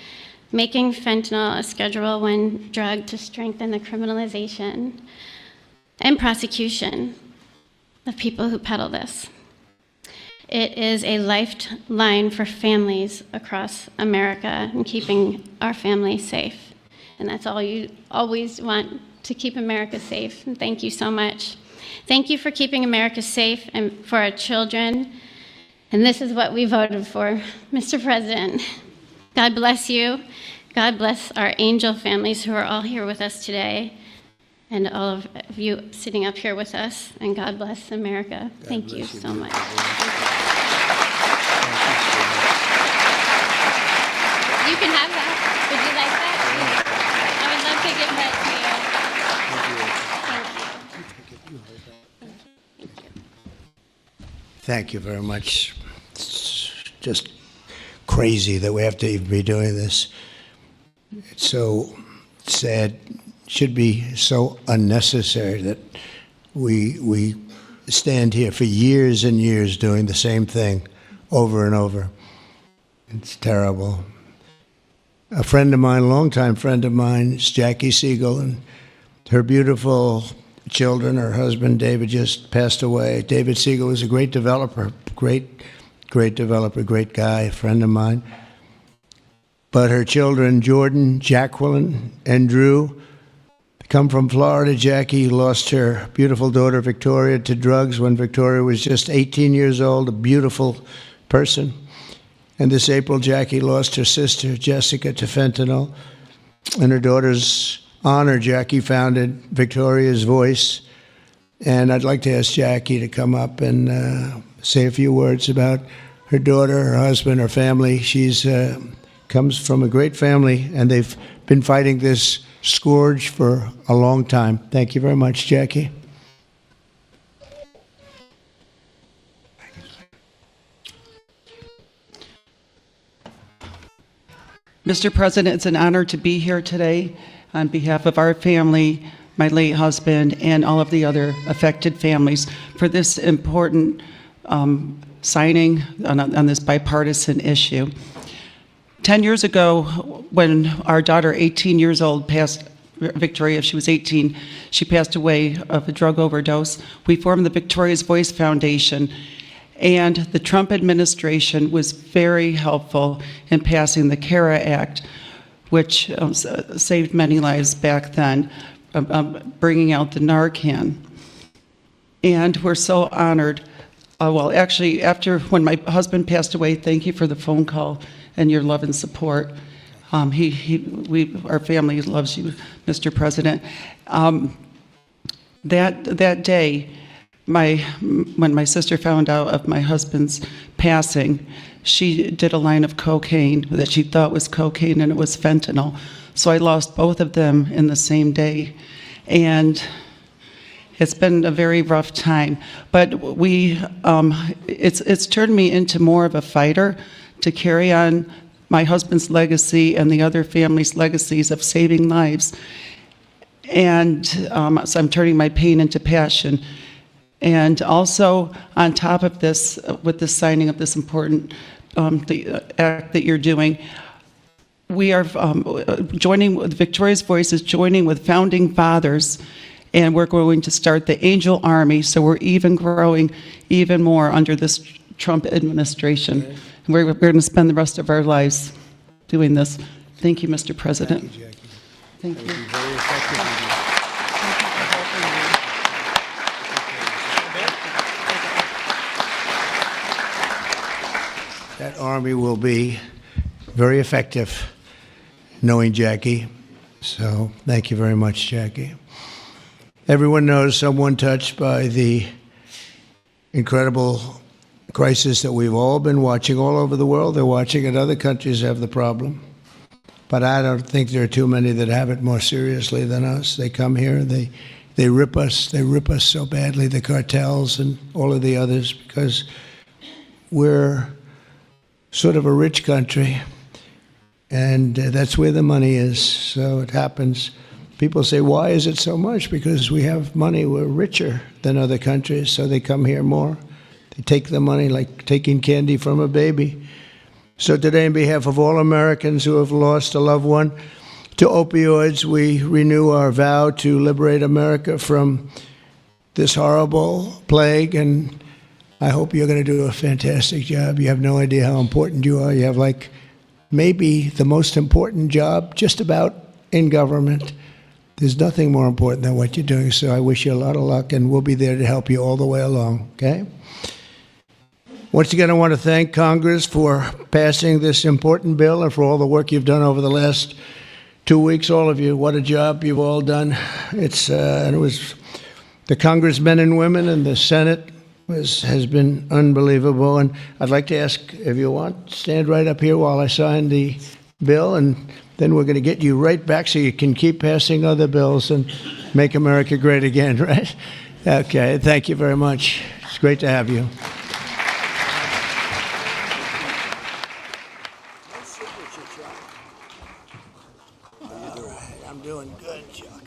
making fentanyl a Schedule I drug to strengthen the criminalization and prosecution of people who peddle this. It is a lifeline for families across America and keeping our families safe. And that's all you always want, to keep America safe. And thank you so much. Thank you for keeping America safe and for our children. And this is what we voted for. Mr. President, God bless you. God bless our angel families who are all here with us today, and all of you sitting up here with us. And God bless America. Thank you so much. You can have that. Would you like that? I would love to give that to you. Thank you very much. It's just crazy that we have to even be doing this. It's so sad. It should be so unnecessary that we stand here for years and years doing the same thing over and over. It's terrible. A friend of mine, a longtime friend of mine, is Jackie Siegel, and her beautiful children, her husband David just passed away. David Siegel was a great developer, great developer, great guy, a friend of mine. But her children, Jordan, Jacqueline, and Drew, come from Florida. Jackie lost her beautiful daughter Victoria to drugs when Victoria was just 18 years old, a beautiful person. And this April, Jackie lost her sister, Jessica, to fentanyl. In her daughter's honor, Jackie founded Victoria's Voice. And I'd like to ask Jackie to come up and say a few words about her daughter, her husband, her family. She's comes from a great family, and they've been fighting this scourge for a long time. Thank you very much, Jackie. Mr. President, it's an honor to be here today on behalf of our family, my late husband, and all of the other affected families for this important signing on this bipartisan issue. 10 years ago, when our daughter, 18 years old, passed, Victoria, she was 18, she passed away of a drug overdose. We formed the Victoria's Voice Foundation, and the Trump administration was very helpful in passing the CARA Act, which saved many lives back then, bringing out the Narcan. And we're so honored. Well, actually, when my husband passed away, thank you for the phone call and your love and support. Our family loves you, Mr. President. That day, when my sister found out of my husband's passing, she did a line of cocaine that she thought was cocaine, and it was fentanyl. So I lost both of them in the same day. And it's been a very rough time. But it's turned me into more of a fighter to carry on my husband's legacy and the other families' legacies of saving lives. And so I'm turning my pain into passion. And also, on top of this, with the signing of this important the act that you're doing, we are joining with Victoria's Voice is joining with founding fathers, and we're going to start the Angel Army. So we're even growing even more under this Trump administration. Okay. And we're going to spend the rest of our lives doing this. Thank you, Mr. President. Thank you, Jackie. Thank you. Very effective. That army will be very effective, knowing Jackie. So thank you very much, Jackie. Everyone knows someone touched by the incredible crisis that we've all been watching all over the world. They're watching it. Other countries have the problem. But I don't think there are too many that have it more seriously than us. They come here, they rip us. They rip us so badly, the cartels and all of the others, because we're sort of a rich country, and that's where the money is. So it happens. People say, why is it so much? Because we have money. We're richer than other countries, so they come here more. They take the money like taking candy from a baby. So today, on behalf of all Americans who have lost a loved one to opioids, we renew our vow to liberate America from this horrible plague. And I hope you're going to do a fantastic job. You have no idea how important you are. You have like maybe the most important job just about in government. There's nothing more important than what you're doing, so I wish you a lot of luck, and we'll be there to help you all the way along, okay? Once again, I want to thank Congress for passing this important bill and for all the work you've done over the last 2 weeks, all of you. What a job you've all done. And it was the congressmen and women and the Senate has been unbelievable. And I'd like to ask, if you want, stand right up here while I sign the bill, and then we're going to get you right back so you can keep passing other bills and make America great again, right? Okay, thank you very much. It's great to have you. All right, I'm doing good, Chuck.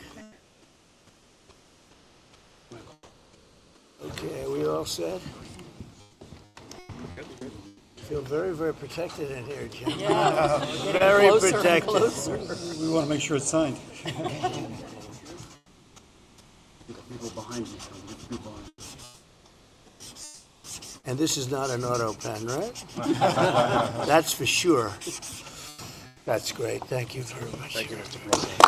Okay, are we all set? Feel very, very protected in here, Jim. Yeah. Very Closer, protected. closer. We want to make sure it's signed. People behind me. And this is not an auto pen, right? That's for sure. That's great. Thank you very much. Thank you, Mr. President.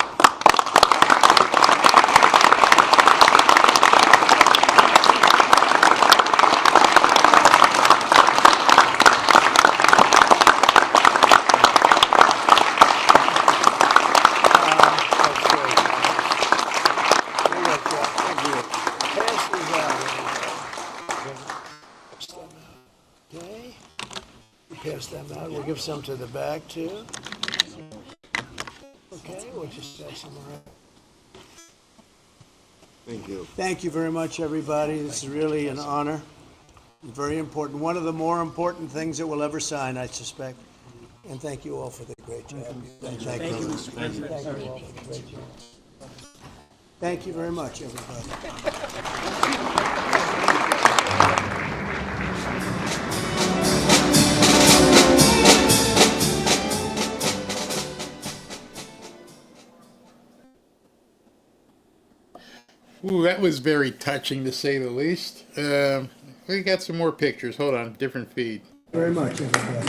Okay. Pass them out. We'll give some to the back too. Okay, we'll just pass them around. Thank you. Thank you very much, everybody. This is really an honor. Very important. One of the more important things that we'll ever sign, I suspect. And thank you all for the great job. Thank you, Mr. President. Thank you all for the great job. Thank you very much, everybody. Ooh, that was very touching, to say the least. We got some more pictures. Hold on, different feed. Very much, everybody.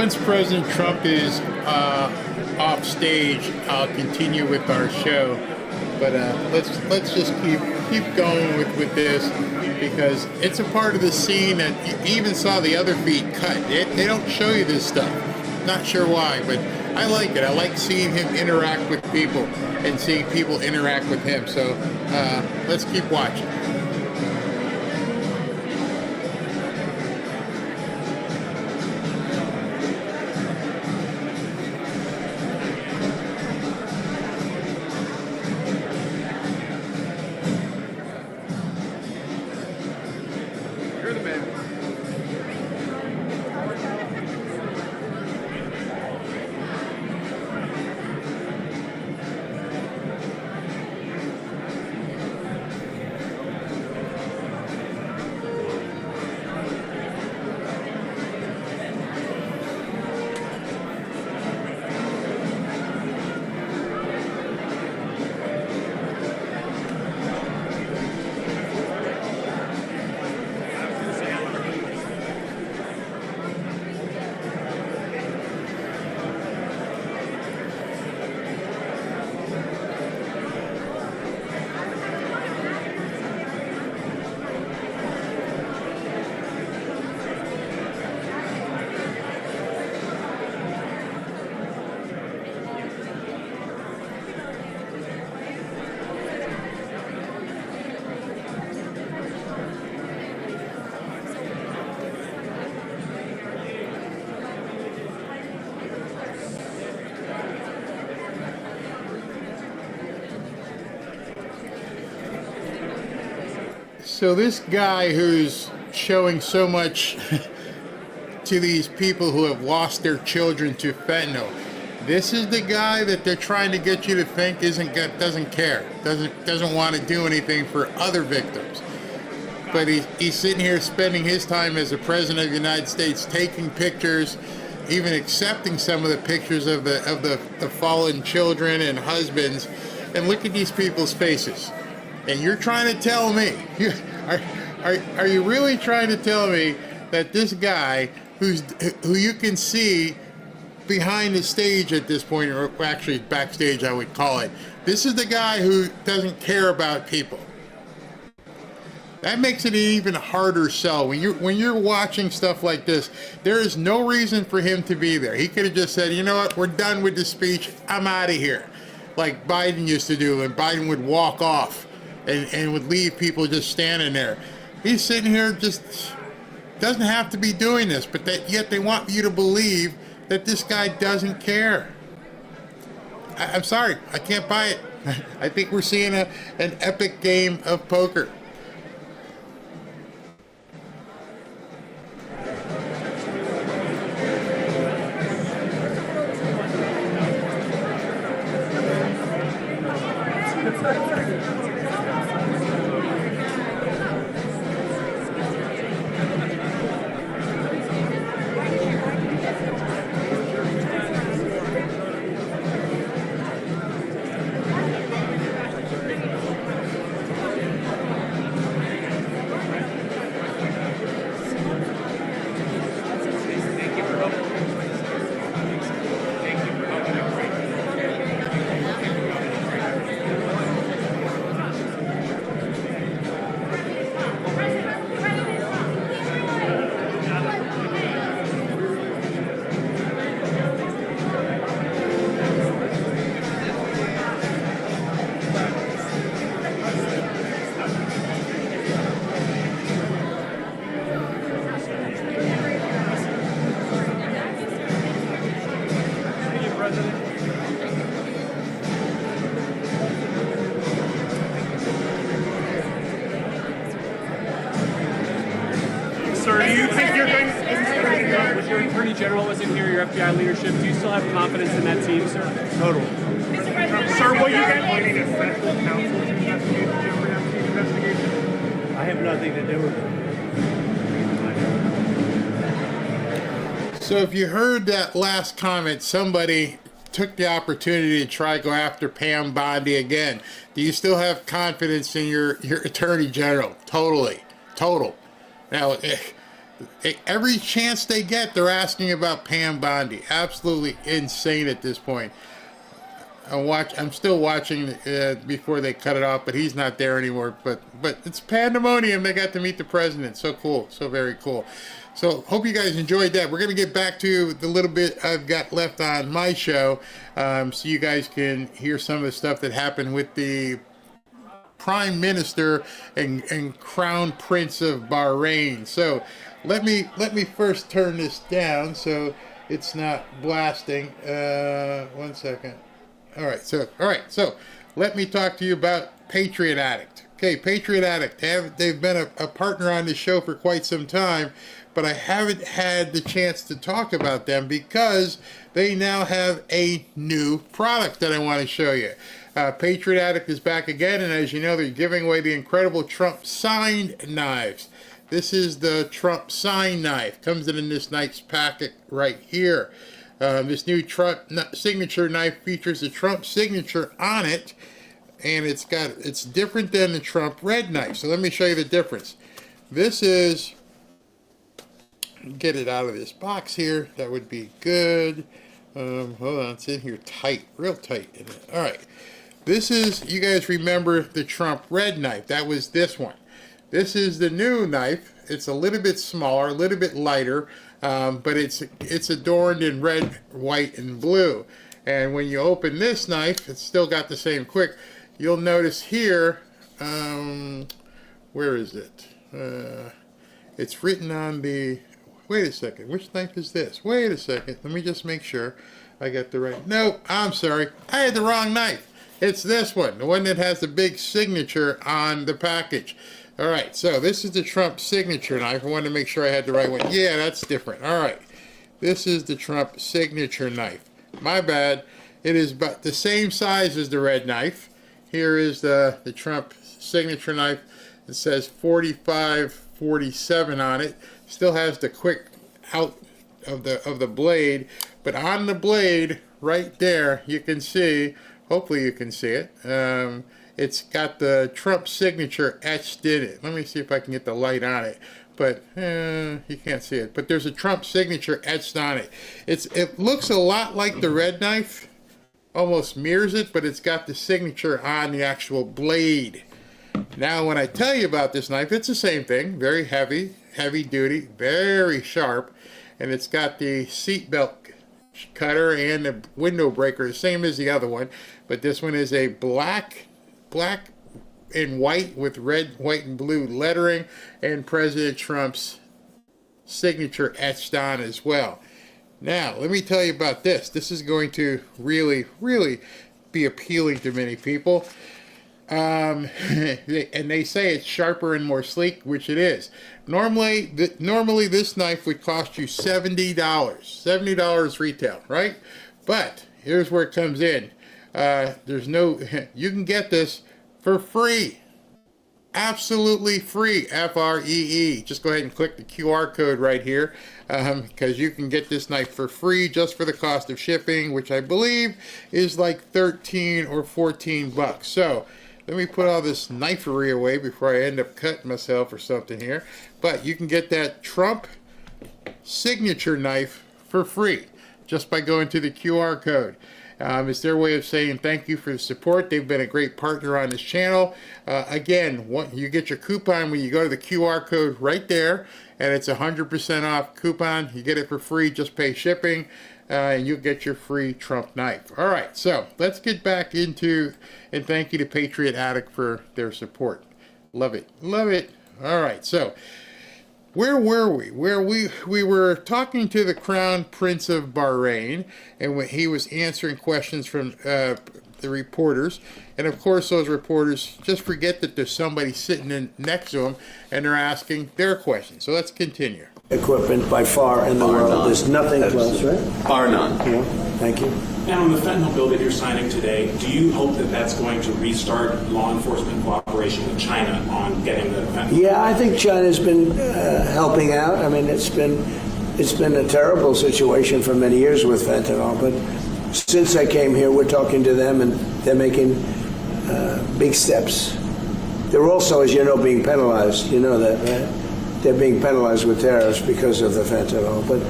Once President Trump is off stage, I'll continue with our show. But let's just keep going with this, because it's a part of the scene that you even saw the other feed cut. They don't show you this stuff. Not sure why, but I like it. I like seeing him interact with people and seeing people interact with him. So let's keep watching. So this guy who's showing so much to these people who have lost their children to fentanyl, this is the guy that they're trying to get you to think doesn't care, doesn't want to do anything for other victims. But he's sitting here spending his time as the president of the United States taking pictures, even accepting some of the pictures of the fallen children and husbands. And look at these people's faces. And you're trying to tell me, are you really trying to tell me that this guy who you can see behind the stage at this point, or actually backstage I would call it, this is the guy who doesn't care about people? That makes it an even harder sell. When you're watching stuff like this, there is no reason for him to be there. He could have just said, you know what, we're done with the speech, I'm out of here. Like Biden used to do, and Biden would walk off and would leave people just standing there. He's sitting here, just doesn't have to be doing this, but yet they want you to believe that this guy doesn't care. I'm sorry, I can't buy it. I think we're seeing an epic game of poker. General was in here, your FBI leadership. Do you still have confidence in that team, sir? Total. Sir, will you get waiting a special counsel to investigate the Epstein investigation? I have nothing to do with it. So if you heard that last comment, somebody took the opportunity to try to go after Pam Bondi again. Do you still have confidence in your attorney general? Totally. Total. Now, Every chance they get, they're asking about Pam Bondi. Absolutely insane at this point. I'm still watching before they cut it off, but he's not there anymore. But it's pandemonium. They got to meet the president. So cool. So very cool. So hope you guys enjoyed that. We're going to get back to the little bit I've got left on my show, so you guys can hear some of the stuff that happened with the Prime Minister and Crown Prince of Bahrain. So let me first turn this down so it's not blasting. 1 second. All right. So let me talk to you about Patriot Addict. Okay, Patriot Addict. They've been a partner on this show for quite some time, but I haven't had the chance to talk about them because they now have a new product that I want to show you. Patriot Addict is back again, and as you know, they're giving away the incredible Trump signed knives. This is the Trump signed knife. Comes in this nice packet right here. This new Trump signature knife features the Trump signature on it, and it's different than the Trump red knife. So let me show you the difference. This is, get it out of this box here. That would be good. Hold on, it's in here tight, real tight. All right. This is, you guys remember the Trump red knife. That was this one. This is the new knife. It's a little bit smaller, a little bit lighter, but it's adorned in red, white, and blue. And when you open this knife, it's still got the same quick. You'll notice here, where is it? It's written on the, wait a second, which knife is this? Wait a second, let me just make sure I got the right, no, I'm sorry, I had the wrong knife. It's this one, the one that has the big signature on the package. All right, so this is the Trump signature knife. I wanted to make sure I had the right one. Yeah, that's different. All right, this is the Trump signature knife. My bad. It is about the same size as the red knife. Here is the Trump signature knife. It says 4547 on it. Still has the quick out of the blade, but on the blade right there, you can see. Hopefully you can see it. It's got the Trump signature etched in it. Let me see if I can get the light on it. But you can't see it. But there's a Trump signature etched on it. It looks a lot like the red knife. Almost mirrors it, but it's got the signature on the actual blade. Now when I tell you about this knife, it's the same thing. Very heavy duty, very sharp. And it's got the seatbelt cutter and the window breaker, the same as the other one, but this one is a black and white with red, white, and blue lettering, and President Trump's signature etched on as well. Now, let me tell you about this. This is going to really, really be appealing to many people. And they say it's sharper and more sleek, which it is. Normally this knife would cost you $70 retail, right? But here's where it comes in. You can get this for free. Absolutely free, F-R-E-E. Just go ahead and click the QR code right here, because you can get this knife for free just for the cost of shipping, which I believe is like 13 or 14 bucks. So let me put all this knifery away before I end up cutting myself or something here. But you can get that Trump signature knife for free just by going to the QR code. It's their way of saying thank you for the support. They've been a great partner on this channel. Again, you get your coupon when you go to the QR code right there, and it's 100% off coupon. You get it for free, just pay shipping, and you'll get your free Trump knife. All right, so let's get back into, and thank you to Patriot Addict for their support. Love it, love it. All right, so where were we? We were talking to the Crown Prince of Bahrain, and when he was answering questions from the reporters, and of course those reporters just forget that there's somebody sitting next to them, and they're asking their questions. So let's continue. Equipment by far in the world. There's nothing close, right? Bar none. Yeah. Thank you. Now, on the fentanyl bill that you're signing today, do you hope that that's going to restart law enforcement cooperation with China on getting the fentanyl? Yeah, I think China's been helping out. I mean, it's been a terrible situation for many years with fentanyl, but since I came here, we're talking to them, and they're making big steps. They're also, as you know, being penalized. You know that, right? they're being penalized with tariffs because of the fentanyl, but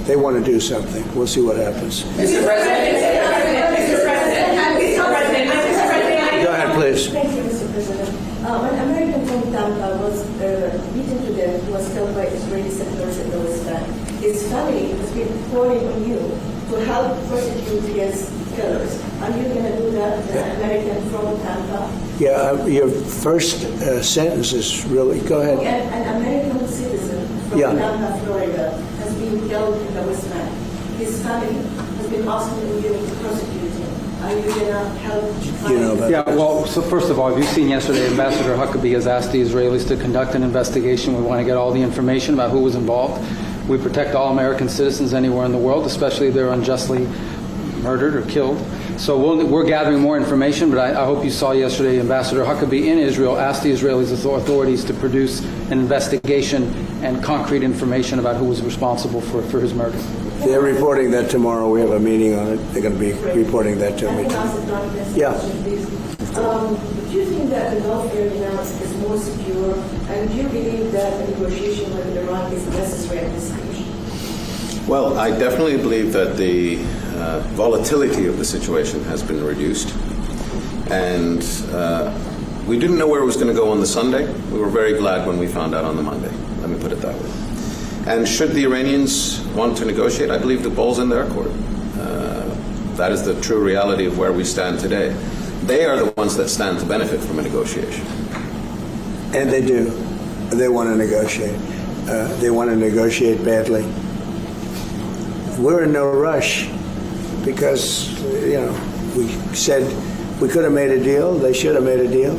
they want to do something. We'll see what happens. Mr. President. Go ahead, please. Thank you, Mr. President. When American from Tampa was beaten to death, he was killed by Israeli settlers in the West Bank. His family has been calling on you to help prosecute against killers. Are you going to do that, American from Tampa? Yeah, your first sentence is really, go ahead. An American citizen from Tampa, Florida, has been killed in the West Bank. His family has been asking you to prosecute him. Are you going to help? So first of all, have you seen yesterday, Ambassador Huckabee has asked the Israelis to conduct an investigation. We want to get all the information about who was involved. We protect all American citizens anywhere in the world, especially if they're unjustly murdered or killed. So we're gathering more information, but I hope you saw yesterday Ambassador Huckabee in Israel asked the Israeli authorities to produce an investigation and concrete information about who was responsible for his murder. They're reporting that tomorrow. We have a meeting on it. They're going to be reporting that to me. Yeah. Do you think that the Gulf area now is more secure, and do you believe that a negotiation with Iran is necessary at this stage? Well, I definitely believe that the volatility of the situation has been reduced. And we didn't know where it was going to go on the Sunday. We were very glad when we found out on the Monday. Let me put it that way. And should the Iranians want to negotiate, I believe the ball's in their court. That is the true reality of where we stand today. They are the ones that stand to benefit from a negotiation. And they do. They want to negotiate. They want to negotiate badly. We're in no rush because, we said we could have made a deal. They should have made a deal.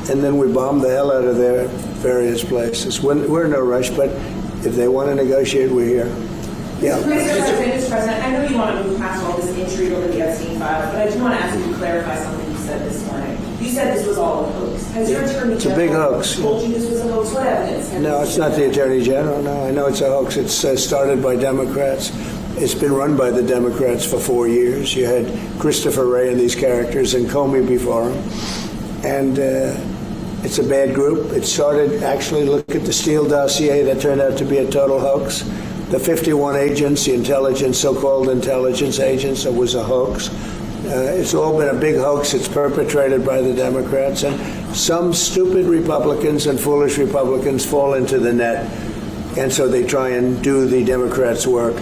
And then we bombed the hell out of their various places. We're in no rush, but if they want to negotiate, we're here. Yeah. Mr. President, I know you want to move past all this intrigue over the Epstein file, but I do want to ask you to clarify something you said this morning. You said this was all a hoax. Has your Attorney General a big hoax. Told you this was a hoax? What evidence? No, it's not the Attorney General. No, I know it's a hoax. It's started by Democrats. It's been run by the Democrats for 4 years. You had Christopher Wray and these characters and Comey before him. And it's a bad group. It started, actually, look at the Steele dossier that turned out to be a total hoax. The 51 agents, the intelligence, so-called intelligence agents, it was a hoax. It's all been a big hoax. It's perpetrated by the Democrats. And some stupid Republicans and foolish Republicans fall into the net. And so they try and do the Democrats' work.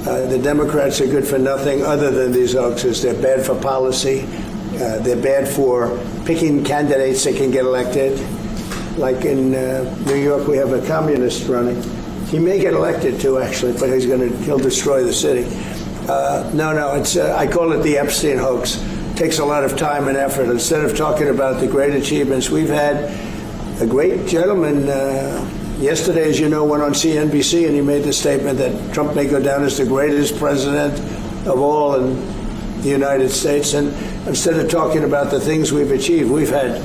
The Democrats are good for nothing other than these hoaxes. They're bad for policy. They're bad for picking candidates that can get elected. Like in New York, we have a communist running. He may get elected too, actually, but he'll destroy the city. It's I call it the Epstein hoax. It takes a lot of time and effort. Instead of talking about the great achievements, we've had a great gentleman. Yesterday, as you know, went on CNBC and he made the statement that Trump may go down as the greatest president of all in the United States. And instead of talking about the things we've achieved, we've had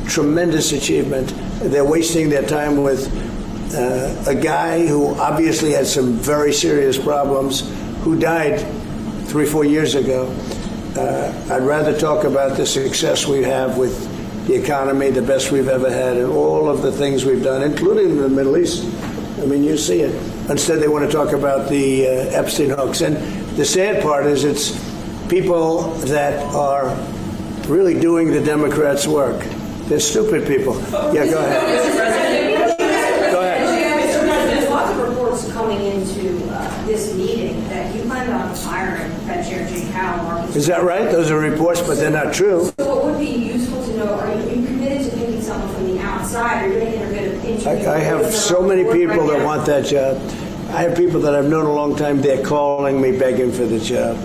tremendous achievement. They're wasting their time with a guy who obviously had some very serious problems, who died 3-4 years ago. I'd rather talk about the success we have with the economy, the best we've ever had, and all of the things we've done, including in the Middle East. I mean, you see it. Instead, they want to talk about the Epstein hoax. And the sad part is it's people that are really doing the Democrats' work. They're stupid people. Yeah, go ahead. Go ahead. Mr. President, there's lots of reports coming into this meeting that you plan on firing Fed Chair Jay Powell. Is that right? Those are reports, but they're not true. So it would be useful to know, are you committed to picking someone from the outside? Are you going to interview? I have so many people that want that job. I have people that I've known a long time. They're calling me, begging for the job.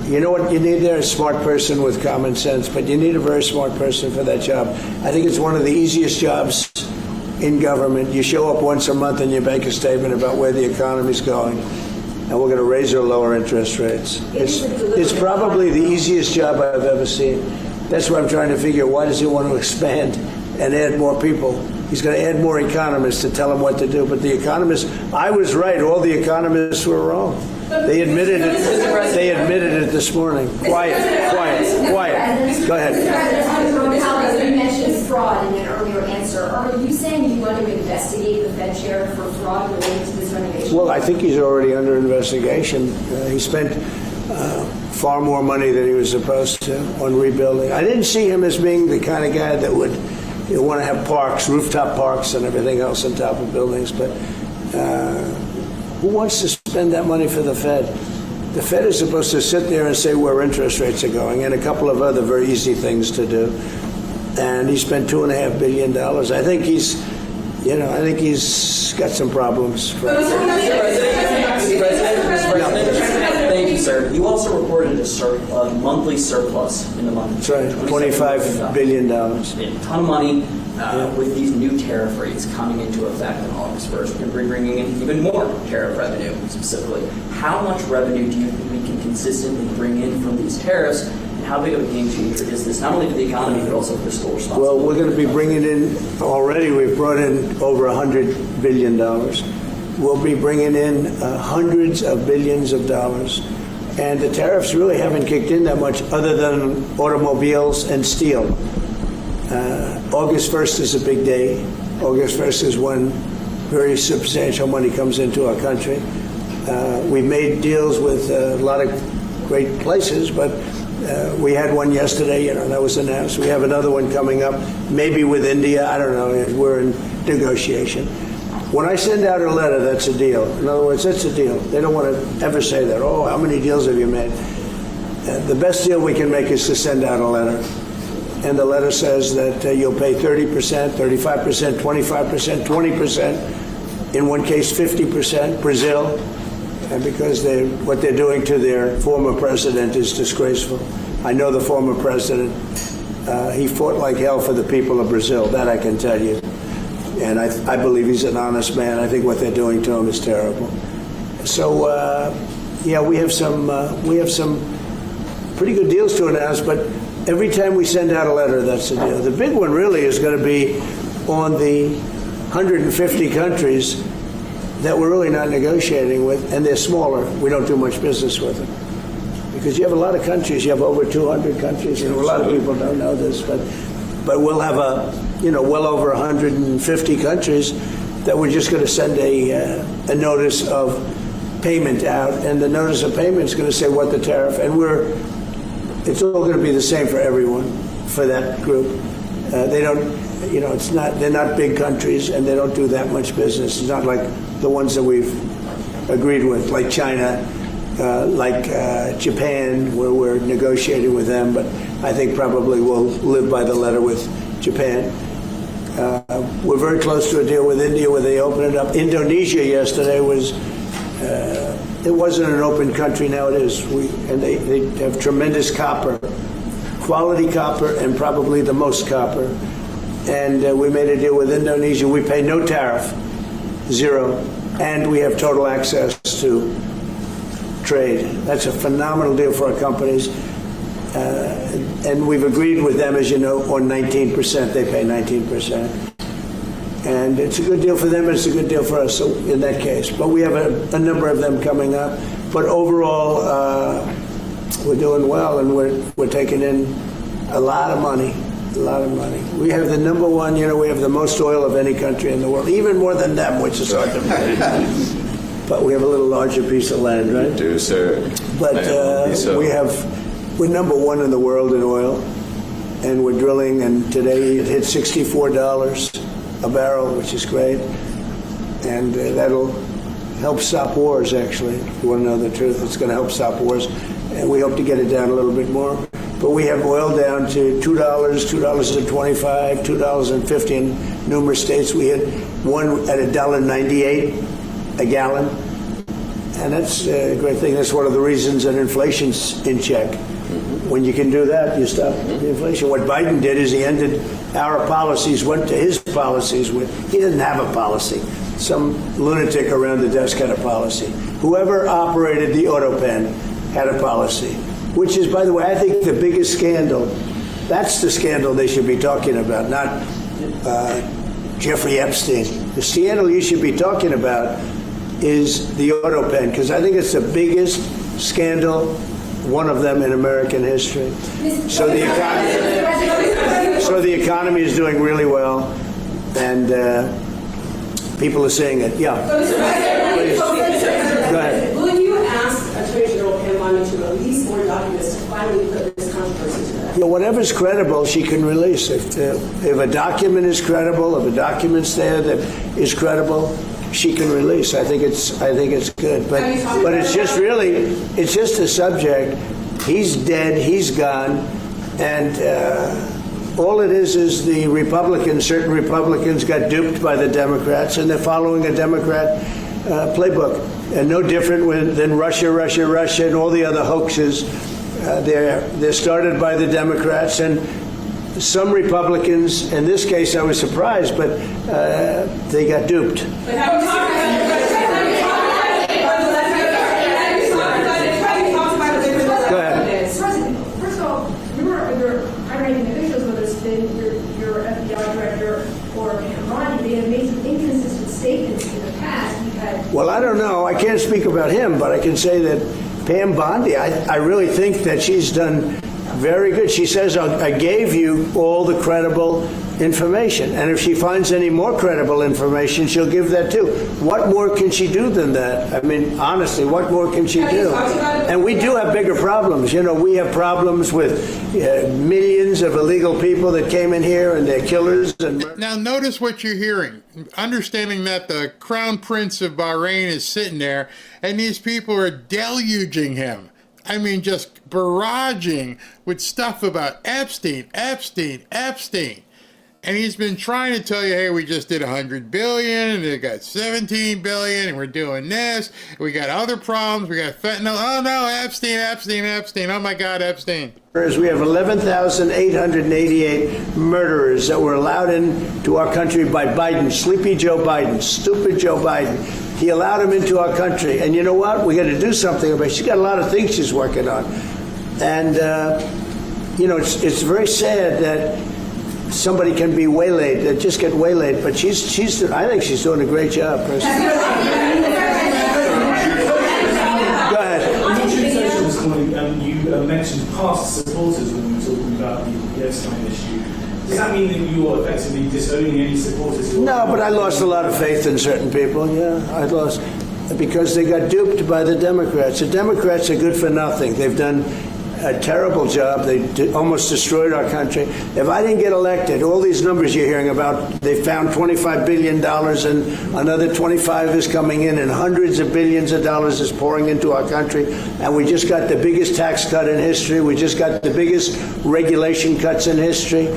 You know what you need there? A smart person with common sense, but you need a very smart person for that job. I think it's one of the easiest jobs in government. You show up once a month and you make a statement about where the economy's going, and we're going to raise or lower interest rates. It's probably the easiest job I've ever seen. That's why I'm trying to figure, why does he want to expand and add more people? He's going to add more economists to tell him what to do. But the economists, I was right. All the economists were wrong. They admitted it. They admitted it this morning. Quiet. Go ahead. You mentioned fraud in an earlier Are you saying you want to investigate the Fed chair for fraud related to this renovation? Well, I think he's already under investigation. He spent far more money than he was supposed to on rebuilding. I didn't see him as being the kind of guy that would want to have parks, rooftop parks and everything else on top of buildings, but who wants to spend that money for the Fed? The Fed is supposed to sit there and say where interest rates are going and a couple of other very easy things to do. And he spent $2.5 billion. I think he's got some problems. Thank you, sir. You also reported a monthly surplus in the month. That's right, $25 billion. A ton of money with these new tariff rates coming into effect on August 1st. We're going to be bringing in even more tariff revenue specifically. How much revenue do you think we can consistently bring in from these tariffs? And how big of a game changer is this, not only for the economy, but also for fiscal responsibility? Well, we're going to be bringing in, already we've brought in over $100 billion. We'll be bringing in hundreds of billions of dollars. And the tariffs really haven't kicked in that much other than automobiles and steel. August 1st is a big day. August 1st is when very substantial money comes into our country. We've made deals with a lot of great places, but we had one yesterday, that was announced. We have another one coming up, maybe with India. I don't know. We're in negotiation. When I send out a letter, that's a deal. In other words, that's a deal. They don't want to ever say that. Oh, how many deals have you made? The best deal we can make is to send out a letter. And the letter says that you'll pay 30%, 35%, 25%, 20%, in one case 50%, Brazil, and because what they're doing to their former president is disgraceful. I know the former president. He fought like hell for the people of Brazil, that I can tell you. And I believe he's an honest man. I think what they're doing to him is terrible. So, we have some pretty good deals to announce, but every time we send out a letter, that's the deal. The big one really is going to be on the 150 countries that we're really not negotiating with, and they're smaller. We don't do much business with them. Because you have a lot of countries. You have over 200 countries, and a lot of people don't know this, but we'll have well over 150 countries that we're just going to send a notice of payment out, and the notice of payment is going to say what the tariff, and it's all going to be the same for everyone, for that group. They don't, they're not big countries, and they don't do that much business. It's not like the ones that we've agreed with, like China, like Japan, where we're negotiating with them, but I think probably we'll live by the letter with Japan. We're very close to a deal with India where they open it up. Indonesia yesterday it wasn't an open country, now it is. And they have tremendous copper, quality copper, and probably the most copper. And we made a deal with Indonesia. We pay no tariff, zero, and we have total access to trade. That's a phenomenal deal for our companies. And we've agreed with them, as you know, on 19%. They pay 19%. And it's a good deal for them, and it's a good deal for us in that case. But we have a number of them coming up. But overall, we're doing well, and we're taking in a lot of money, We have the number one, we have the most oil of any country in the world, even more than them, which is hard to believe. But we have a little larger piece of land, right? You do, sir. But we're number one in the world in oil, and we're drilling, and today it hit $64 a barrel, which is great, and that'll help stop wars, actually. If you want to know the truth, it's going to help stop wars, and we hope to get it down a little bit more. But we have oil down to $2, $2.25, $2.50 in numerous states. We had one at $1.98 a gallon, and that's a great thing. That's one of the reasons that inflation's in check. When you can do that, you stop the inflation. What Biden did is he ended our policies, went to his policies. He didn't have a policy. Some lunatic around the desk had a policy. Whoever operated the auto pen had a policy, which is, by the way, I think the biggest scandal. That's the scandal they should be talking about, not Jeffrey Epstein. The scandal you should be talking about is the auto pen, because I think it's the biggest scandal, one of them in American history. So the economy is doing really well. And people are saying it. Yeah. Please. Go ahead. Will you ask Attorney General Pam Bondi to release more documents to finally put this controversy to rest? Yeah, whatever's credible, she can release. If a document is credible, if a document's there that is credible, she can release. I think it's good. But it's just it's just a subject. He's dead. He's gone, and. All it is the Republicans, certain Republicans got duped by the Democrats, and they're following a Democrat playbook. And no different than Russia, and all the other hoaxes. They're started by the Democrats, and some Republicans, in this case I was surprised, but they got duped. But have you talked about the different Go ahead. First of all, your high-ranking officials, whether it's been your FBI director or Pam Bondi, they have made some inconsistent statements in the past. Well, I don't know. I can't speak about him, but I can say that Pam Bondi, I really think that she's done very good. She says, I gave you all the credible information. And if she finds any more credible information, she'll give that too. What more can she do than that? I mean, honestly, what more can she do? And we do have bigger problems. You know, we have problems with millions of illegal people that came in here and they're killers. Now, notice what you're hearing. Understanding that the Crown Prince of Bahrain is sitting there and these people are deluging him. I mean, just barraging with stuff about Epstein. And he's been trying to tell you, hey, we just did $100 billion, and they got $17 billion, and we're doing this. We got other problems. We got fentanyl. Oh, no, Epstein. Oh, my God, Epstein. We have 11,888 murderers that were allowed into our country by Biden, sleepy Joe Biden, stupid Joe Biden. He allowed them into our country. And you know what? We got to do something about it. She's got a lot of things she's working on. And, you know, it's very sad that somebody can be waylaid, that just get waylaid. But I think she's doing a great job, personally. Go ahead. This morning, you mentioned past supporters when we were talking about the Epstein issue. Does that mean that you are effectively disowning any supporters? No, but I lost a lot of faith in certain people. Yeah, I lost because they got duped by the Democrats. The Democrats are good for nothing. They've done a terrible job. They almost destroyed our country. If I didn't get elected, all these numbers you're hearing about, they found $25 billion and another 25 is coming in and hundreds of billions of dollars is pouring into our country. And we just got the biggest tax cut in history. We just got the biggest regulation cuts in history.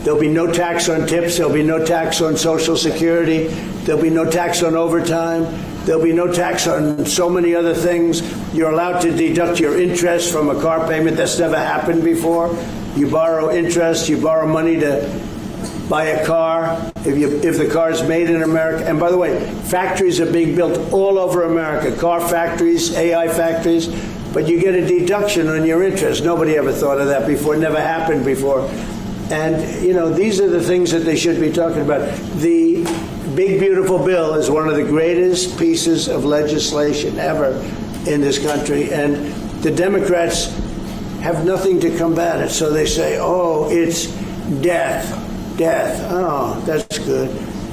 There'll be no tax on tips. There'll be no tax on Social Security. There'll be no tax on overtime. There'll be no tax on so many other things. You're allowed to deduct your interest from a car payment. That's never happened before. You borrow interest. You borrow money to buy a car if the car is made in America. And by the way, factories are being built all over America. Car factories, AI factories. But you get a deduction on your interest. Nobody ever thought of that before. It never happened before. And, you know, these are the things that they should be talking about. The Big Beautiful Bill is one of the greatest pieces of legislation ever in this country. And the Democrats have nothing to combat it. So they say, oh, it's death. Oh, that's good.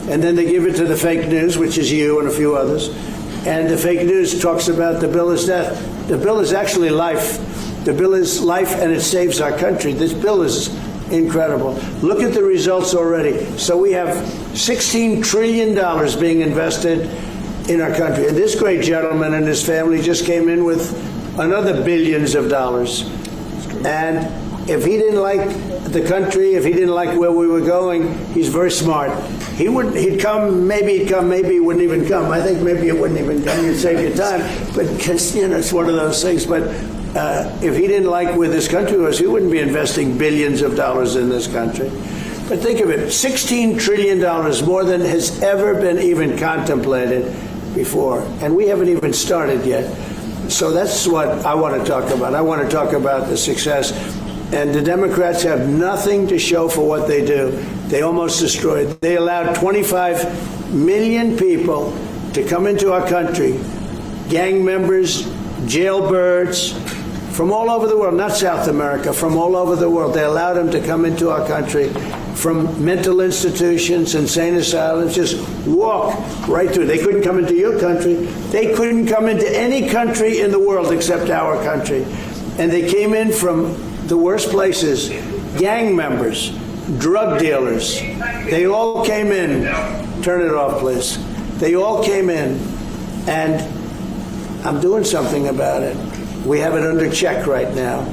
And then they give it to the fake news, which is you and a few others. And the fake news talks about the bill is death. The bill is actually life. The bill is life, and it saves our country. This bill is incredible. Look at the results already. So we have $16 trillion being invested in our country. And this great gentleman and his family just came in with another billions of dollars. And if he didn't like the country, if he didn't like where we were going, he's very smart. He'd come, maybe he wouldn't even come. I think maybe it wouldn't even come. You'd save your time. But, you know, it's one of those things. But if he didn't like where this country was, he wouldn't be investing billions of dollars in this country. But think of it, $16 trillion, more than has ever been even contemplated before. And we haven't even started yet. So that's what I want to talk about. I want to talk about the success. And the Democrats have nothing to show for what they do. They almost destroyed. They allowed 25 million people to come into our country, gang members, jailbirds, from all over the world, not South America, from all over the world. They allowed them to come into our country from mental institutions, insane asylums, just walk right through. They couldn't come into your country. They couldn't come into any country in the world except our country. And they came in from the worst places, gang members, drug dealers. They all came in. Turn it off, please. They all came in, and I'm doing something about it. We have it under check right now.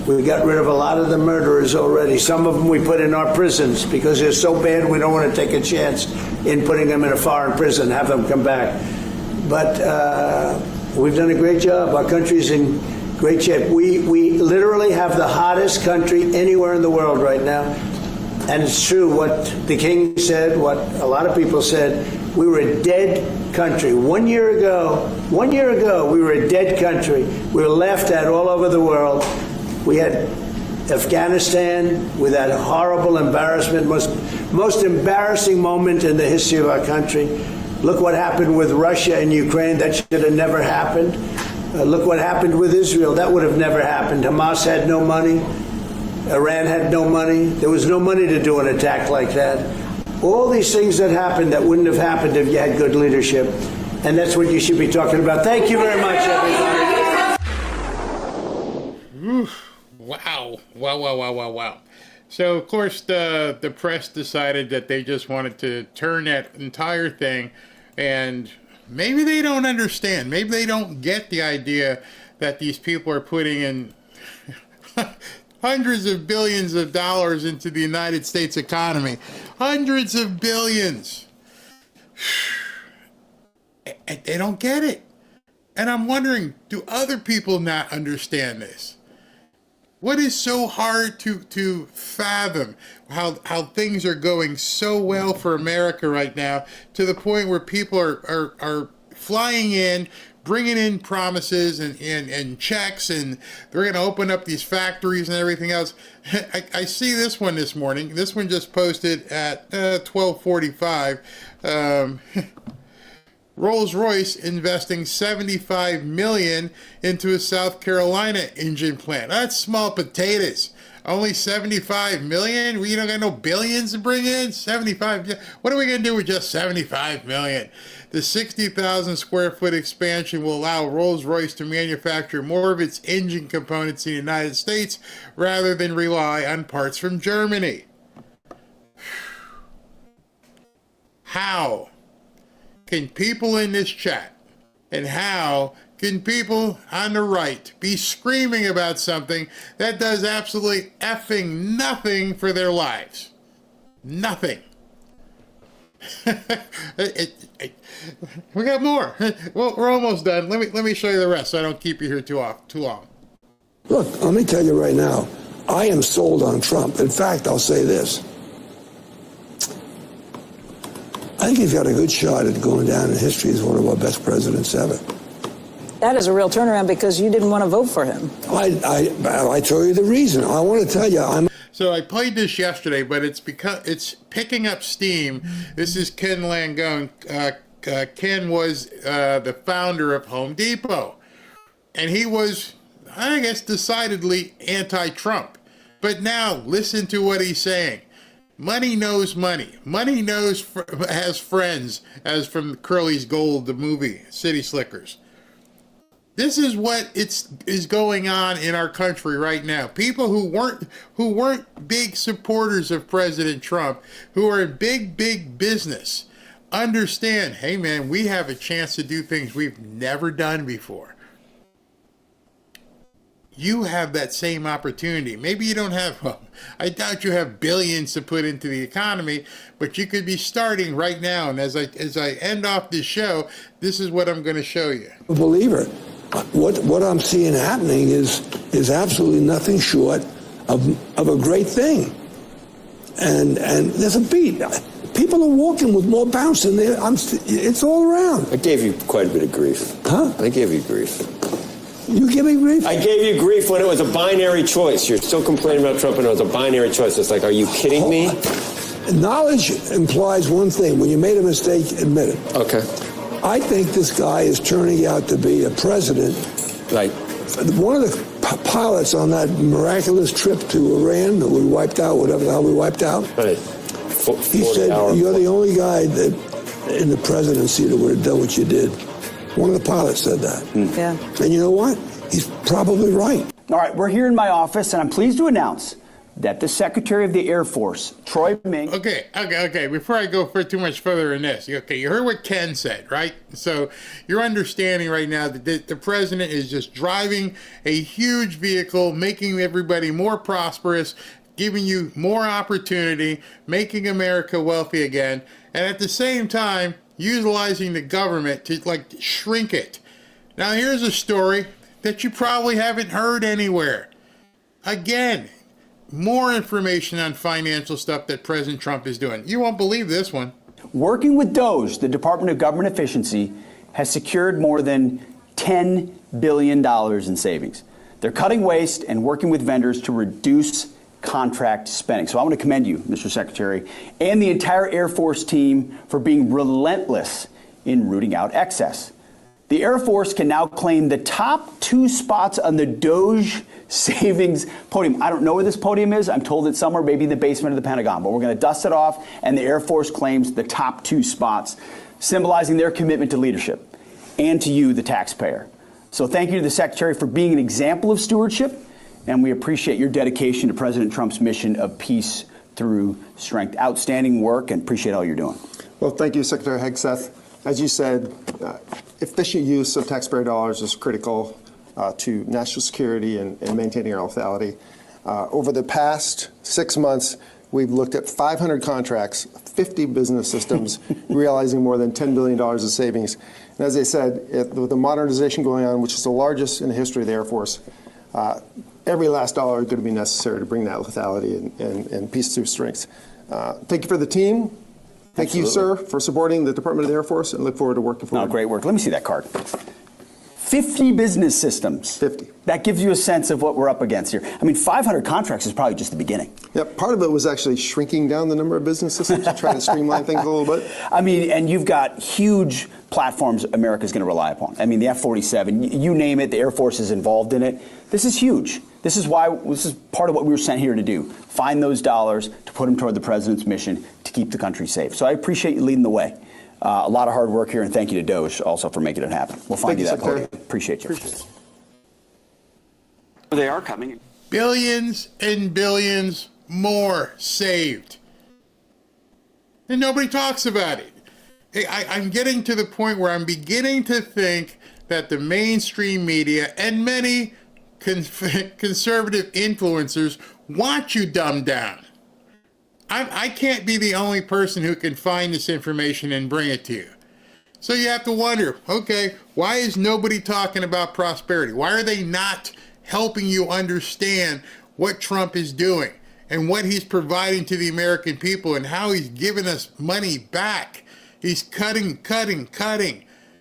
We got rid of a lot of the murderers already. Some of them we put in our prisons because they're so bad we don't want to take a chance in putting them in a foreign prison, have them come back. But we've done a great job. Our country's in great shape. We literally have the hottest country anywhere in the world right now. And it's true what the king said, what a lot of people said. We were a dead country. 1 year ago, we were a dead country. We were laughed at all over the world. We had Afghanistan with that horrible embarrassment, most embarrassing moment in the history of our country. Look what happened with Russia and Ukraine. That should have never happened. Look what happened with Israel. That would have never happened. Hamas had no money. Iran had no money. There was no money to do an attack like that. All these things that happened that wouldn't have happened if you had good leadership. And that's what you should be talking about. Thank you very much, everybody. Oof. Wow. So, of course, the press decided that they just wanted to turn that entire thing, and maybe they don't understand. Maybe they don't get the idea that these people are putting in hundreds of billions of dollars into the United States economy. Hundreds of billions. And they don't get it. And I'm wondering, do other people not understand this? What is so hard to fathom how things are going so well for America right now, to the point where people are flying in, bringing in promises and checks, and they're going to open up these factories and everything else. I see this one this morning. This one just posted at 12:45. Rolls-Royce investing $75 million into a South Carolina engine plant. That's small potatoes. Only $75 million? We don't got no billions to bring in? 75? What are we going to do with just $75 million? The 60,000 square foot expansion will allow Rolls-Royce to manufacture more of its engine components in the United States rather than rely on parts from Germany. How can people in this chat, and how can people on the right be screaming about something that does absolutely effing nothing for their lives? Nothing. We got more. Well, we're almost done. Let me show you the rest so I don't keep you here too long. Look, let me tell you right now, I am sold on Trump. In fact, I'll say this. I think he's got a good shot at going down in history as one of our best presidents ever. That is a real turnaround because you didn't want to vote for him. I tell you the reason. I want to tell you, So I played this yesterday, but it's picking up steam. This is Ken Langone. Ken was the founder of Home Depot, and he was, I guess, decidedly anti-Trump. But now listen to what he's saying. Money knows money. Money has friends, as from Curly's Gold, the movie, City Slickers. This is what is going on in our country right now. People who weren't big supporters of President Trump, who are in big business, understand, hey man, we have a chance to do things we've never done before. You have that same opportunity. Maybe you don't have, well, I doubt you have billions to put into the economy, but you could be starting right now. And as I end off this show, this is what I'm going to show you. a believer. What I'm seeing happening is absolutely nothing short of a great thing. And there's a beat. People are walking with more bounce than it's all around. I gave you quite a bit of grief. Huh? I gave you grief. You give me grief? I gave you grief when it was a binary choice. You're still complaining about Trump and it was a binary choice. It's like, are you kidding me? Knowledge implies one thing. When you made a mistake, admit it. Okay. I think this guy is turning out to be a president One of the pilots on that miraculous trip to Iran that we wiped out, whatever the hell we wiped out, he said, you're the only guy that in the presidency that would have done what you did. One of the pilots said that. Yeah. And you know what? He's probably right. All right, we're here in my office, and I'm pleased to announce that the Secretary of the Air Force, Troy Ming... Okay. Before I go for too much further in this, okay, you heard what Ken said, right? So you're understanding right now that the president is just driving a huge vehicle, making everybody more prosperous, giving you more opportunity, making America wealthy again, and at the same time, utilizing the government to, shrink it. Now, here's a story that you probably haven't heard anywhere. Again, more information on financial stuff that President Trump is doing. You won't believe this one. Working with DOGE, the Department of Government Efficiency has secured more than $10 billion in savings. They're cutting waste and working with vendors to reduce contract spending. So I want to commend you, Mr. Secretary, and the entire Air Force team for being relentless in rooting out excess. The Air Force can now claim the top 2 spots on the DOGE savings podium. I don't know where this podium is. I'm told it's somewhere, maybe in the basement of the Pentagon. But we're going to dust it off, and the Air Force claims the top 2 spots, symbolizing their commitment to leadership and to you, the taxpayer. So thank you to the Secretary for being an example of stewardship, and we appreciate your dedication to President Trump's mission of peace through strength. Outstanding work, and appreciate all you're doing. Well, thank you, Secretary Hegseth. As you said, efficient use of taxpayer dollars is critical to national security and maintaining our lethality. Over the past 6 months, we've looked at 500 contracts, 50 business systems, realizing more than $10 billion of savings. And as I said, with the modernization going on, which is the largest in the history of the Air Force, every last dollar is going to be necessary to bring that lethality and peace through strength. Thank you for the team. Thank you, sir, for supporting the Department of the Air Force, and look forward to working for you. Great work. Let me see that card. 50 business systems. 50. That gives you a sense of what we're up against here. I mean, 500 contracts is probably just the beginning. Yeah, part of it was actually shrinking down the number of business systems to try to streamline things a little bit. I mean, and you've got huge platforms America's going to rely upon. I mean, the F-47, you name it, the Air Force is involved in it. This is huge. This is part of what we were sent here to do. Find those dollars to put them toward the president's mission to keep the country safe. So I appreciate you leading the way. A lot of hard work here, and thank you to DOGE also for making it happen. We'll find you that podium. Appreciate you. They are coming. Billions and billions more saved. And nobody talks about it. I'm getting to the point where I'm beginning to think that the mainstream media and many conservative influencers want you dumbed down. I can't be the only person who can find this information and bring it to you. So you have to wonder, okay, why is nobody talking about prosperity? Why are they not helping you understand what Trump is doing and what he's providing to the American people and how he's giving us money back? He's cutting.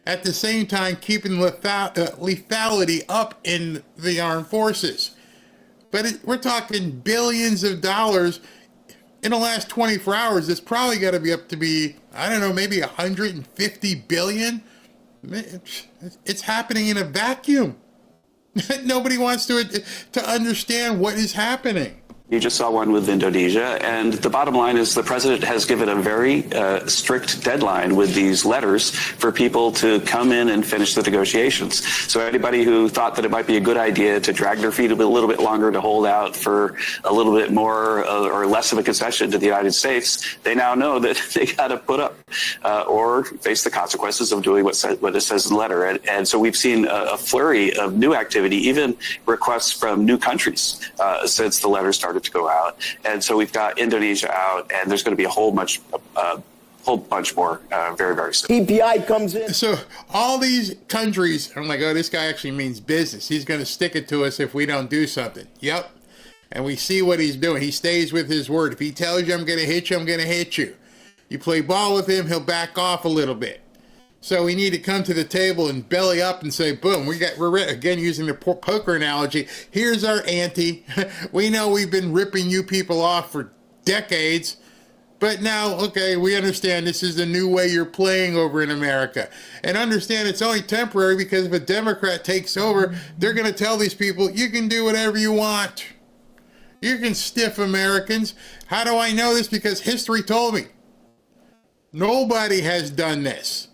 At the same time, keeping lethality up in the armed forces. But we're talking billions of dollars. In the last 24 hours, it's probably got to be up to I don't know, maybe 150 billion. It's happening in a vacuum. Nobody wants to understand what is happening. You just saw one with Indonesia, and the bottom line is the president has given a very strict deadline with these letters for people to come in and finish the negotiations. So anybody who thought that it might be a good idea to drag their feet a little bit longer to hold out for a little bit more or less of a concession to the United States, they now know that they got to put up or face the consequences of doing what it says in the letter. And so we've seen a flurry of new activity, even requests from new countries since the letter started to go out. And so we've got Indonesia out, and there's going to be a whole bunch more very, very soon. PPI comes in. So all these countries, I'm like, oh, this guy actually means business. He's going to stick it to us if we don't do something. Yep. And we see what he's doing. He stays with his word. If he tells you I'm going to hit you, I'm going to hit you. You play ball with him, he'll back off a little bit. So we need to come to the table and belly up and say, boom, we're again using the poker analogy. Here's our ante. We know we've been ripping you people off for decades. But now, okay, we understand this is the new way you're playing over in America. And understand it's only temporary, because if a Democrat takes over, they're going to tell these people, you can do whatever you want. You can stiff Americans. How do I know this? Because history told me. Nobody has done this.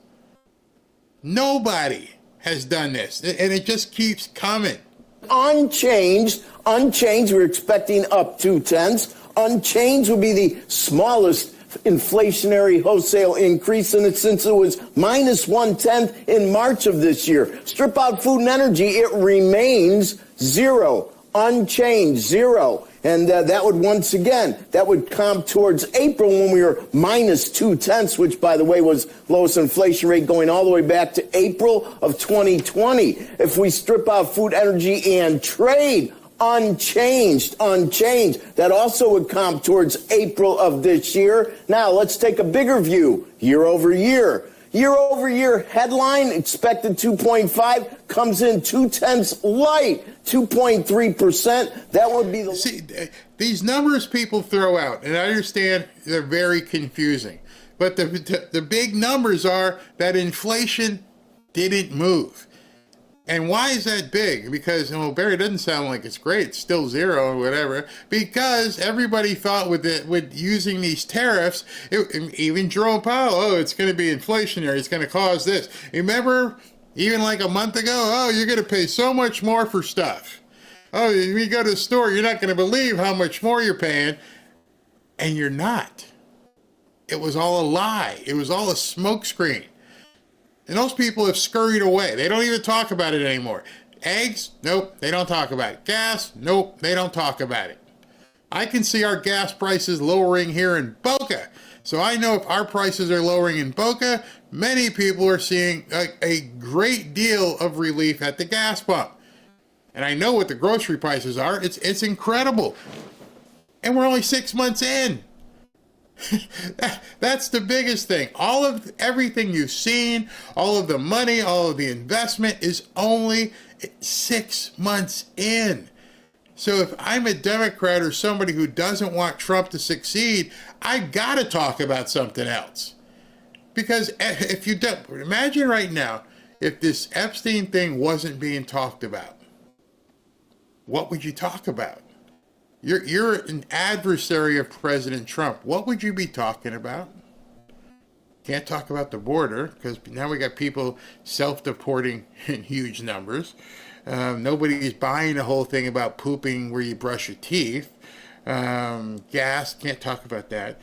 Nobody has done this. And it just keeps coming. Unchanged, we're expecting up 0.2. Unchanged would be the smallest inflationary wholesale increase in it since it was minus 0.1 in March of this year. Strip out food and energy, it remains zero. Unchanged, zero. And that would, once again, that would comp towards April when we were minus 0.2, which, by the way, was lowest inflation rate going all the way back to April of 2020. If we strip out food, energy, and trade, unchanged. That also would comp towards April of this year. Now, let's take a bigger view, year over year. Year over year headline, expected 2.5, comes in 0.2 light, 2.3%. That would be the... See, these numbers people throw out, and I understand they're very confusing. But the big numbers are that inflation didn't move. And why is that big? Because, well, Barry, doesn't sound like it's great. It's still zero or whatever. Because everybody thought with using these tariffs, even Jerome Powell, oh, it's going to be inflationary. It's going to cause this. Remember, even like a month ago, oh, you're going to pay so much more for stuff. Oh, when you go to the store, you're not going to believe how much more you're paying. And you're not. It was all a lie. It was all a smokescreen. And those people have scurried away. They don't even talk about it anymore. Eggs? Nope, they don't talk about it. Gas? Nope, they don't talk about it. I can see our gas prices lowering here in Boca. So I know if our prices are lowering in Boca, many people are seeing a great deal of relief at the gas pump. And I know what the grocery prices are. It's incredible. And we're only 6 months in. That's the biggest thing. All of everything you've seen, all of the money, all of the investment is only 6 months in. So if I'm a Democrat or somebody who doesn't want Trump to succeed, I gotta talk about something else. Because if you don't, imagine right now, if this Epstein thing wasn't being talked about, what would you talk about? You're an adversary of President Trump. What would you be talking about? Can't talk about the border, because now we got people self-deporting in huge numbers. Nobody's buying the whole thing about pooping where you brush your teeth. Gas, can't talk about that.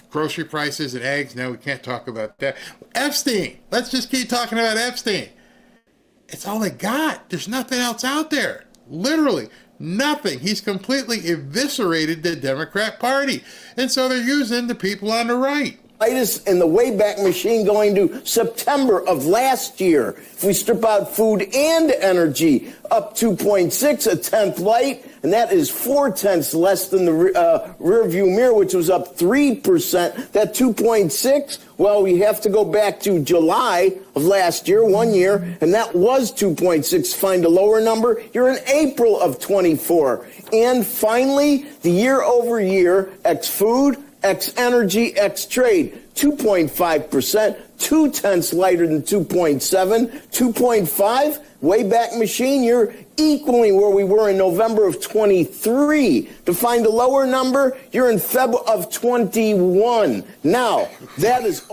Grocery prices and eggs, no, we can't talk about that. Epstein, let's just keep talking about Epstein. It's all they got. There's nothing else out there. Literally. Nothing. He's completely eviscerated the Democrat Party. And so they're using the people on the right. In the Wayback Machine going to September of last year. If we strip out food and energy, up 2.6, a tenth light, and that is 0.4 less than the rear view mirror, which was up 3%. That 2.6, well, we have to go back to July of last year, 1 year, and that was 2.6. Find a lower number, you're in April of 24. And finally, the year over year, ex food, ex energy, ex trade, 2.5%, 0.2 lighter than 2.7, 2.5, Wayback Machine, you're equally where we were in November of 23. To find a lower number, you're in February of 21. Now, that is...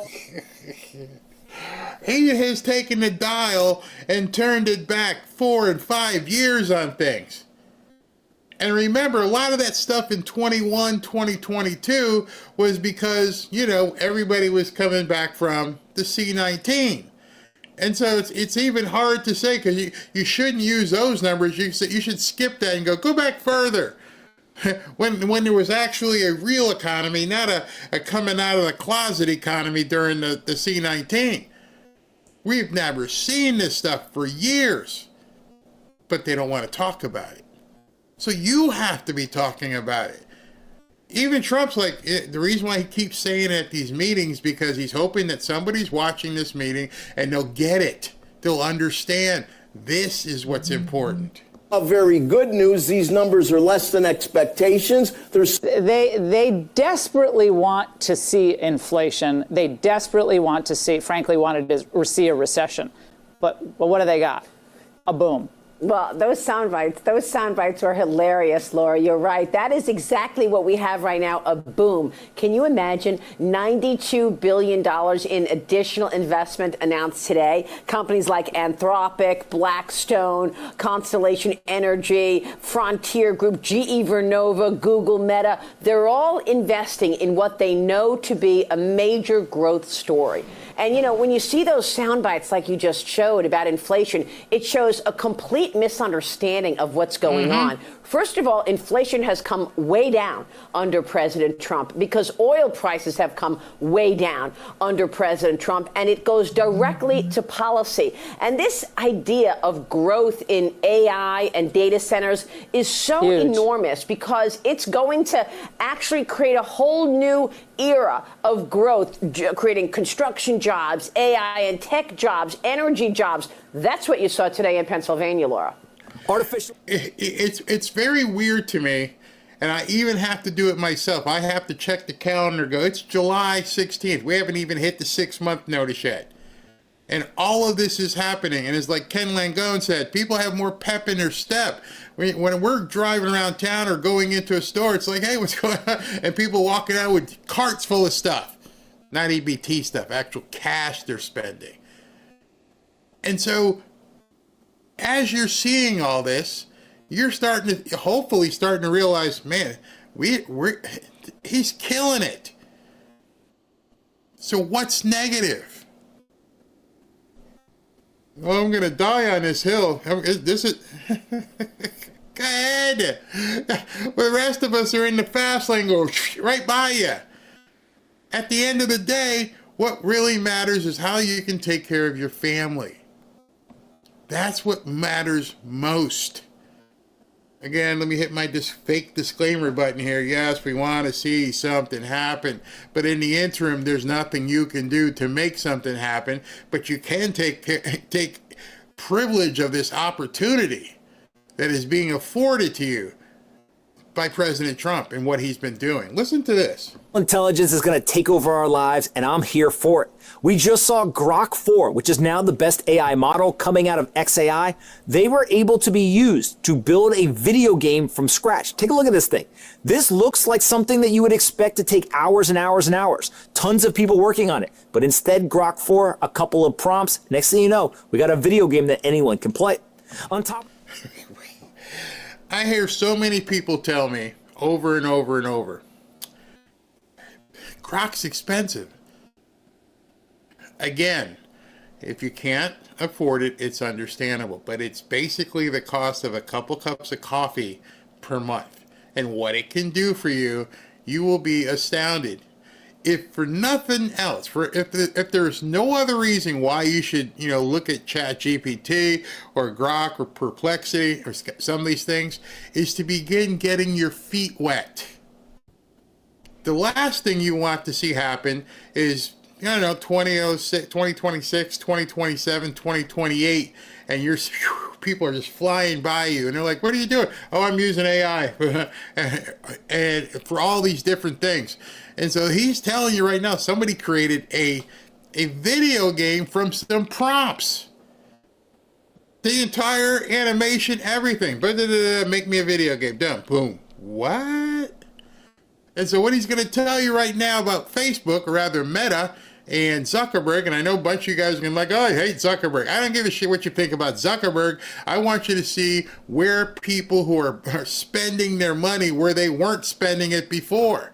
He has taken the dial and turned it back 4 and 5 years on things. And remember, a lot of that stuff in 2022 was because, you know, everybody was coming back from the C-19. And so it's even hard to say, because you shouldn't use those numbers. You should skip that and go back further. When there was actually a real economy, not a coming out of the closet economy during the C-19. We've never seen this stuff for years, but they don't want to talk about it. So you have to be talking about it. Even Trump's like, the reason why he keeps saying it at these meetings, because he's hoping that somebody's watching this meeting and they'll get it. They'll understand this is what's important. Very good news. These numbers are less than expectations. They desperately want to see inflation. They desperately want to see, frankly, wanted to see a recession. But what do they got? A boom. Well, those sound bites are hilarious, Laura. You're right. That is exactly what we have right now, a boom. Can you imagine $92 billion in additional investment announced today? Companies like Anthropic, Blackstone, Constellation Energy, Frontier Group, GE Vernova, Google, Meta, they're all investing in what they know to be a major growth story. And, you know, when you see those sound bites like you just showed about inflation, it shows a complete misunderstanding of what's going on. First of all, inflation has come way down under President Trump because oil prices have come way down under President Trump, and it goes directly to policy. And this idea of growth in AI and data centers is so enormous because it's going to actually create a whole new era of growth, creating construction jobs, AI and tech jobs, energy jobs. That's what you saw today in Pennsylvania, Laura. Artificial. It's very weird to me, and I even have to do it myself. I have to check the calendar. Go, it's July 16th. We haven't even hit the 6-month notice yet, and all of this is happening. And it's like Ken Langone said, people have more pep in their step. When we're driving around town or going into a store, it's like, hey, what's going on? And people walking out with carts full of stuff, not EBT stuff, actual cash they're spending. And so, as you're seeing all this, you're hopefully starting to realize, man, he's killing it. So what's negative? Well, I'm going to die on this hill. This is... Go ahead. The rest of us are in the fast lane, go right by you. At the end of the day, what really matters is how you can take care of your family. That's what matters most. Again, let me hit my fake disclaimer button here. Yes, we want to see something happen, but in the interim, there's nothing you can do to make something happen, but you can take privilege of this opportunity that is being afforded to you by President Trump and what he's been doing. Listen to this. Intelligence is going to take over our lives, and I'm here for it. We just saw Grok 4, which is now the best AI model coming out of XAI. They were able to be used to build a video game from scratch. Take a look at this thing. This looks like something that you would expect to take hours and hours and hours. Tons of people working on it. But instead, Grok 4, a couple of prompts. Next thing you know, we got a video game that anyone can play. On top... I hear so many people tell me over and over and over, Grok's expensive. Again, if you can't afford it, it's understandable, but it's basically the cost of a couple cups of coffee per month. And what it can do for you, you will be astounded. If for nothing else, if there's no other reason why you should, look at ChatGPT or Grok or Perplexity or some of these things, is to begin getting your feet wet. The last thing you want to see happen is, 2026, 2026, 2027, 2028, and people are just flying by you, and they're like, what are you doing? Oh, I'm using AI and for all these different things. And so he's telling you right now, somebody created a video game from some prompts. The entire animation, everything. Make me a video game. Done. Boom. What? And so what he's going to tell you right now about Facebook, or rather Meta, and Zuckerberg, and I know a bunch of you guys are going to be like, oh, I hate Zuckerberg. I don't give a shit what you think about Zuckerberg. I want you to see where people who are spending their money where they weren't spending it before.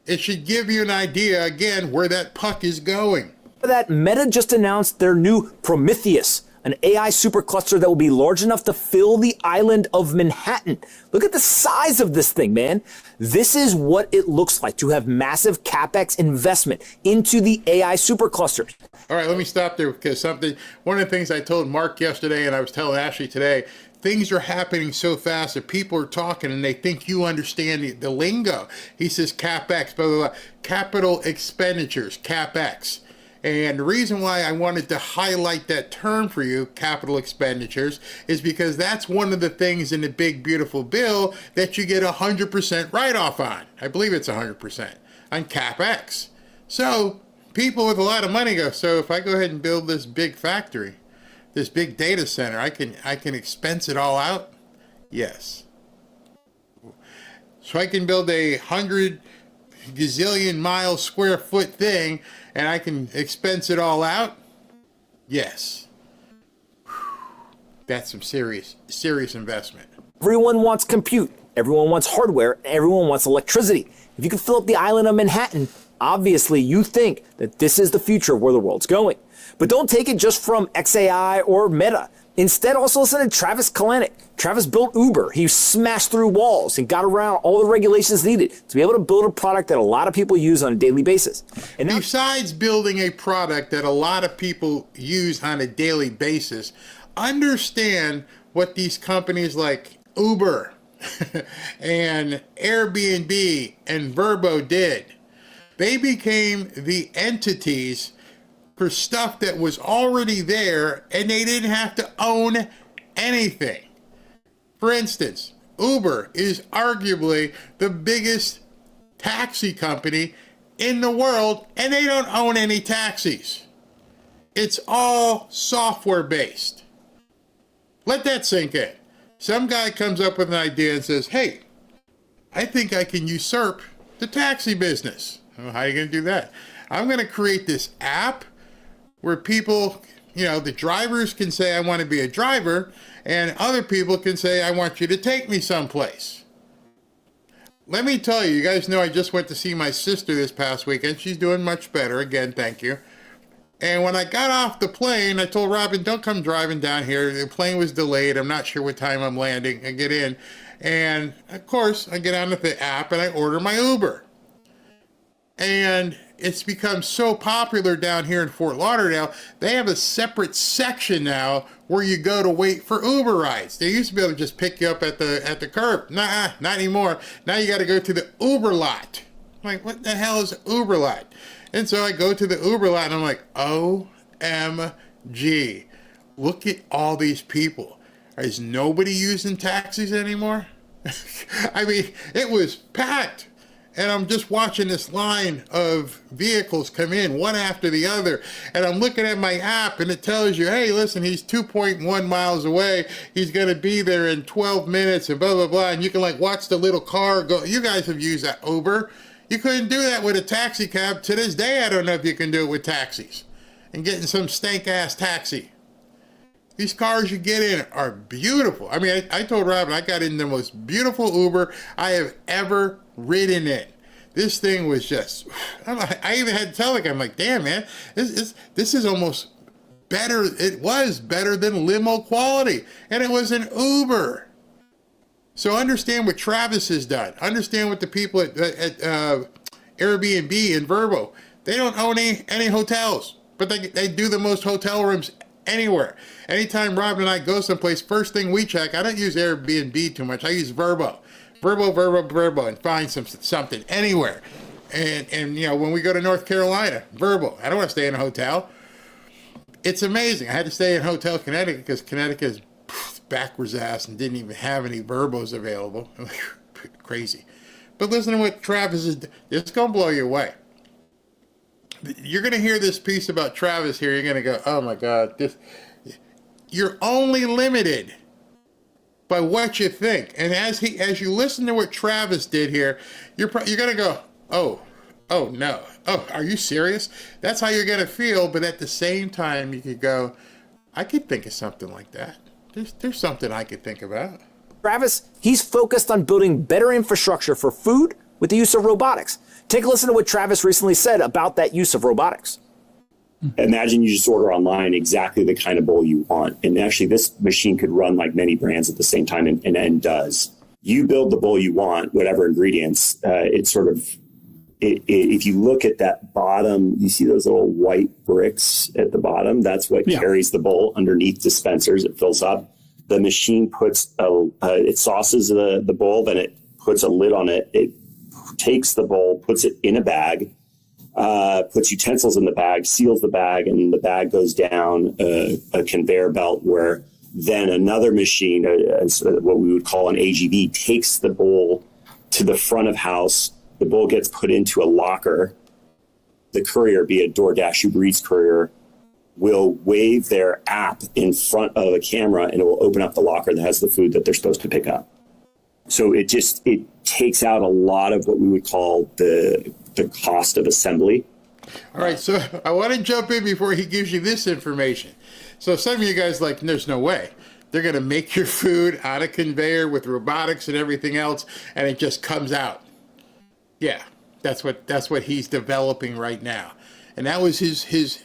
It should give you an idea, again, where that puck is going. That Meta just announced their new Prometheus, an AI supercluster that will be large enough to fill the island of Manhattan. Look at the size of this thing, man. This is what it looks like to have massive CapEx investment into the AI superclusters. All right, let me stop there because one of the things I told Mark yesterday and I was telling Ashley today, things are happening so fast that people are talking and they think you understand the lingo. He says CapEx, blah, blah, blah. Capital expenditures, CapEx. And the reason why I wanted to highlight that term for you, capital expenditures, is because that's one of the things in the big, beautiful bill that you get 100% write-off on. I believe it's 100% on CapEx. So people with a lot of money go, so if I go ahead and build this big factory, this big data center, I can expense it all out? Yes. So I can build a 100 gazillion mile square foot thing and I can expense it all out? Yes. That's some serious investment. Everyone wants compute, everyone wants hardware, everyone wants electricity. If you can fill up the island of Manhattan, obviously you think that this is the future of where the world's going. But don't take it just from XAI or Meta. Instead, also listen to Travis Kalanick. Travis built Uber. He smashed through walls and got around all the regulations needed to be able to build a product that a lot of people use on a daily basis. And besides building a product that a lot of people use on a daily basis, understand what these companies like Uber and Airbnb and Vrbo did. They became the entities for stuff that was already there, and they didn't have to own anything. For instance, Uber is arguably the biggest taxi company in the world, and they don't own any taxis. It's all software based. Let that sink in. Some guy comes up with an idea and says, hey, I think I can usurp the taxi business. Well, how are you going to do that? I'm going to create this app where people, the drivers can say, I want to be a driver, and other people can say, I want you to take me someplace. Let me tell you, you guys know I just went to see my sister this past weekend. She's doing much better. Again, thank you. And when I got off the plane, I told Robin, don't come driving down here. The plane was delayed. I'm not sure what time I'm landing. I get in. And, of course, I get onto the app and I order my Uber. And it's become so popular down here in Fort Lauderdale, they have a separate section now where you go to wait for Uber rides. They used to be able to just pick you up at the curb. Nah, not anymore. Now you got to go to the Uber lot. I'm like, what the hell is an Uber lot? And so I go to the Uber lot and I'm like, OMG, look at all these people. Is nobody using taxis anymore? I mean, it was packed. And I'm just watching this line of vehicles come in one after the other. And I'm looking at my app and it tells you, hey, listen, he's 2.1 miles away. He's going to be there in 12 minutes and blah, blah, blah. And you can watch the little car go. You guys have used that Uber. You couldn't do that with a taxi cab. To this day, I don't know if you can do it with taxis. And getting some stank-ass taxi. These cars you get in are beautiful. I mean, I told Robin I got in the most beautiful Uber I have ever ridden in. This thing was just, I even had to tell the guy, I'm like, damn, man, this is almost better. It was better than limo quality. And it was an Uber. So understand what Travis has done. Understand what the people at Airbnb and Vrbo, they don't own any hotels, but they do the most hotel rooms anywhere. Anytime Robin and I go someplace, first thing we check, I don't use Airbnb too much. I use Vrbo, and find something anywhere. And when we go to North Carolina, Vrbo. I don't want to stay in a hotel. It's amazing. I had to stay in Hotel Connecticut because Connecticut is backwards ass and didn't even have any Verbos available. Crazy. But listen to what Travis is. It's going to blow you away. You're going to hear this piece about Travis here. You're going to go, oh my God, you're only limited by what you think. And as you listen to what Travis did here, you're going to go, oh no. Oh, are you serious? That's how you're going to feel. But at the same time, you could go, I could think of something like that. There's something I could think about. Travis, he's focused on building better infrastructure for food with the use of robotics. Take a listen to what Travis recently said about that use of robotics. Imagine you just order online exactly the kind of bowl you want. And actually, this machine could run like many brands at the same time and does. You build the bowl you want, whatever ingredients. If you look at that bottom, you see those little white bricks at the bottom? That's what carries the bowl underneath dispensers. It fills up. The machine puts it sauces the bowl, then it puts a lid on it. It takes the bowl, puts it in a bag, puts utensils in the bag, seals the bag, and the bag goes down a conveyor belt where then another machine, what we would call an AGV, takes the bowl to the front of house. The bowl gets put into a locker. The courier, be it DoorDash, Uber Eats courier, will wave their app in front of a camera and it will open up the locker that has the food that they're supposed to pick up. So it takes out a lot of what we would call the cost of assembly. All right, so I want to jump in before he gives you this information. So some of you guys like, there's no way. They're going to make your food on a conveyor with robotics and everything else, and it just comes out. Yeah, that's what he's developing right now. And that was his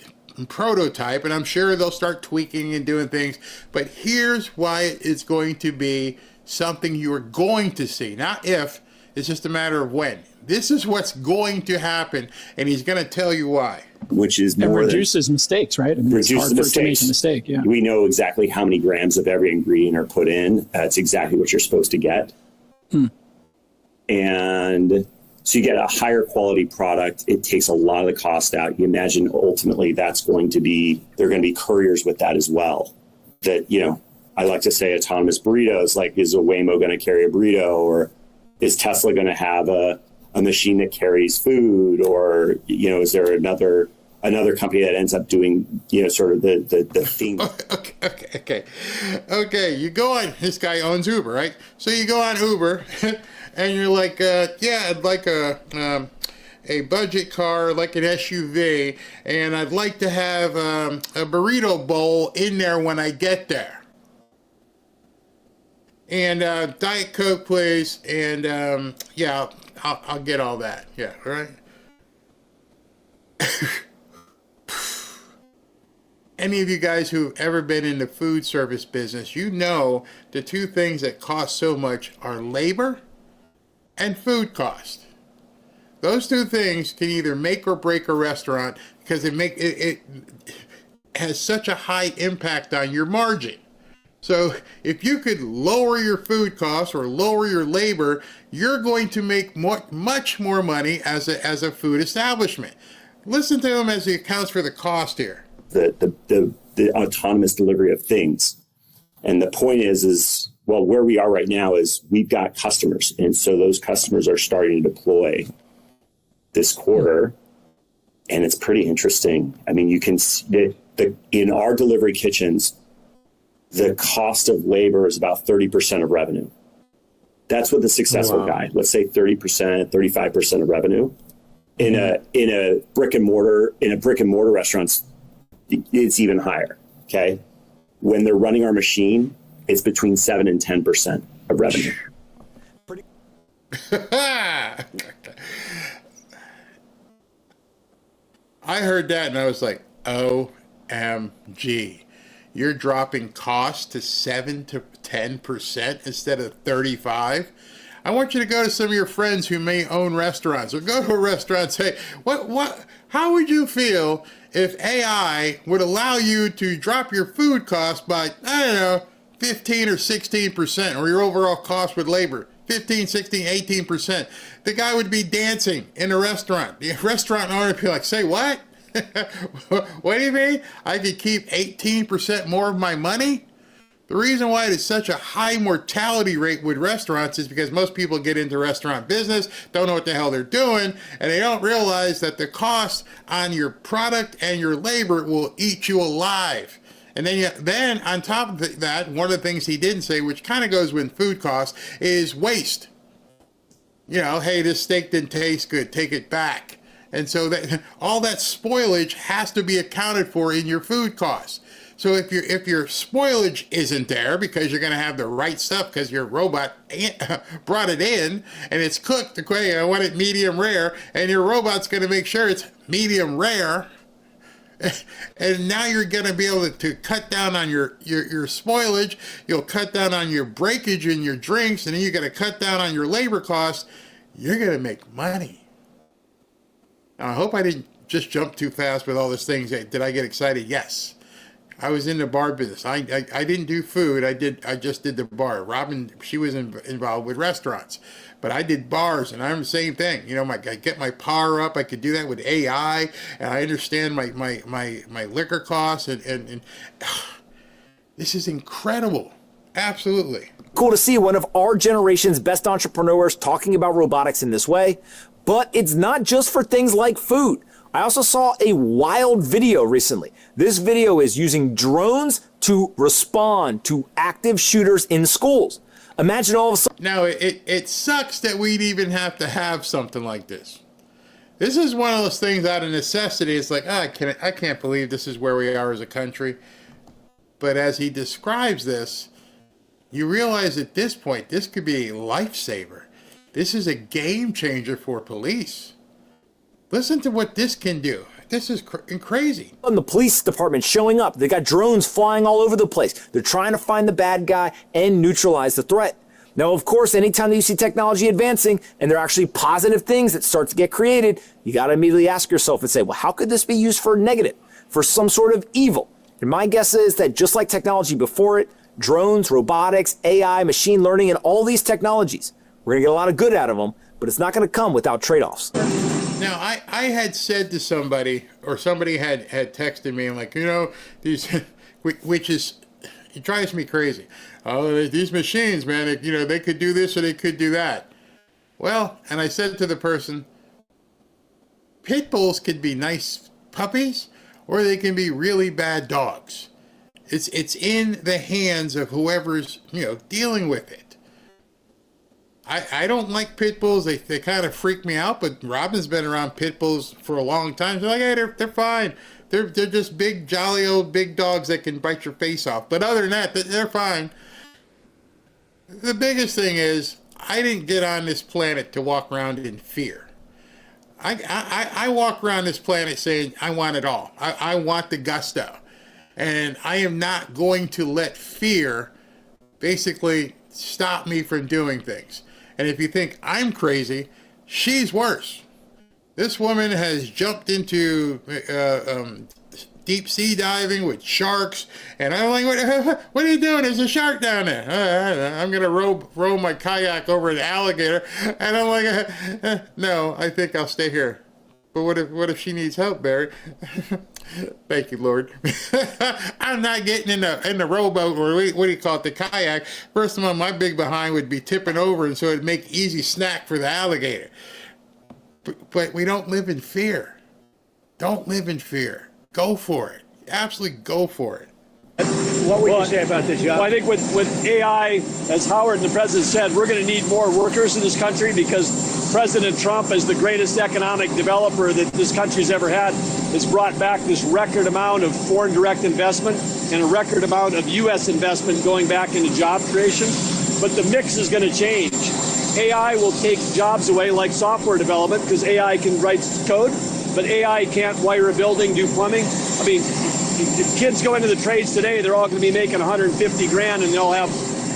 prototype, and I'm sure they'll start tweaking and doing things. But here's why it's going to be something you're going to see. Not if, it's just a matter of when. This is what's going to happen, and he's going to tell you why. Which is more reduces mistakes, right? I mean, it's hard for it to make a mistake. Yeah. We know exactly how many grams of every ingredient are put in. That's exactly what you're supposed to get. And so you get a higher quality product. It takes a lot of the cost out. You imagine ultimately they're going to be couriers with that as well. That, I like to say autonomous burritos, like is a Waymo going to carry a burrito, or is Tesla going to have a machine that carries food, or is there another company that ends up doing sort of the theme? Okay. You go on. This guy owns Uber, right? So you go on Uber, and you're like, I'd like a budget car, like an SUV, and I'd like to have a burrito bowl in there when I get there. And Diet Coke, please, and I'll get all that. Yeah, right? Any of you guys who've ever been in the food service business, you know the two things that cost so much are labor and food cost. Those two things can either make or break a restaurant because it has such a high impact on your margin. So if you could lower your food costs or lower your labor, you're going to make much more money as a food establishment. Listen to him as he accounts for the cost here. The autonomous delivery of things. And the point is where we are right now is we've got customers. And so those customers are starting to deploy this quarter. And it's pretty interesting. I mean, you can see that in our delivery kitchens, the cost of labor is about 30% of revenue. That's what the successful guy, let's say 30%, 35% of revenue. In a brick and mortar restaurants, it's even higher. Okay. When they're running our machine, it's between 7 and 10% of revenue. I heard that and I was like, OMG. You're dropping costs to 7 to 10% instead of 35%. I want you to go to some of your friends who may own restaurants, or go to a restaurant and say, how would you feel if AI would allow you to drop your food cost by, 15 or 16%, or your overall cost with labor, 15, 16, 18%. The guy would be dancing in a restaurant. The restaurant owner would be like, say what? What do you mean? I could keep 18% more of my money? The reason why it's such a high mortality rate with restaurants is because most people get into restaurant business, don't know what the hell they're doing, and they don't realize that the cost on your product and your labor will eat you alive. And then on top of that, one of the things he didn't say, which kind of goes with food costs, is waste. Hey, this steak didn't taste good, take it back. And so that all that spoilage has to be accounted for in your food costs. So if your spoilage isn't there because you're going to have the right stuff because your robot brought it in and it's cooked, I want it medium rare, and your robot's going to make sure it's medium rare, and now you're going to be able to cut down on your spoilage, you'll cut down on your breakage in your drinks, and then you're going to cut down on your labor costs, you're going to make money. Now, I hope I didn't just jump too fast with all these things. Did I get excited? Yes. I was in the bar business. I didn't do food. I just did the bar. Robin, she was involved with restaurants, but I did bars, and I'm the same thing. You know, I get my power up. I could do that with AI, and I understand my liquor costs, and this is incredible. Absolutely. Cool to see one of our generation's best entrepreneurs talking about robotics in this way, but it's not just for things like food. I also saw a wild video recently. This video is using drones to respond to active shooters in schools. Imagine all of a sudden. Now, it sucks that we'd even have to have something like this. This is one of those things out of necessity. It's like, I can't believe this is where we are as a country. But as he describes this, you realize at this point, this could be a lifesaver. This is a game changer for police. Listen to what this can do. This is crazy. And the police department showing up. They got drones flying all over the place. They're trying to find the bad guy and neutralize the threat. Now, of course, anytime you see technology advancing and there are actually positive things that start to get created, you got to immediately ask yourself and say, well, how could this be used for negative, for some sort of evil? And my guess is that just like technology before it, drones, robotics, AI, machine learning, and all these technologies, we're going to get a lot of good out of them, but it's not going to come without trade-offs. Now, I had said to somebody, or somebody had texted me, and like, you know, these, which is, it drives me crazy. Oh, these machines, man, you know, they could do this or they could do that. Well, and I said to the person, pit bulls could be nice puppies, or they can be really bad dogs. It's in the hands of whoever's, you know, dealing with it. I don't like pit bulls. They kind of freak me out, but Robin's been around pit bulls for a long time. They're like, hey, they're fine. They're just big, jolly old big dogs that can bite your face off. But other than that, they're fine. The biggest thing is, I didn't get on this planet to walk around in fear. I walk around this planet saying, I want it all. I want the gusto. And I am not going to let fear basically stop me from doing things. And if you think I'm crazy, she's worse. This woman has jumped into deep sea diving with sharks, and I'm like, what are you doing? There's a shark down there. I'm gonna row my kayak over an alligator, and I'm like, no, I think I'll stay here. But what if she needs help, Barry? Thank you, Lord. I'm not getting in the rowboat, or what do you call it, the kayak. First of all, my big behind would be tipping over, and so it'd make easy snack for the alligator. But we don't live in fear. Don't live in fear. Go for it. Absolutely go for it. What would you say about this, John? Well, I think with AI, as Howard and the president said, we're going to need more workers in this country because President Trump, as the greatest economic developer that this country's ever had, has brought back this record amount of foreign direct investment and a record amount of U.S. investment going back into job creation. But the mix is going to change. AI will take jobs away like software development because AI can write code, but AI can't wire a building, do plumbing. I mean, if kids go into the trades today, they're all going to be making 150 grand, and they'll have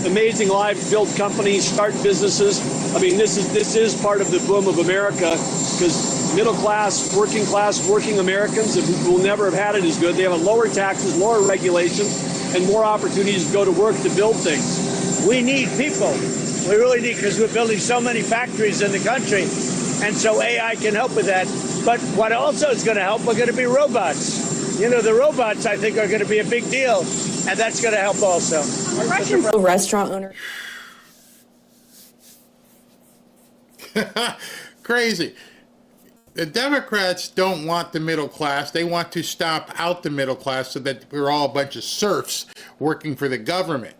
amazing lives, build companies, start businesses. I mean, this is part of the boom of America because middle class, working Americans will never have had it as good. They have lower taxes, lower regulation, and more opportunities to go to work to build things. We need people. We really need, because we're building so many factories in the country, and so AI can help with that. But what also is going to help are going to be robots. You know, the robots, I think, are going to be a big deal, and that's going to help also. Restaurant owner. Crazy. The Democrats don't want the middle class. They want to stomp out the middle class so that we're all a bunch of serfs working for the government.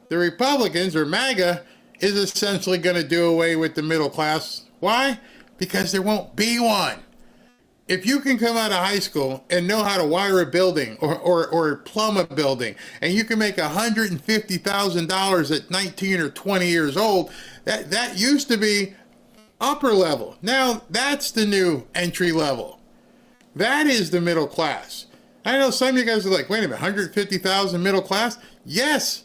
The Republicans, or MAGA, is essentially going to do away with the middle class. Why? Because there won't be one. If you can come out of high school and know how to wire a building or plumb a building, and you can make $150,000 at 19 or 20 years old, that used to be upper level. Now that's the new entry level. That is the middle class. I know some of you guys are like, wait a minute, 150,000 middle class? Yes.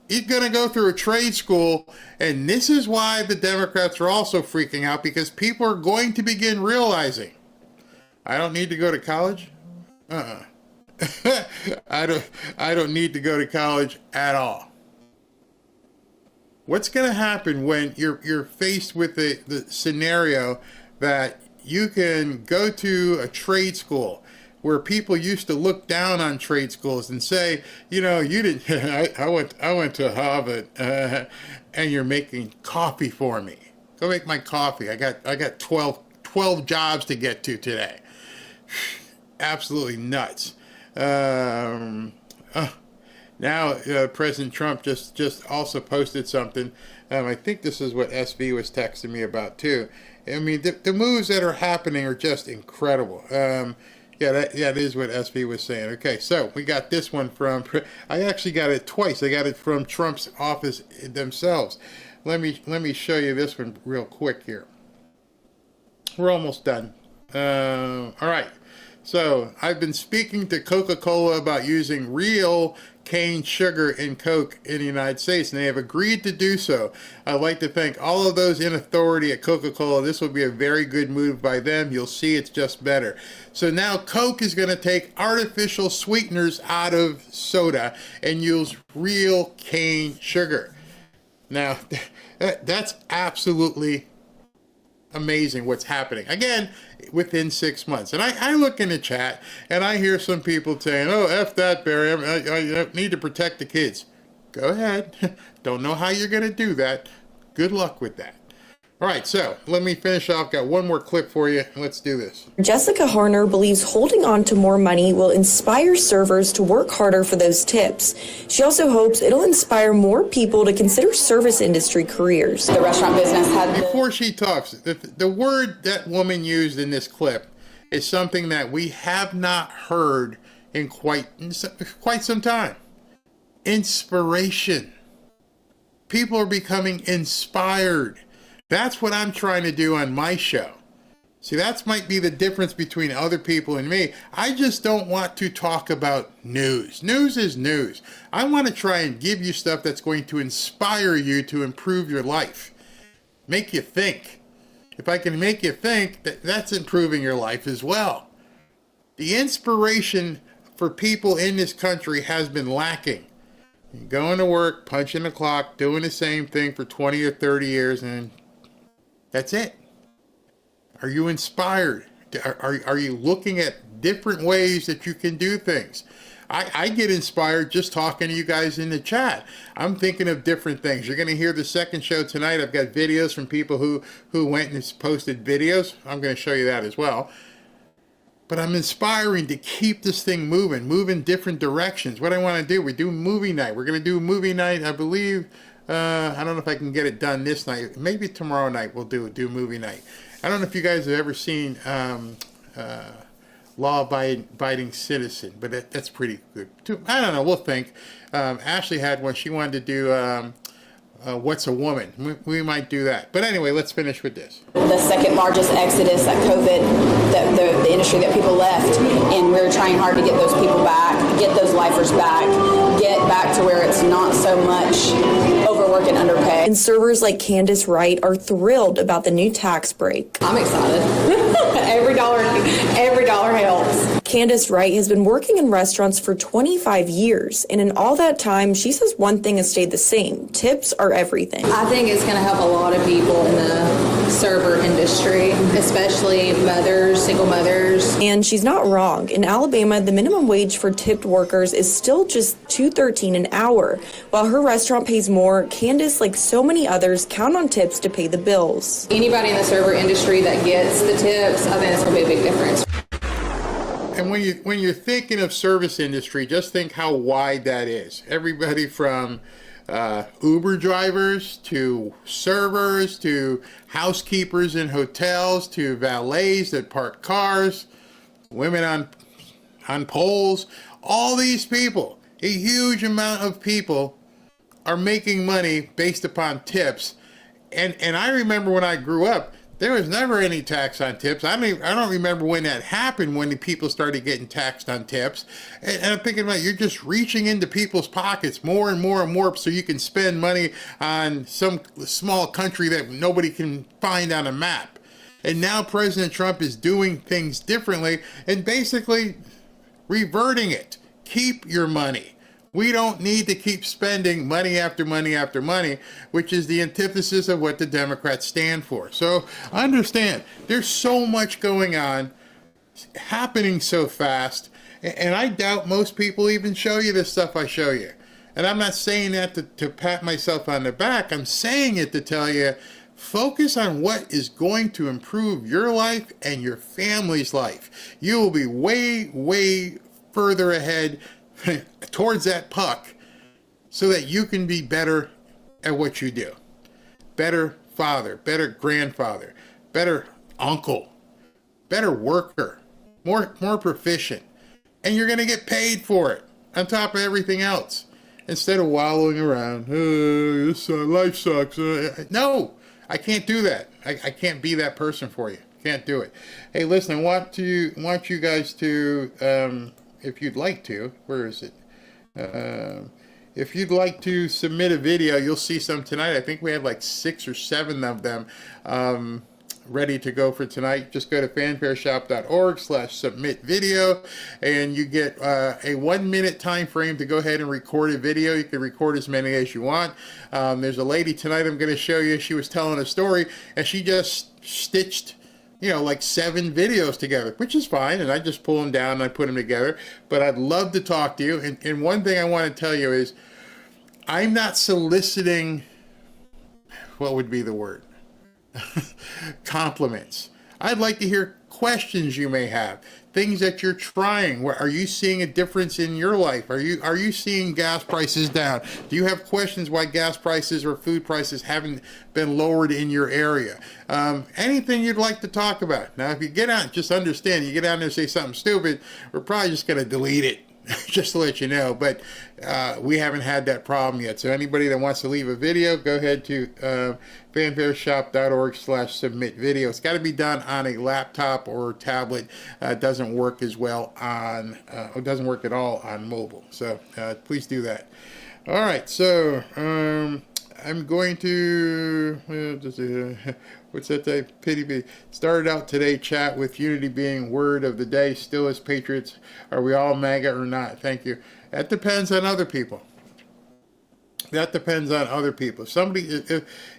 He's going to go through a trade school, and this is why the Democrats are also freaking out, because people are going to begin realizing, I don't need to go to college. I don't need to go to college at all. What's going to happen when you're faced with the scenario that you can go to a trade school where people used to look down on trade schools and say, you know, you didn't. I went to Harvard, and you're making coffee for me. Go make my coffee. I got 12 jobs to get to today. Absolutely nuts. Now President Trump just also posted something. I think this is what SV was texting me about too. I mean, the moves that are happening are just incredible. That is what SV was saying. Okay, so we got this one from, I actually got it twice. I got it from Trump's office themselves. Let me show you this one real quick here. We're almost done. All right. So I've been speaking to Coca-Cola about using real cane sugar in Coke in the United States, and they have agreed to do so. I'd like to thank all of those in authority at Coca-Cola. This will be a very good move by them. You'll see it's just better. So now Coke is going to take artificial sweeteners out of soda and use real cane sugar. Now, that's absolutely amazing what's happening. Again, within 6 months. And I look in the chat and I hear some people saying, oh, F that, Barry. I need to protect the kids. Go ahead. Don't know how you're going to do that. Good luck with that. All right, so let me finish off. Got one more clip for you. Let's do this. Jessica Harner believes holding on to more money will inspire servers to work harder for those tips. She also hopes it'll inspire more people to consider service industry careers. The restaurant business had... Before she talks, the word that woman used in this clip is something that we have not heard in quite some time. Inspiration. People are becoming inspired. That's what I'm trying to do on my show. See, that might be the difference between other people and me. I just don't want to talk about news. News is news. I want to try and give you stuff that's going to inspire you to improve your life. Make you think. If I can make you think, that's improving your life as well. The inspiration for people in this country has been lacking. Going to work, punching the clock, doing the same thing for 20 or 30 years, and that's it. Are you inspired? Are you looking at different ways that you can do things? I get inspired just talking to you guys in the chat. I'm thinking of different things. You're going to hear the second show tonight. I've got videos from people who went and posted videos. I'm going to show you that as well. But I'm inspiring to keep this thing moving, move in different directions. What I want to do, we do movie night. We're going to do movie night, I believe. I don't know if I can get it done this night. Maybe tomorrow night we'll do movie night. I don't know if you guys have ever seen Law-Abiding Citizen, but that's pretty good too. I don't know. We'll think. Ashley had one. She wanted to do What's a Woman? We might do that. But anyway, let's finish with this. The second largest exodus that COVID, the industry that people left, and we're trying hard to get those people back, get those lifers back, get back to where it's not so much overwork and underpay. And servers like Candace Wright are thrilled about the new tax break. I'm excited. Every dollar helps. Candace Wright has been working in restaurants for 25 years, and in all that time, she says one thing has stayed the same. Tips are everything. I think it's going to help a lot of people in the server industry, especially mothers, single mothers. And she's not wrong. In Alabama, the minimum wage for tipped workers is still just $2.13 an hour. While her restaurant pays more, Candace, like so many others, count on tips to pay the bills. Anybody in the server industry that gets the tips, I think it's going to be a big difference. And when you're thinking of service industry, just think how wide that is. Everybody from Uber drivers to servers to housekeepers in hotels to valets that park cars, women on poles. All these people, a huge amount of people are making money based upon tips. And I remember when I grew up, there was never any tax on tips. I don't remember when that happened, when the people started getting taxed on tips. And I'm thinking about, you're just reaching into people's pockets more and more and more so you can spend money on some small country that nobody can find on a map. And now President Trump is doing things differently and basically reverting it. Keep your money. We don't need to keep spending money after money after money, which is the antithesis of what the Democrats stand for. So understand, there's so much going on, happening so fast, and I doubt most people even show you the stuff I show you. And I'm not saying that to pat myself on the back. I'm saying it to tell you, focus on what is going to improve your life and your family's life. You will be way, way further ahead towards that puck so that you can be better at what you do. Better father, better grandfather, better uncle, better worker, more proficient. And you're going to get paid for it on top of everything else. Instead of wallowing around, this life sucks. No, I can't do that. I can't be that person for you. Can't do it. Hey, listen, I want you guys to, if you'd like to, where is it? If you'd like to submit a video, you'll see some tonight. I think we have like 6 or 7 of them ready to go for tonight. Just go to fanfareshop.org/submit video, and you get a 1-minute time frame to go ahead and record a video. You can record as many as you want. There's a lady tonight I'm going to show you. She was telling a story, and she just stitched like 7 videos together, which is fine, and I just pull them down and I put them together. But I'd love to talk to you. And one thing I want to tell you is I'm not soliciting, what would be the word? Compliments. I'd like to hear questions you may have, things that you're trying. Are you seeing a difference in your life? Are you seeing gas prices down? Do you have questions why gas prices or food prices haven't been lowered in your area? Anything you'd like to talk about. Now, if you get out, just understand, you get out there and say something stupid, we're probably just going to delete it. Just to let you know, but we haven't had that problem yet. So anybody that wants to leave a video, go ahead to fanfareshop.org/submit video. It's got to be done on a laptop or tablet. It doesn't work as well on, it doesn't work at all on mobile. So please do that. All right, so I'm going to, what's that day? Pity me. Started out today, chat with unity being word of the day. Still as patriots, are we all MAGA or not? Thank you. That depends on other people. That depends on other people.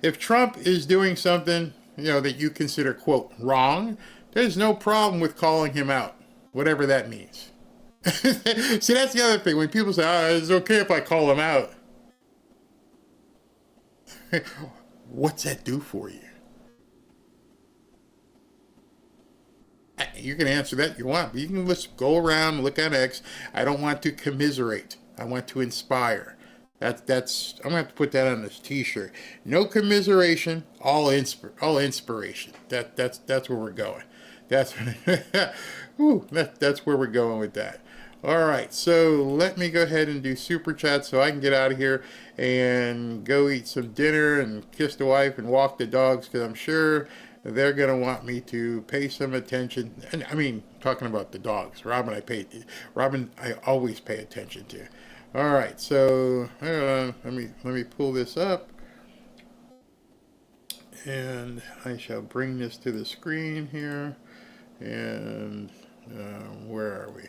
If Trump is doing something, that you consider, quote, wrong, there's no problem with calling him out, whatever that means. See, that's the other thing. When people say, it's okay if I call him out. What's that do for you? You can answer that if you want, but you can just go around and look at X. I don't want to commiserate. I want to inspire. That's I'm gonna have to put that on this T-shirt. No commiseration, all inspiration. That's where we're going. That's where we're going with that. All right, so let me go ahead and do super chat so I can get out of here and go eat some dinner and kiss the wife and walk the dogs, because I'm sure they're going to want me to pay some attention. And I mean, talking about the dogs, Robin I always pay attention to. All right, so let me pull this up, and I shall bring this to the screen here. And where are we?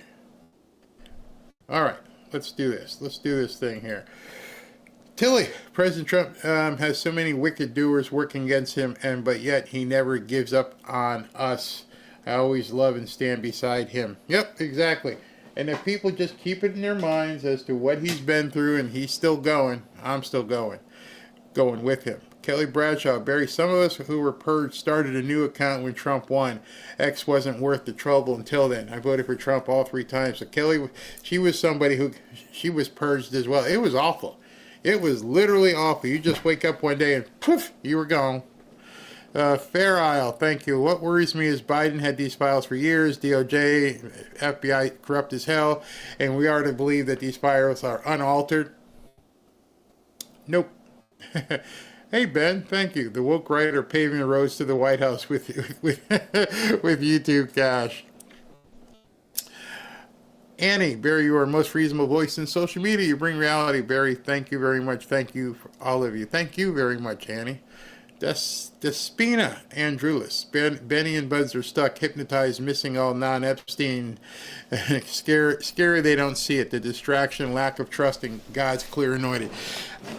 All right, let's do this. Let's do this thing here. Tilly, President Trump has so many wicked doers working against him, but yet he never gives up on us. I always love and stand beside him. Yep, exactly. And if people just keep it in their minds as to what he's been through and he's still going, I'm still going with him. Kelly Bradshaw, Barry, some of us who were purged started a new account when Trump won. X wasn't worth the trouble until then. I voted for Trump all 3 times. So Kelly, she was somebody who, she was purged as well. It was awful. It was literally awful. You just wake up one day and poof, you were gone. Fair Isle, thank you. What worries me is Biden had these files for years, DOJ, FBI corrupt as hell, and we are to believe that these files are unaltered. Nope. Hey Ben, thank you. The woke right are paving the roads to the White House with YouTube Cash. Annie, Barry, you are the most reasonable voice in social media. You bring reality, Barry. Thank you very much. Thank you for all of you. Thank you very much, Annie. Despina Andrulis. Benny and Buds are stuck, hypnotized, missing all non-Epstein. Scary they don't see it. The distraction, lack of trust in God's clear anointed.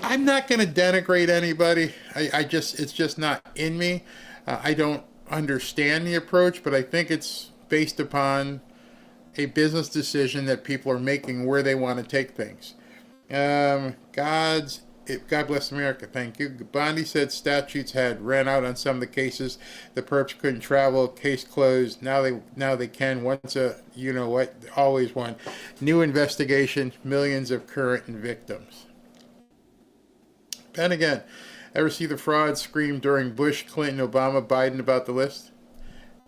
I'm not going to denigrate anybody. It's just not in me. I don't understand the approach, but I think it's based upon a business decision that people are making where they want to take things. God bless America. Thank you. Bondi said statutes had ran out on some of the cases. The perps couldn't travel. Case closed. Now they can. Once always one. New investigation. Millions of current victims. And again, ever see the fraud screamed during Bush, Clinton, Obama, Biden about the list?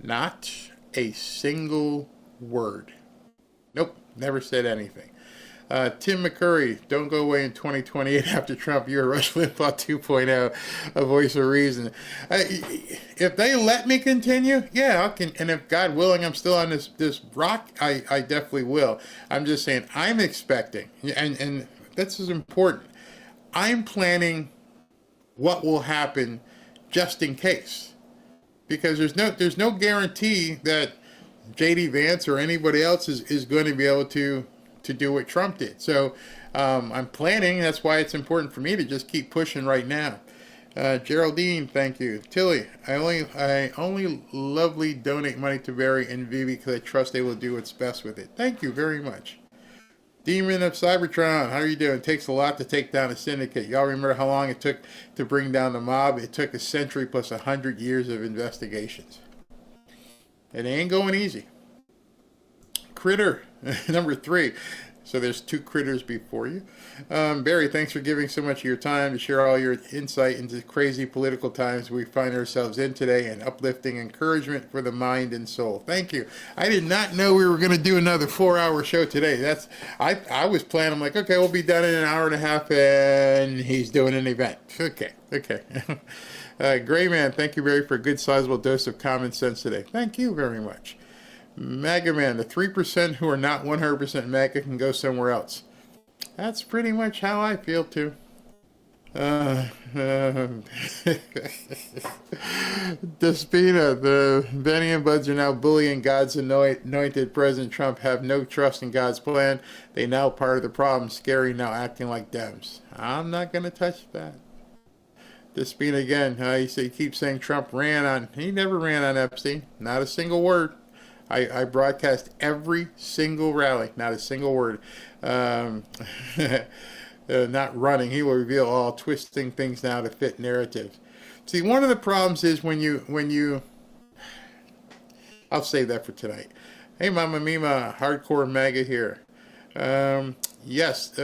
Not a single word. Nope. Never said anything. Tim McCurry, don't go away in 2028 after Trump. You're Rush Limbaugh 2.0, a voice of reason. If they let me continue, yeah, I can. And if God willing, I'm still on this rock, I definitely will. I'm just saying, I'm expecting, and this is important. I'm planning what will happen just in case, because there's no guarantee that J.D. Vance or anybody else is going to be able to do what Trump did. So I'm planning. That's why it's important for me to just keep pushing right now. Geraldine, thank you. Tilly, I only lovely donate money to Barry and Vivi because I trust they will do what's best with it. Thank you very much. Demon of Cybertron, how are you doing? It takes a lot to take down a syndicate. Y'all remember how long it took to bring down the mob? It took a century plus 100 years of investigations. It ain't going easy. Critter, number 3. So there's 2 critters before you. Barry, thanks for giving so much of your time to share all your insight into crazy political times we find ourselves in today and uplifting encouragement for the mind and soul. Thank you. I did not know we were going to do another 4-hour show today. I was planning, I'm like, okay, we'll be done in an hour and a half, and he's doing an event. Okay. Gray Man, thank you, Barry, for a good sizable dose of common sense today. Thank you very much. MAGA Man, the 3% who are not 100% MAGA can go somewhere else. That's pretty much how I feel too. Despina, the Benny and Buds are now bullying God's anointed President Trump, have no trust in God's plan. They now part of the problem. Scary, now acting like Dems. I'm not going to touch that. Despina again, he keeps saying Trump he never ran on Epstein. Not a single word. I broadcast every single rally, not a single word. Not running. He will reveal all, twisting things now to fit narratives. See, one of the problems is when you I'll save that for tonight. Hey, Mama Mima, Hardcore MAGA here. Yes,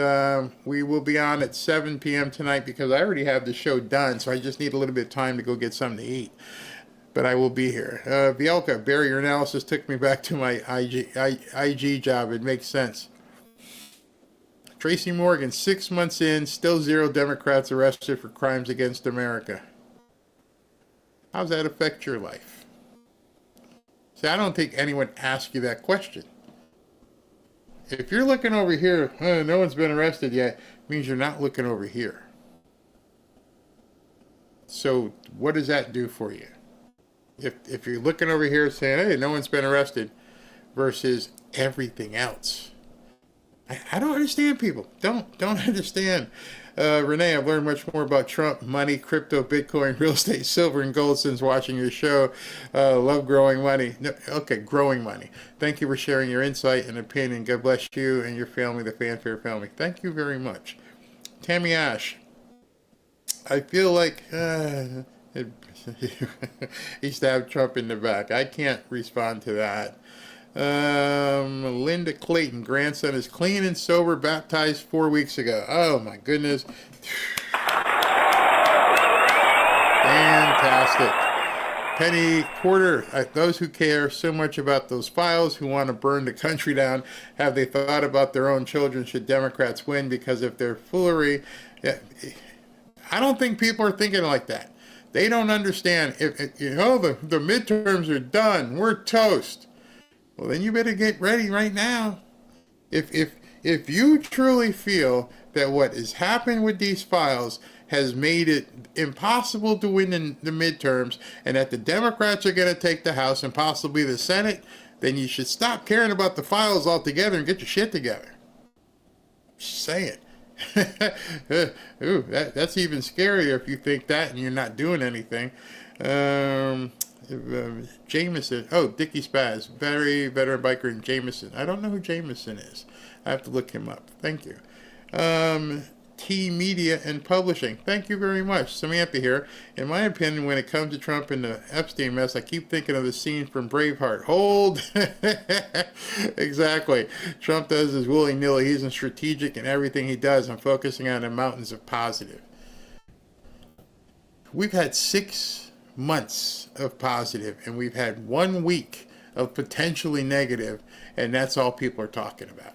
we will be on at 7 p.m. tonight because I already have the show done, so I just need a little bit of time to go get something to eat. But I will be here. Bielka, Barry, your analysis took me back to my IG job. It makes sense. Tracy Morgan, 6 months in, still 0 Democrats arrested for crimes against America. How does that affect your life? See, I don't think anyone asked you that question. If you're looking over here, no one's been arrested yet, it means you're not looking over here. So what does that do for you? If you're looking over here saying, hey, no one's been arrested, versus everything else. I don't understand people. Don't understand. Renee, I've learned much more about Trump, money, crypto, Bitcoin, real estate, silver, and gold since watching your show. Love growing money. No, okay, growing money. Thank you for sharing your insight and opinion. God bless you and your family, the Fanfare family. Thank you very much. Tammy Ash, I feel like he stabbed Trump in the back. I can't respond to that. Linda Clayton, grandson is clean and sober, baptized 4 weeks ago. Oh my goodness. Fantastic. Penny Porter, those who care so much about those files, who want to burn the country down, have they thought about their own children should Democrats win? Because if they're foolery, I don't think people are thinking like that. They don't understand. If the midterms are done, we're toast. Well, then you better get ready right now. If you truly feel that what has happened with these files has made it impossible to win in the midterms, and that the Democrats are going to take the House and possibly the Senate, then you should stop caring about the files altogether and get your shit together. Just saying. Ooh, that's even scarier if you think that and you're not doing anything. Jameson. Oh, Dickie Spaz. Very veteran biker in Jameson. I don't know who Jameson is. I have to look him up. Thank you. T Media and Publishing. Thank you very much. Samantha here. In my opinion, when it comes to Trump and the Epstein mess, I keep thinking of the scene from Braveheart. Hold. Exactly. Trump does his willy-nilly. He isn't strategic in everything he does. I'm focusing on the mountains of positive. We've had 6 months of positive, and we've had 1 week of potentially negative, and that's all people are talking about.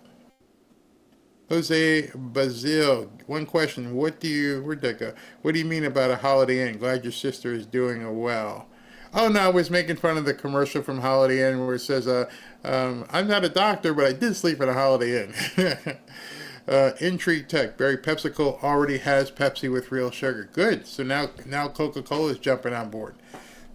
Jose Bazil, one question. Where'd that go? What do you mean about a Holiday Inn? Glad your sister is doing well. Oh, no, I was making fun of the commercial from Holiday Inn where it says, I'm not a doctor, but I did sleep at a Holiday Inn. Intrigue Tech, Barry PepsiCo already has Pepsi with real sugar. Good. So now Coca-Cola is jumping on board.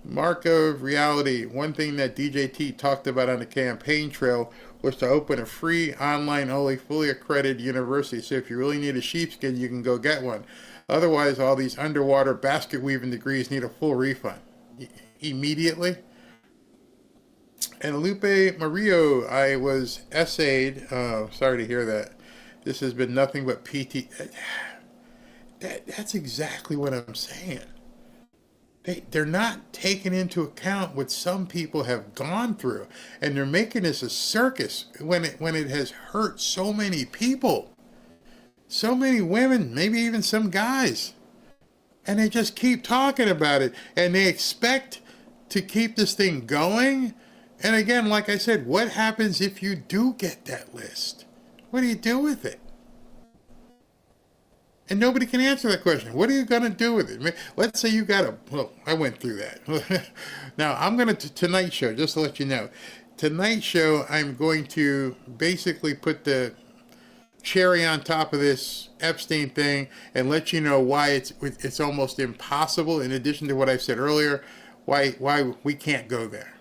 Mark of Reality, one thing that DJT talked about on the campaign trail was to open a free, online-only, fully accredited university. So if you really need a sheepskin, you can go get one. Otherwise, all these underwater basket weaving degrees need a full refund. Immediately. And Lupe Mario, I was essayed. Sorry to hear that. This has been nothing but PT. That's exactly what I'm saying. They're not taking into account what some people have gone through, and they're making this a circus when it has hurt so many people, so many women, maybe even some guys, and they just keep talking about it, and they expect to keep this thing going. And again, like I said, what happens if you do get that list? What do you do with it? And nobody can answer that question. What are you going to do with it? Let's say you got well, I went through that. Now, I'm going to, Tonight Show, just to let you know. Tonight Show, I'm going to basically put the cherry on top of this Epstein thing and let you know why it's almost impossible, in addition to what I said earlier, why we can't go there.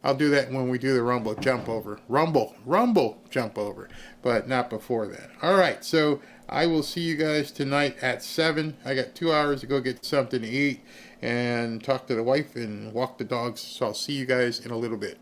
I'll do that when we do the Rumble jump over. Rumble jump over, but not before that. All right, so I will see you guys tonight at 7. I got 2 hours to go get something to eat and talk to the wife and walk the dogs. So I'll see you guys in a little bit.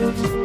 you.